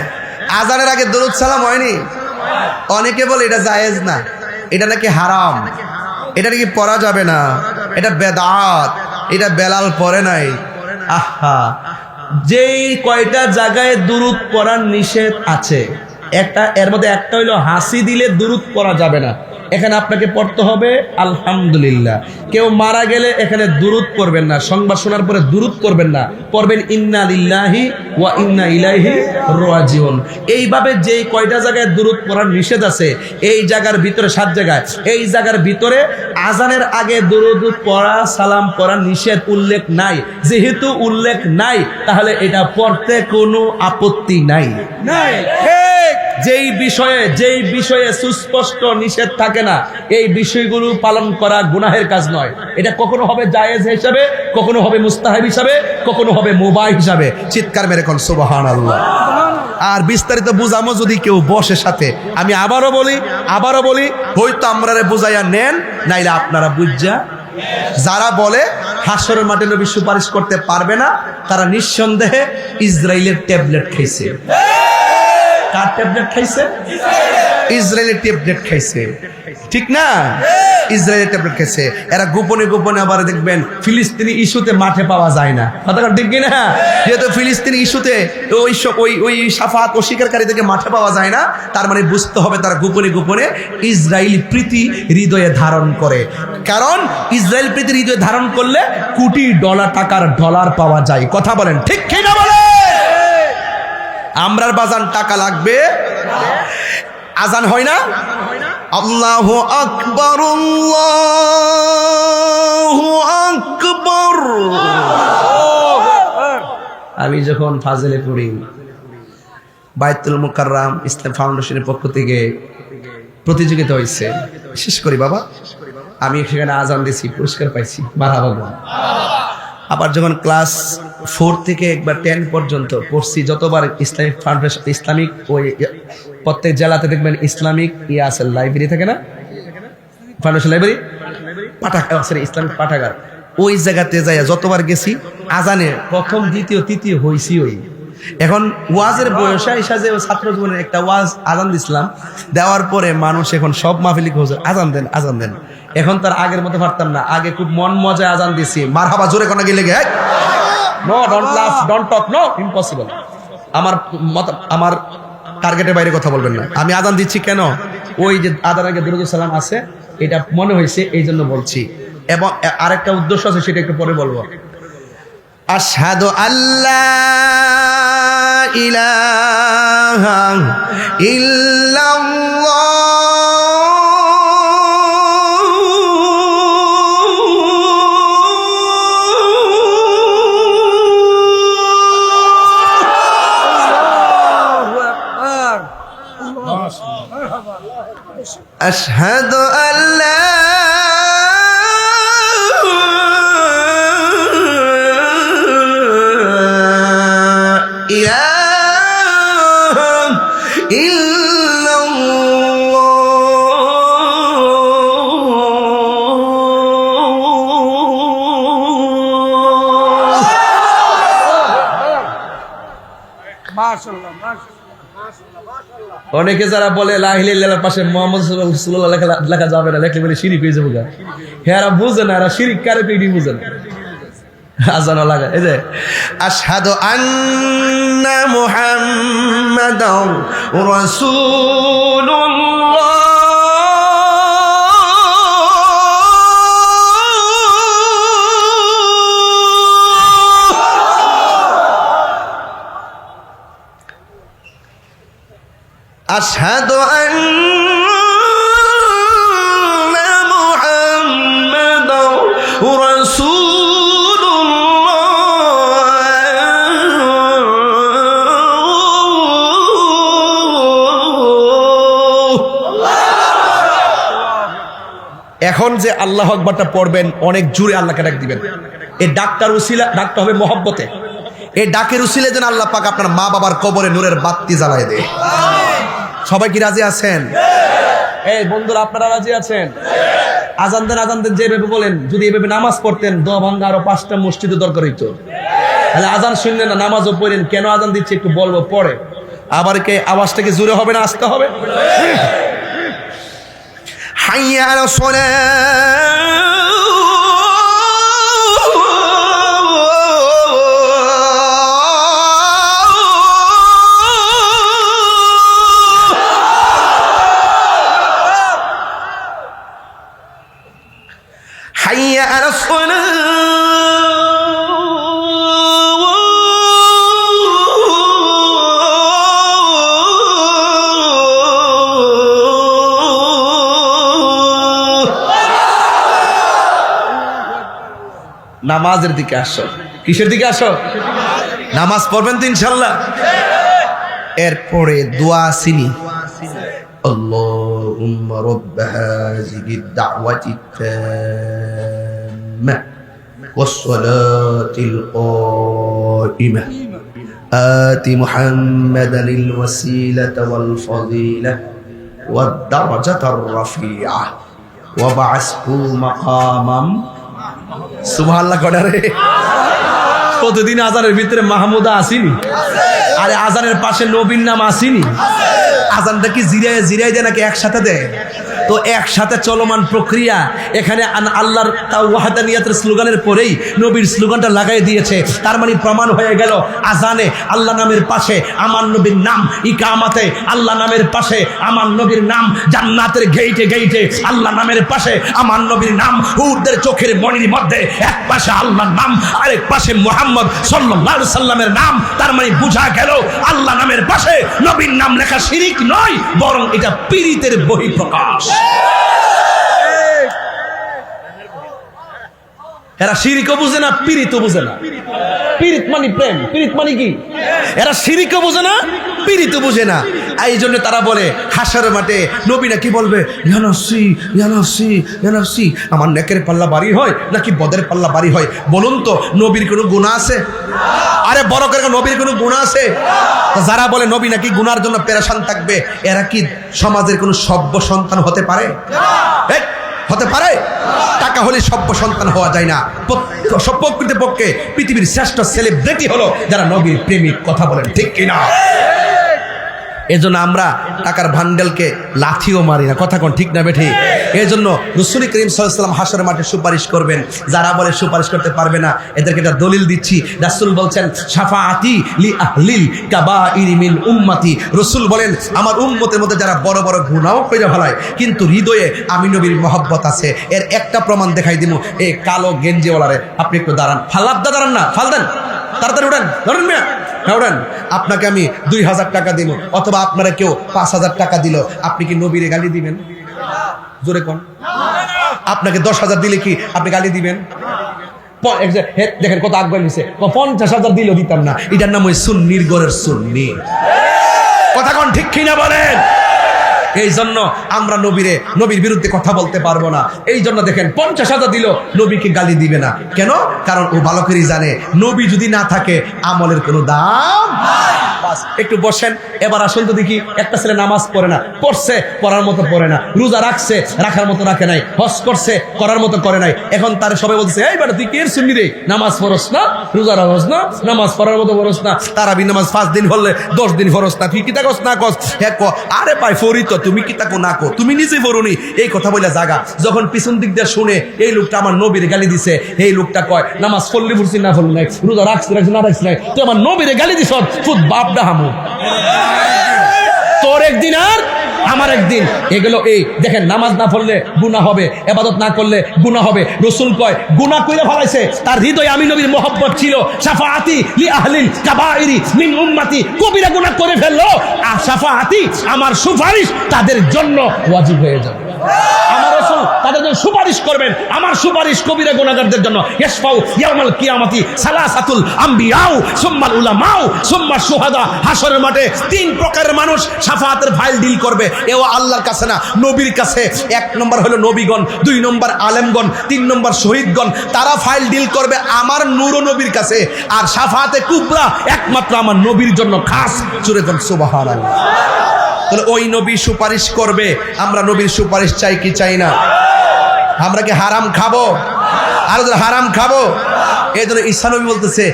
আজানের আগে দরুদ সালাম হয়নি? অনেকে বলে এটা জায়েজ না, এটা নাকি হারাম, এটা নাকি পড়া যাবে না, এটা বেদাত, এটা বেলাল পড়ে নাই। আহা, যেই কয়টা জায়গায় দুরুদ পড়ার নিষেধ আছে, একটা এর মধ্যে একটা হইলো হাসি দিলে দুরুদ পড়া যাবে না। এখানে আপনাকে পড়তে হবে আলহামদুলিল্লাহ। কেউ মারা গেলে এখানে দুরুদ পড়বেন না, সংবাদ শোনার পরে দুরুদ পড়বেন না, পড়বেন ইন্না লিল্লাহি ওয়া ইন্না ইলাইহি রাজিউন। এইভাবে যেই কয়টা জায়গায় দুরুদ পড়ার নিষেধ আছে, এই জায়গার ভিতরে 7 জায়গায়, এই জায়গার ভিতরে আজানের আগে দুরুদ পড়া, সালাম পড়া নিষেধ উল্লেখ নাই। যেহেতু উল্লেখ নাই, তাহলে এটা পড়তে কোনো আপত্তি নাই। যেই বিষয়ে সুস্পষ্ট নিষেধ থাকে না, এই বিষয়গুলো পালন করা গুনাহের কাজ নয়। এটা কখনো হবে জায়েজ হিসাবে, কখনো হবে মুস্তাহাব হিসাবে, কখনো হবে মুবাহ হিসাবে। চিৎকার মেরে কোন সুবহানাল্লাহ। আর বিস্তারিত বুঝামো যদি কেউ বসে সাথে, আমি আবারও বলি, হয়তো আমরা বুঝাইয়া নেন, নাইলে আপনারা বুঝা। যারা বলে হাসরের মাঠে নবী সুপারিশ করতে পারবে না, তারা নিঃসন্দেহে ইসরায়েলের ট্যাবলেট খাইছে। কার ট্যাবলেট খাইছে? ইসরায়েলের ট্যাবলেট খাইছে, ঠিক না? ইসরায়েলের ট্যাবলেট খাইছে। এরা গোপনে গোপনে আবার দেখবেন ফিলিস্তিনি ইস্যুতে মাঠে পাওয়া যায় না, কথা ঠিক কিনা? যেহেতু ফিলিস্তিনি ইস্যুতে ওই সাফাত অস্বীকারীদেরকে মাঠে পাওয়া যায় না, তার মানে বুঝতে হবে তারা গোপনে গোপনে ইসরায়েলি প্রীতি হৃদয়ে ধারণ করে। কারণ ইসরায়েল প্রীতি হৃদয়ে ধারণ করলে কোটি টাকার ডলার পাওয়া যায়, কথা বলেন ঠিক কিনা বলেন? আমরার বাজান টাকা লাগবে, আজান হয় না? আল্লাহু আকবার, আল্লাহু আকবার। আমি যখন ফাজলে পড়ি, বাইতুল মুকাররম ইসলাম ফাউন্ডেশনের পক্ষ থেকে প্রতিযোগিতা হয়েছে, বিশেষ করে বাবা আমি সেখানে আজান দিয়েছি, পুরস্কার পাইছি, মারহাবা। আবার যখন ক্লাস 4 থেকে একবার 10 পর্যন্ত পড়ছি, যতবার ইসলামিক ফাউন্ডেশন, ইসলামিক ওই প্রত্যেক জেলাতে দেখবেন ইসলামিক আছে, লাইব্রেরি থাকে না, ফাউন্ডেশন লাইব্রেরি, পাঠাগার, ইসলামিক পাঠাগার, ওই জায়গাতে যাই যতবার গেছি আজানে প্রথম দ্বিতীয় তৃতীয় হয়েছি। ওই এখন ওয়াজের বয়সে হিসাবে ছাত্র জীবনের একটা ওয়াজ আজান দিছিলাম, দেওয়ার পরে মানুষ এখন সব মাহফিলি খোঁজে আজান দেন আজান দেন। এখন তার আগের মতো পারতাম না, আগে খুব মন মজায় আজান দিছি, মারহাবা জোরে কোনা গেলে গে, নো ডোন্ট লাফ ডোন্ট টক, নো ইম্পসিবল। আমার টার্গেটের বাইরে কথা বলবেন না। আমি আজান দিচ্ছি কেন? ওই যে আদার আগে দুরূদ সালাম আছে, এটা মনে হয়েছে এই জন্য বলছি, এবং আরেকটা উদ্দেশ্য আছে, সেটা একটু পরে বলবো। আশহাদু আল্লা ইলাহা ইল্লাল্লাহ আশহাদু আল্লা অনেকে যারা বলে লা ইলাহা ইল্লাল্লাহর পাশে মুহাম্মদ রাসূলুল্লাহ লেখা যাবে না, লেখলে বলে শিরিক হয়ে যাবে। হেরা বুঝে না, এরা শিরিক কারে পেডি বুঝে না। আজান লাগা, এই যে আশহাদু আন্না মুহাম্মাদার রাসূলুল্লাহ, আশহাদু আন্না মুহাম্মাদার রাসূলুল্লাহ। এখন যে আল্লাহু আকবারটা পড়বেন, অনেক জোরে আল্লাহকে ডাক দিবেন। এই ডাকটার উসিলা, ডাকটা হবে মহব্বতে। এই ডাকের উসিলে যেন আল্লাহ পাক আপনার মা বাবার কবরে নূরের বাতি জ্বালায় দেয়। সবাই কি রাজি আছেন? এই বন্ধুরা, আপনারা রাজি আছেন? আজান দেন যেভাবে বলেন, যদি এভাবে নামাজ পড়তেন দোয়া ভাঙ্গা আরো 5টা মসজিদে দরকার হইতো। তাহলে আজান শুনলেন না, নামাজও পড়েন, কেন আজান দিচ্ছে একটু বলবো পরে। আবার কে আওয়াজটা কি জোরে হবে না আসতে হবে? হাইয়া আলা সালাহ, حي على الصلاة নামাজের দিকে আসো। কিসের দিকে আসো? নামাজ পড়বেন তো ইনশাআল্লাহ। এরপরে দোয়া আসেনি, اللهم رب هذه الدعوة التامة والصلاة القائمة آت محمدا الوسيلة والفضيلة والدرجة الرفيعة وابعثه مقاما سبحان الله কড়ারে প্রতিদিন আজানের ভিতরে মাহমুদা আসেনি? আরে আজানের পাশে নবীর নাম আসেনি? আজানটা কি জিরায় জিরায় দেয় নাকি একসাথে দেয়? তো একসাথে চলমান প্রক্রিয়া। এখানে আল্লাহর ওয়াহদানিয়াতের স্লোগানের পরেই নবীর স্লোগানটা লাগাই দিয়েছে। তার মানে প্রমাণ হয়ে গেল আজানে আল্লাহ নামের পাশে আমার নবীর নাম, ইকামাতে আল্লাহ নামের পাশে আমার নবীর নাম, জান্নাতের গেইটে গেইটে আল্লাহ নামের পাশে আমার নবীর নাম, হুরদের চোখের মণির মধ্যে এক পাশে আল্লাহর নাম, আরেক পাশে মুহাম্মদ সাল্লাল্লাহু আলাইহি সাল্লামের নাম। তার মানে বোঝা গেল আল্লাহ নামের পাশে নবীর নাম লেখা শিরিক নয়, বরং এটা পীরিতের বহিঃপ্রকাশ। এরা শিরিকও বুঝে না, পীরিতও বুঝে না। পীরিত মানে প্রেম, পীরিত মানে কি? এরা শিরিকও বুঝে না, পীরিতও বুঝে না। এই জন্য তারা বলে হাসরের মাঠে নবী নাকি বলবে ইয়া নফসি ইয়া নফসি ইয়া নফসি। আমার নেকের পাল্লা বাড়ি হয় নাকি বদের পাল্লা বাড়ি হয়? বলুন তো, নবীর কোনো গুনাহ আছে? আরে বড় করে নবীর কোনো গুনাহ আছে? যারা বলে নবী নাকি গুনার জন্য পেরেশান থাকবে, এরা কি সমাজের কোনো সভ্য সন্তান হতে পারে? হতে পারে? টাকা হলে সভ্য সন্তান হওয়া যায় না। প্রকৃতপক্ষে পৃথিবীর শ্রেষ্ঠ সেলিব্রিটি হলো যারা নবীর প্রেমিক। কথা বলেন ঠিক কিনা? এজন্য আমরা টাকার ভান্ডেলকে লাথিও মারি না। কথা কোন ঠিক না বেঠি? এই জন্য রাসূল করিম সাল্লাল্লাহু আলাইহি ওয়াসাল্লাম হাসরের মাঠে সুপারিশ করবেন। যারা বলে সুপারিশ করতে পারবে না, এদেরকে একটা দলিল দিচ্ছি। রাসূল বলছেন শাফাআতি লি আহলিল কাবাইর মিন উম্মতি। রাসূল বলেন আমার উম্মতের মধ্যে যারা বড় বড় গুনাহ কইরা ফেলায় কিন্তু হৃদয়ে আমি নবীর মহব্বত আছে, এর একটা প্রমাণ দেখাই দিমু। এই কালো গেঞ্জিওয়ালারে আপনি একটু দাঁড়ান, ফালাবদা দাঁড়ান না, ফাল দেন, তাড়াতাড়ি উঠেন, ধরেন মিয়া, হ্যাঁ উঠেন। আপনাকে আমি 2000 টাকা দিব, অথবা আপনারা কেউ 5000 টাকা দিল, আপনি কি নবীরে গালি দিবেন? জোরে কোন। আপনাকে 10,000 দিলে কি আপনি গালি দিবেন? দেখেন কত আগ্রহ নিছে, 50,000 দিলেও দিতাম না। এটার নাম ওই সুন্নির গরের সুন্নি। কথা কোন ঠিক কিনা বলেন? এই জন্য আমরা নবীর বিরুদ্ধে কথা বলতে পারবো না। এই জন্য দেখেন 50,000 দিল, নবীকে গালি দিবে না। কেন? কারণ ও ভালো করেই জানে নবী যদি না থাকে আমলের কোনো দাম। একটু বসেন, এবার আসুন তো দেখি। একটা ছেলে নামাজ পড়ে না, পড়ছে পড়ার মতো পড়ে না, রোজা রাখছে রাখার মতো রাখে নাই, হজ করছে করার মতো করে নাই। এখন তার সবাই বলছে এই বেটা তুই কে শুনবি রে, নামাজ পড়স না, রোজা রাখস না, নামাজ পড়ার মতো পড়স না, তারাবি নামাজ 5 দিন হলে 10 দিন ফরস না, তুই কি তাকস না কস? হ্যাঁ ক, আরে ভাই ফরি তো, তুমি কি তাকো না কো, তুমি নিজে পড়ুনি। এই কথা বলে জাগা। যখন পিছন দিক দিয়ে শুনে এই লোকটা আমার নবীর গালি দিছে, এই লোকটা কয় নামাজ পড়লি পড়ছি না পড়লি নাই, রোজা রাখছি রাখছি না রাখছি নাই, তুই আমার নবীর গালি দিছ, খুদ বাপ ডাহামু। তোর একদিন আর আমার একদিন। এগুলো এই দেখেন, নামাজ না পড়লে গুনাহ হবে, ইবাদত না করলে গুনাহ হবে। রাসূল কয় গুনাহ কইরা ফেলাইছে, তার হৃদয়ে আমি নবীর মহব্বত ছিল। শাফাআতি লি আহলিল কাবাইরি মিন উম্মতি, কবিরা গুনাহ করে ফেললো, আর শাফাআতি আমার সুপারিশ তাদের জন্য ওয়াজিব হয়ে যাবে। আমার রাসূল তাদের জন্য সুপারিশ করবেন। আমার সুপারিশ কবিরা গুনাহগারদের জন্য। ইশফাউ ইয়াউমাল কিয়ামতি সালাসাতুল আমবিয়াউ সুম্মাল উলামাউ সুম্মা শুহাদা। হাসরের মাঠে 3 প্রকারের মানুষ শাফাআতের ফাইল ডিল করবে। এও আল্লাহর কাছে না, নবীর কাছে। 1 নম্বর হলো নবীগণ, 2 নম্বর আলেমগণ, 3 নম্বর শহীদগণ। তারা ফাইল ডিল করবে আমার নূর নবীর কাছে। আর শাফাআতে কুবরা একমাত্র আমার নবীর জন্য খাস। জোরে কোন সুবহানাল্লাহ। তাহলে ওই নবী সুপারিশ করবে, আমরা নবীর সুপারিশ চাই কি চাই না? আমরা কি হারাম খাবো? আর হারাম খাবো? এই জন্য ঈসা নবী বলতেছে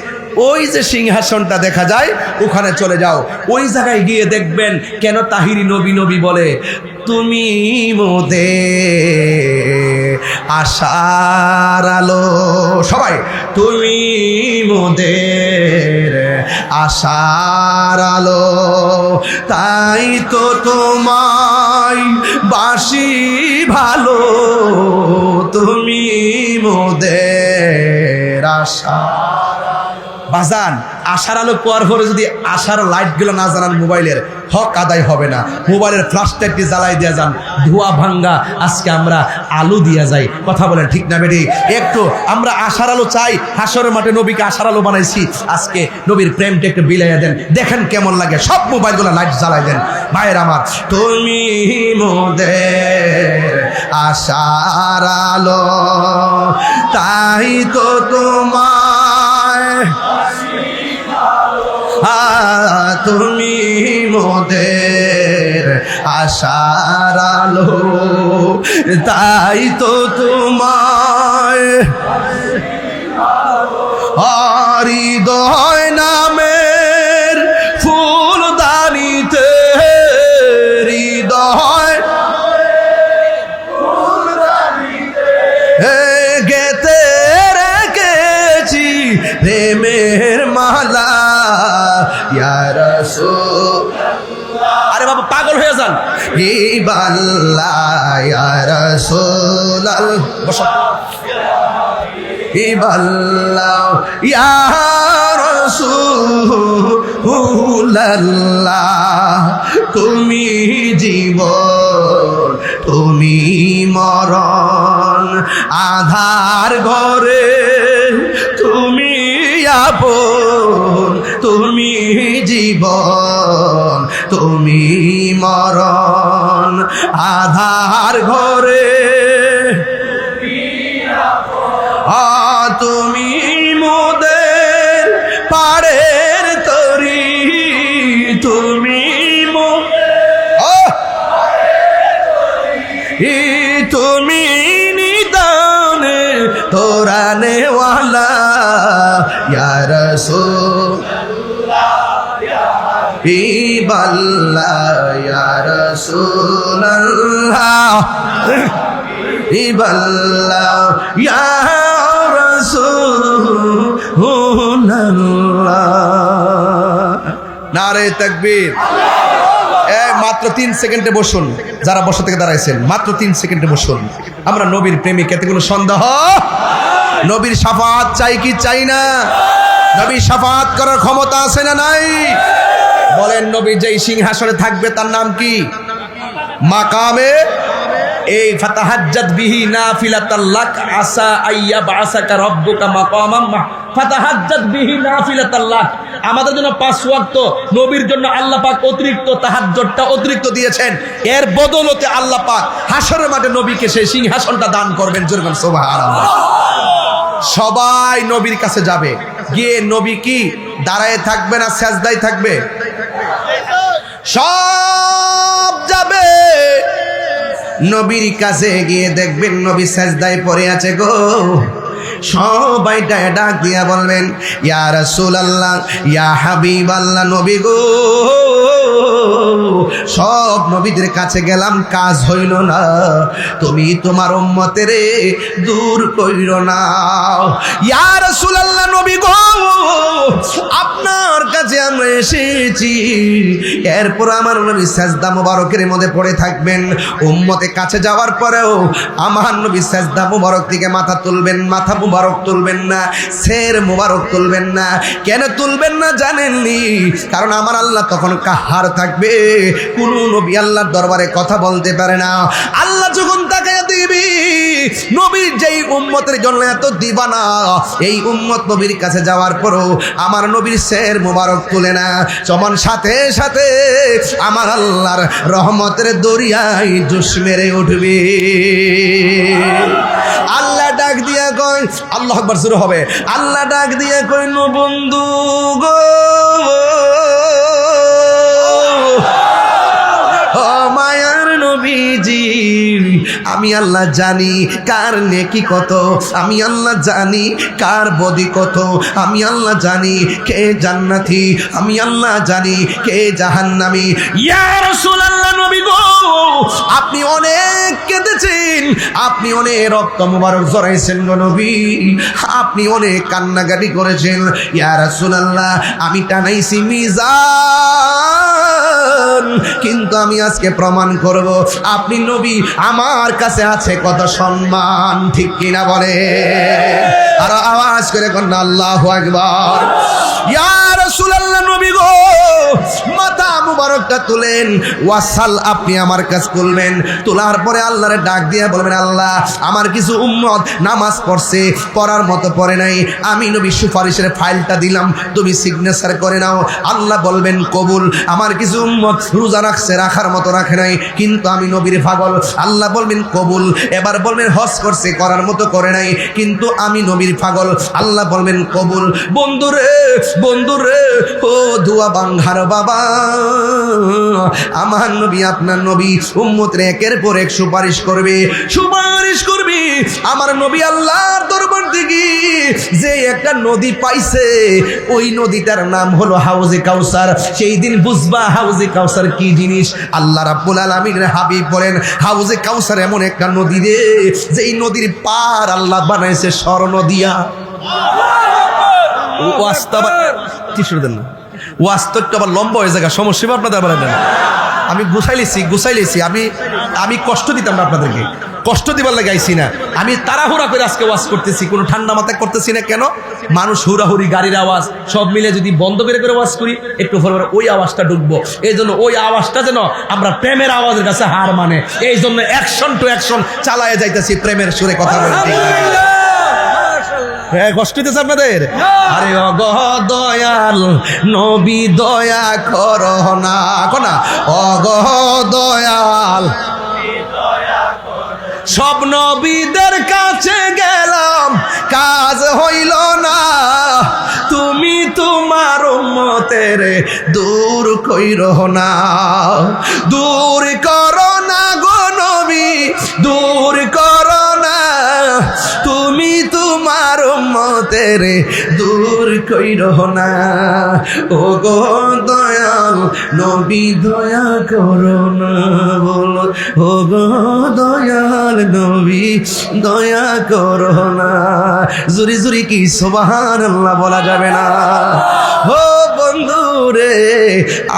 ওই যে সিংহাসনটা দেখা যায় ওখানে চলে যাও, ওই জায়গায় গিয়ে দেখবেন কেন তাহিরি নবী নবী বলে তুমি মোদের আশার আলো। সবাই তুমি মোদের আশার আলো, তাই তো তোমায় বাসি ভালো, তুমি মোদের আশা। বাজান আশার আলো পাওয়ার পরে যদি আশার লাইটগুলো না জানান, মোবাইলের হক আদায় হবে না। মোবাইলের ফ্ল্যাশ লাইটটি জ্বালাই দিয়ে যান, ধোয়া ভাঙ্গা। আজকে আমরা আলো দিয়ে যাই। কথা বলেন ঠিক না বেটি? একটু আমরা আশার আলো চাই। হাসরের মাঠে নবীকে আশার আলো বানাইছি। আজকে নবীর প্রেমটা একটু বিলাইয়া দেন, দেখেন কেমন লাগে। সব মোবাইলগুলো লাইট জ্বালাই দেন। ভাইয়ের আমার, তুমি মোদের আশার আলো, তাই তো তোমায় তুমি মোদের আশার আলো, তাই তো তোমায় হৃদয় নামের ফুলদানিতে পাগল হয়ে যান। হাবিবাল্লাহ ইয়া রাসূলাল্লাহ, বসো। হাবিবাল্লাহ ইয়া রাসূলাল্লাহ, তুমি জীবন তুমি মরণ, আধার ঘরে তুমি আপন, তুমি জীবন তুমি মরণ, আধার ঘরে তুমি মোদের পাড়ের তরি, তুমি তুমি নিদানে তোরানে ওয়ালা ইয়া রাসূলুল্লাহ হাবিবাল্লাহ ইয়া রাসূলুল্লাহ হাবিবাল্লাহ ইয়া রাসূলুল্লাহ। নারে তাকবীর। মাত্র 3 সেকেন্ডে বসুন, যারা বসা থেকে দাঁড়াইছেন মাত্র 3 সেকেন্ডে বসুন। আমরা নবীর প্রেমিক, এতে কোনো সন্দেহ? নবীর শাফাত চাই কি চাই না? নবীর শাফাত করার ক্ষমতা আছে না নাই? বলেন, নবী যেই সিংহাসনে থাকবে তার নাম কি? মাকামে এই ফাতাহাজ্জাত বিহি নাফিলাতাল লাক আসা আইয়া বাসাকা রব্বুকা মাকামাম ফাতাহাজ্জাত বিহি নাফিলাতাল লাক। আমাদের জন্য 5 ওয়াক্ত, নবীর জন্য আল্লাহ পাক অতিরিক্ত তাহাজ্জুদটা অতিরিক্ত দিয়েছেন। এর বদলতে আল্লাহ পাক হাশরের মাঠে নবীকে সেই সিংহাসনটা দান করবেন। জোরে বলেন সুবহানাল্লাহ। সবাই নবীর কাছে যাবে, গিয়ে নবী কি দাঁড়ায় থাকবে না সেজদায় থাকবে? সব যাবে নবীর কাছে, গিয়ে দেখবেন নবী সেজদায় পড়ে আছে গো। সবাই ডাক দিয়া বলবেন ইয়া রাসূলুল্লাহ ইয়া হাবিবাল্লাহ, নবী গো। সব নবীদের কাছে গেলাম, কাজ হইল না, তুমি তোমার উম্মতের দূর কইরো না। ইয়া রাসূলুল্লাহ, নবী গো, আপনার কাছে আমরা এসেছি। এরপর আমার নবী সেজদা মুবারকের মধ্যে পড়ে থাকবেন। উম্মতে কাছে যাওয়ার পরেও আমার নবী সেজদা মুবারক থেকে মাথা তুলবেন, মাথা মুবারক তুলবেন না, সের মুবারক তুলবেন না। কেন তুলবেন না জানেননি? কারণ আমার আল্লাহ তখন কাহার থাকবে, কোন নবী আল্লাহর দরবারে কথা বলতে পারে না। আল্লাহ যখন তাকায়া দিবি, নবীর যেই উম্মতের জন্য এত দিবানা, এই উম্মত নবীর কাছে যাওয়ার পরও আমার নবীর সের মুবারক তুলে না, যেমন সাথে সাথে আমার আল্লাহর রহমতের দরিয়ায় জোশ মেরে উঠবে। আল্লাহ ডাক দিয়া কয়, আল্লাহু আকবার শুরু হবে। আল্লাহ ডাক দিয়া কয়, নো বন্ধু গো, ও মায়ার নবীজি, আমি আল্লাহ জানি কার নেকি কত, আমি আল্লাহ জানি কার বদি কত, আমি আল্লাহ জানি কে জান্নাতি, আমি আল্লাহ জানি কে জাহান্নামী। ইয়া রাসূলুল্লাহ, নবী গো, আপনি অনেক কেঁদেছেন, আপনি অনেক রক্ত মুবারক ঝরাইছেন গো নবী, আপনি অনেক কান্নাকাটি করেছেন। ইয়া রাসূলুল্লাহ, আমি টানাইছি মিজান, কিন্তু আমি আজকে প্রমাণ করব আপনি নবী, আমার কাছে আছে কত সম্মান। ঠিক কিনা বলে? আর আওয়াজ করে কন্যা আল্লাহু আকবার। ইয়া রাসূলুল্লাহ, নবী গো, মাথা মুবারকটা তুলেন, ওয়াসাল, আপনি আমার কাছে তুলবেন। তোলার পরে আল্লাহরে ডাক দিয়ে বলবেন, আল্লাহ, আমার কিছু উম্মত নামাজ পড়ছে, পড়ার মতো পড়ে নাই, আমি নবী সুপারিশের ফাইলটা দিলাম, তুমি সিগনেচার করে নাও। আল্লাহ বলবেন কবুল। আমার কিছু উম্মত রোজা রাখছে, রাখার মতো রাখে নাই, কিন্তু আমি নবীর পাগল, আল্লাহ বলবেন কবুল। এবার বলবেন হজ করছে, করার মতো করে নাই, কিন্তু আমি নবীর পাগল, আল্লাহ বলবেন কবুল। বন্ধুরে, বন্ধুরে, ও দুয়া বাঙ্গার বাবা, আমার নবী, আপনার নবী উম্মতের একের পর এক সুপারিশ করবে, সুপারিশ করবে। আমার নবী আল্লাহর দরবার থেকে যে একটা নদী পাইছে, ওই নদীটার নাম হলো হাউজে কাউসার। সেই দিন বুঝবা হাউজে কাউসার কি জিনিস। আল্লাহ রাব্বুল আলামিনের হাবিব বলেন, হাউজে কাউসার এমন একটা নদী রে, যেই নদীর পার আল্লাহ বানাইছে স্বর্ণ দিয়া। ওয়াজ তো একটু আবার লম্বা হয়ে যায়, সমস্যা আপনাদের বলেন না। আমি গুছাইলেছি আমি কষ্ট দিতাম না আপনাদেরকে, কষ্ট দিবার লাগে আইছি না। আমি তাড়াহুড়া করে আজকে ওয়াজ করতেছি, কোনো ঠান্ডা মাথায় করতেছি না। কেন? মানুষ হুড়াহুড়ি, গাড়ির আওয়াজ সব মিলে যদি বন্ধ করে ওয়াজ করি, একটু পরে ওই আওয়াজটা ঢুকবো। এই জন্য ওই আওয়াজটা যেন আমরা প্রেমের আওয়াজের কাছে হার মানে, এই জন্য অ্যাকশন টু অ্যাকশন চালায় যাইতেছি, প্রেমের সুরে কথা বলতে। হ্যাঁ, কষ্ট দিতেছে আপনাদের? আরে অগহ দয়াল নবী দয়া করো না, কোনা অগহ দয়াল। সব নবীদের কাছে গেলাম, কাজ হইল না। তুমি তোমার উম্মতের দূর কইরো না, দূর করো না গো নবী, দূর করো না। তুমি তোমার উম্মতের দূর কইরো না। ও গো দয়াল নবী দয়া করো না, বলো ও গো দয়াল নবী দয়া করো না। জুরি জুরি কি সুবহানাল্লাহ বলা যাবে না? ও বন্ধু রে,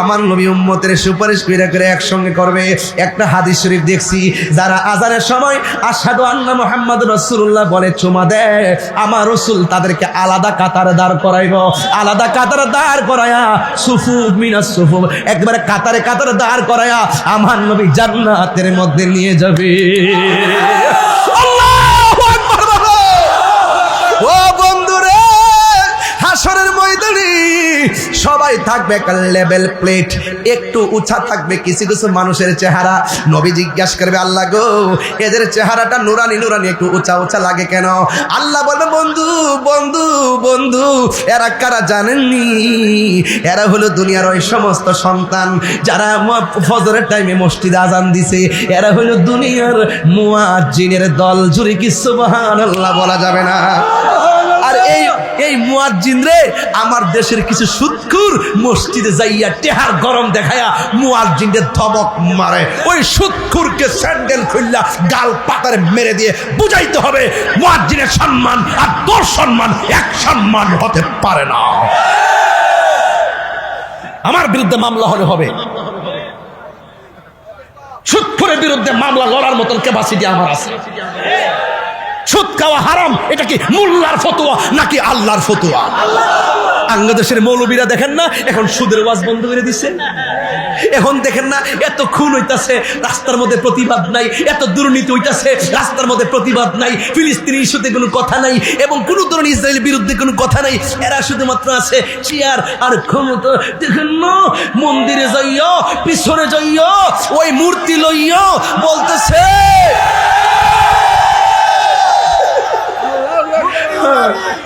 আমার নবী উম্মতের সুপারিশ করে একসঙ্গে করবে। একটা হাদিস শরীফ দেখছি, যারা আজানের সময় আশহাদু আন্না মুহাম্মাদুর রাসূলুল্লাহ বলে চুমা দেয়, আমার রাসূল তাদেরকে আলাদা কাতারে দাঁড় করাইব, আলাদা কাতারে দাঁড় করায়া সুফুফ মিনাস সুফুফ, একবারে কাতারে কাতারে দাঁড় করায়া আমার নবী জান্নাতের মধ্যে নিয়ে যাবে। আল্লাহু আকবার বলো। ও বন্ধু রে, হাসরের ময়দানে সবাই থাকবে একটা লেভেল প্লেট, একটু উঁচা থাকবে কিছু কিছু মানুষের চেহারা। নবী জিজ্ঞাসা করবে, আল্লাহ গো এদের চেহারাটা নুরানি নুরানি, একটু উঁচা উঁচা লাগে কেন? আল্লাহ বলবে, বন্ধু বন্ধু বন্ধু, এরা কারা জানেননি? এরা হলো দুনিয়ার ওই সমস্ত সন্তান যারা ফজরের টাইমে মসজিদে আজান দিছে। এরা হলো দুনিয়ার মুয়াজ্জিনের দল। জুরে কি সুবহানাল্লাহ বলা যাবে না? আর এই মুয়াজ্জিন রে, আমার দেশের কিছু সুদখোর মসজিদে যাইয়া টেহার গরম দেখায়া মুয়াজ্জিনদের ধমক মারে। ওই সুদখোরকে স্যান্ডেল খুললা গাল পাতারে মেরে দিয়ে বুঝাইতে হবে মুয়াজ্জিনের সম্মান আর তোর সম্মান এক সম্মান হতে পারে না। আমার বিরুদ্ধে মামলা হলে হবে, সুদখোরের বিরুদ্ধে মামলা লড়ার মতন ক্যাপাসিটি আমার আছে। সুদ খাওয়া হারাম, এটা কি মোল্লার ফতোয়া নাকি আল্লাহর ফতোয়া? বাংলাদেশের মৌলবীরা দেখেন না এখন সুদের ওয়াজ বন্ধ করে দিচ্ছে। এখন দেখেন না এত খুন হইতাছে, রাস্তার মধ্যে প্রতিবাদ নাই, এত দুর্নীতি হইতাছে, রাস্তার মধ্যে প্রতিবাদ নাই, ফিলিস্তিনি ইস্যুতে কোনো কথা নাই, এবং কোনো ধরনের ইসরায়েলের বিরুদ্ধে কোনো কথা নাই। এরা শুধুমাত্র আছে চেয়ার আর ক্ষমতা। দেখেন না মন্দিরে যাইয়া, পিছনে যাইয়া ওই মূর্তি লইয়া বলতেছে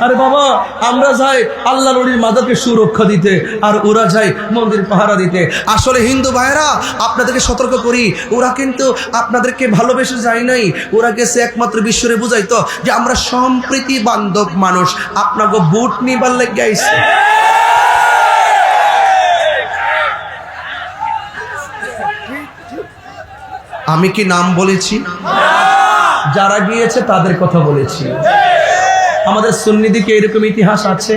আরে বাবা আমরা যাই আল্লাহ নবীর মাজারকে সুরক্ষা দিতে, আর ওরা যায় মন্দির পাহারা দিতে। আসলে হিন্দু ভাইরা আপনাদেরকে সতর্ক করি, ওরা কিন্তু আপনাদেরকে ভালোবেসে যায় নাই, ওরা গেছে একমাত্র বিশ্বরে বুঝাইতো যে আমরা সম্প্রীতি বান্ধব মানুষ, আপনাকে বুট নিবার লেগে আইছে। আমি কি নাম বলেছি? যারা গিয়েছে তাদের কথা বলেছি। আমাদের সুন্নিদের কি এরকম ইতিহাস আছে?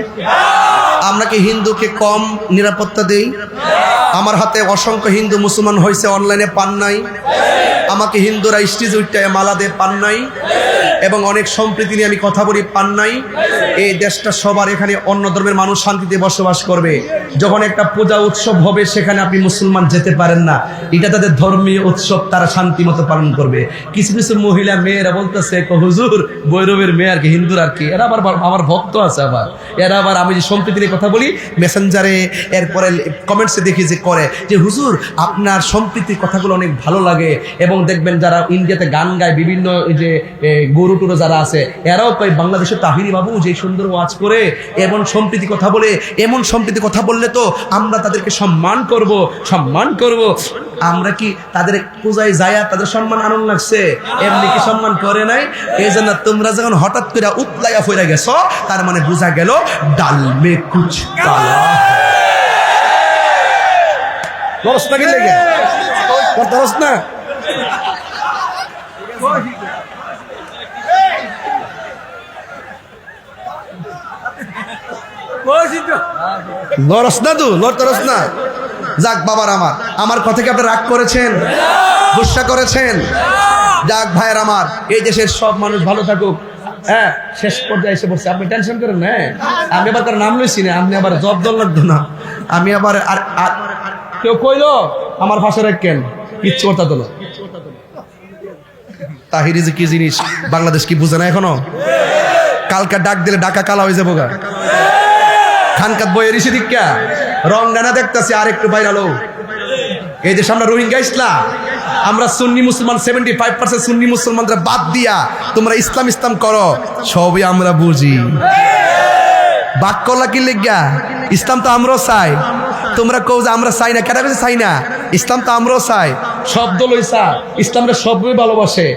আমরা কি হিন্দুকে কম নিরাপত্তা দেই? আমার হাতে অসংখ্য হিন্দু মুসলমান হয়েছে, অনলাইনে পান নাই। আমাকে হিন্দুরা স্টেজ উঠতে মালা দিয়ে পান নাই, এবং অনেক সম্প্রীতি নিয়ে আমি কথা বলি, পান নাই। এই দেশটা সবার, এখানে অন্য ধর্মের মানুষ শান্তিতে বসবাস করবে। যখন একটা পূজা উৎসব হবে সেখানে আপনি মুসলমান যেতে পারেন না, এটা তাদের ধর্মীয় উৎসব, তারা শান্তি মতো পালন করবে। কিছু কিছু মহিলা মেয়েরা বলতেছে, হুজুর বৈরবের মেয়ে আর কি, হিন্দুর আর কি, এরা আবার আমার ভক্ত আছে, আবার এরা আবার আমি যে সম্প্রীতি নিয়ে কথা বলি মেসেঞ্জারে, এরপরে কমেন্টসে দেখি যে করে যে হুজুর আপনার সম্প্রীতির কথাগুলো অনেক ভালো লাগে। এবং দেখবেন যারা ইন্ডিয়াতে গান গায়, বিভিন্ন যে গরু টুরো যারা আছে, এরাও কয় বাংলাদেশের তাহিরি বাবু যে সুন্দর ওয়াজ করে, এমন সম্প্রীতি কথা বলে, এমন সম্প্রীতি কথা বললে তো আমরা তাদেরকে সম্মান করব, সম্মান করব। আমরা কি তাদের পূজায় যায়া তাদের সম্মান আনন্দ লাগছে? এমনি কি সম্মান করে নাই? এই জন্য তোমরা যখন হঠাৎ করে উতলাইয়া ফিরে গেছো, তার মানে বোঝা গেল ডাল মে কুছ কালা। দরস না গেলে দরস না। লড়স না তু লড়তরস না। যাক বাবার আমার কথা কি আপনি রাগ করেছেন, গুসা করেছেন? যাক ভাইয়ের আমার, এই দেশের সব মানুষ ভালো থাকুক। হ্যাঁ, শেষ পর্যায়ে এসে বলছে, আপনি টেনশন করেন না। আমি আবার কারো নাম লইছি না, আপনি আবার জব দল লাগতো না। আমি আবার আর কেউ কইলো আমার ভাষা রাখেন, কিচ্ছু করতে দিল। তাহিরি যে কি জিনিস বাংলাদেশ কি বুঝে না এখনো? কালকা ডাক দিলে ডাকা কালা হয়ে যাবো গা। খানকাত বইয়ের ইসে দিকা রংগানা দেখতেছি আর একটু বাইরালো। এই যে সামনে রোহিঙ্গা ইসলাম, আমরা সুন্নি মুসলমান 75% সুন্নি মুসলমানরা বাদ দিয়া তোমরা ইসলাম করো, সবই আমরা বুঝি। বাক করলা কি লেগা? ইসলাম তো আমরাও চাই, তোমরা কও যে আমরা চাই না, কেটা চাই না? ইসলাম তো আমরাও চাই, শব্দ লইসা ইসলামরা সবই ভালোবাসে,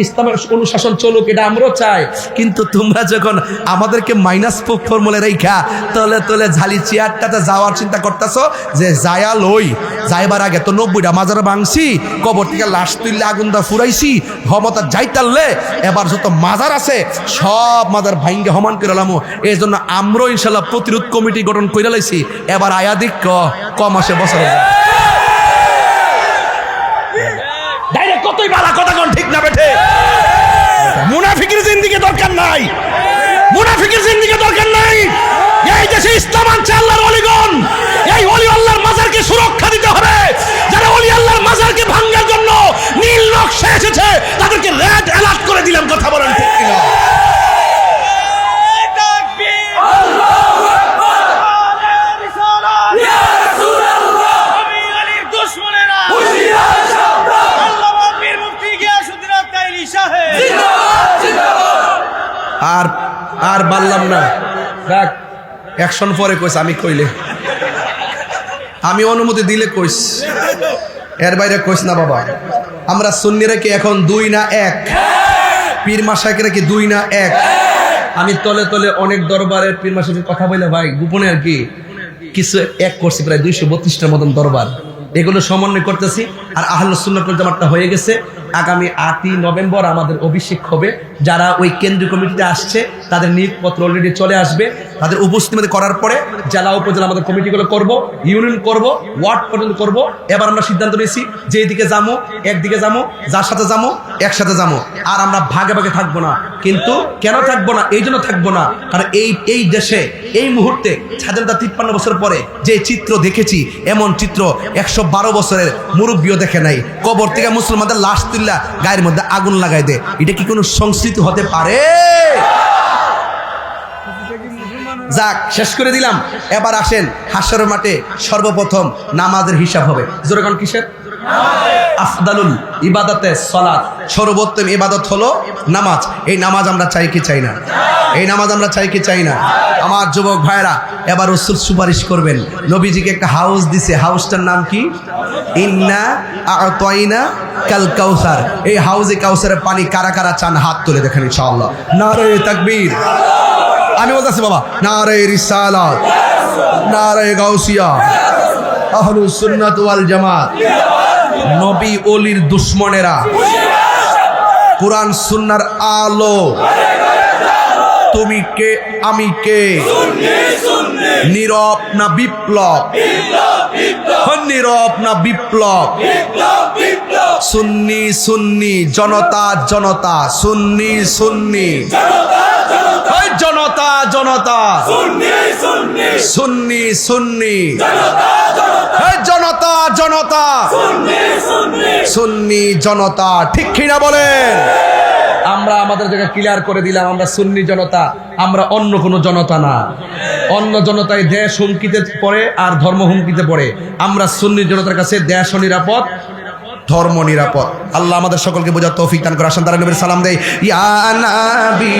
ইসলামের অনুশাসন চলুক, এটা আমরাও চাই। কিন্তু তোমরা যখন আমাদেরকে মাইনাস ফর্মুলে রেখা তলে ঝালি চেয়ারটাতে যাওয়ার চিন্তা করতেছো, যে যায়া লই যাইবার আগে তো 90টা মাজার ভাঙছি, কবর থেকে লাশ তুললে আগুন দা ফুরাইছি, ক্ষমতা যাইতাললে এবার যত মাজার আছে সব মাজার ভাঙ্গে সমান করে লামো। এই জন্য আমরাও ইনশাল্লাহ প্রতিরোধ কমিটি গঠন করে লাইছি। এবার আয়াদিক কম আসে বছর ডাইরেক্ট কতই বালা কথা কোন ঠিক না বেঠে। মুনাফিকের জিন্দেগি দরকার নাই, মুনাফিকের জিন্দেগি দরকার নাই। এই দেশে ইসলাম আনছে আল্লাহর ওলিগণ, এই ওলি আল্লাহর মাজারকে সুরক্ষা দিতে হবে। যারা ওলি আল্লাহর মাজারকে ভাঙার জন্য নীল নকশা এসেছে তাদেরকে রেড অ্যালার্ট করে দিলাম। কথা বলেন ঠিক কিনা? আর বললাম না, দেখ অ্যাকশন পরে কইস, আমি কইলে আমি অনুমতি দিলে কইস, এর বাইরে কইস না বাবা। আমরা সুন্নিরা কি এখন 2 না 1? পীর মাশায়েখরা কি 2 না 1? আমি তলে তলে অনেক দরবারের পীর মাশায়েখের কথা বলে ভাই গোপনে আর কি কিছু এক করছি, প্রায় 232টার মতন দরবার, এগুলো সমন্বয় করতেছি। আর আহলে সুন্নাত ওয়াল জামাতটা হয়ে গেছে। আগামী 8ই নভেম্বর আমাদের অভিষেক হবে। যারা ওই কেন্দ্রীয় কমিটিতে আসছে তাদের নিয়োগপত্র অলরেডি চলে আসবে। তাদের উপস্থিতি করার পরে জেলা উপজেলা আমাদের কমিটিগুলো করব, ইউনিয়ন করব, ওয়ার্ড পর্যন্ত করব। এবার আমরা সিদ্ধান্ত নিয়েছি যে এদিকে যাবো, একদিকে যাবো, যার সাথে যাবো একসাথে যাবো, আর আমরা ভাগে ভাগে থাকবো না। কিন্তু কেন থাকবো না? এই জন্য থাকবো না কারণ এই দেশে এই মুহূর্তে স্বাধীনতা 53 বছর পরে যে চিত্র দেখেছি, এমন চিত্র 112 বছরের মুরব্বীও দেখে নাই। কবর থেকে মুসলমানদের লাশ তুললা গায়ের মধ্যে আগুন লাগাই দে, এটা কি কোনো সংস্কৃতি হতে পারে? যাক, শেষ করে দিলাম। এবার আসেন হাশরের মাঠে সর্বপ্রথম নামাজের হিসাব হবে। জোরেগণ কিসের? আফদালুল ইবাদাতে সালাত, সর্বোত্তম ইবাদত হলো নামাজ। এই নামাজ আমরা চাই কি চাই না? এই নামাজ আমরা চাই কি চাই না? আমার যুবক ভাইরা, এবার রাসূল সুপারিশ করবেন। নবীজিকে একটা হাউস দিছে, হাউসটার নাম কি? ইন্না আ'তাইনা কাল কাউসার। এই হাউজে কাউসারের পানি কারা কারা চান হাত তুলে দেখেন ইনশাআল্লাহ। নারে তাকবীর। আমি বলতেছি বাবা, নারে রিসালাত, নারে গাউসিয়া, আহলুস সুন্নাত ওয়াল জামাত। নবী ওলির দুশমনেরা, কুরআন সুন্নাহর আলো, তুমি কে আমি কে, নীরব না বিপ্লব, নীরব না বিপ্লব, সুন্নি সুন্নি, জনতা জনতা, সুন্নি সুন্নি, জনতা জনতা, সুন্নি সুন্নি, জনতা জনতা, সুন্নি জনতা। ঠিক কিনা বলেন? আমরা আমাদের জায়গা ক্লিয়ার করে দিলাম, আমরা সুন্নি জনতা, আমরা অন্য কোনো জনতা না। অন্য জনতায় দেশ হুমকিতে পড়ে আর ধর্ম হুমকিতে পড়ে। আমরা সুন্নি জনতার কাছে দেশও নিরাপদ, ধর্ম নিরাপদ। আল্লাহ আমাদের সকলকে বোঝার তৌফিক দান করে। আসেন তারা নবীর সালাম দেই। ইয়া নবী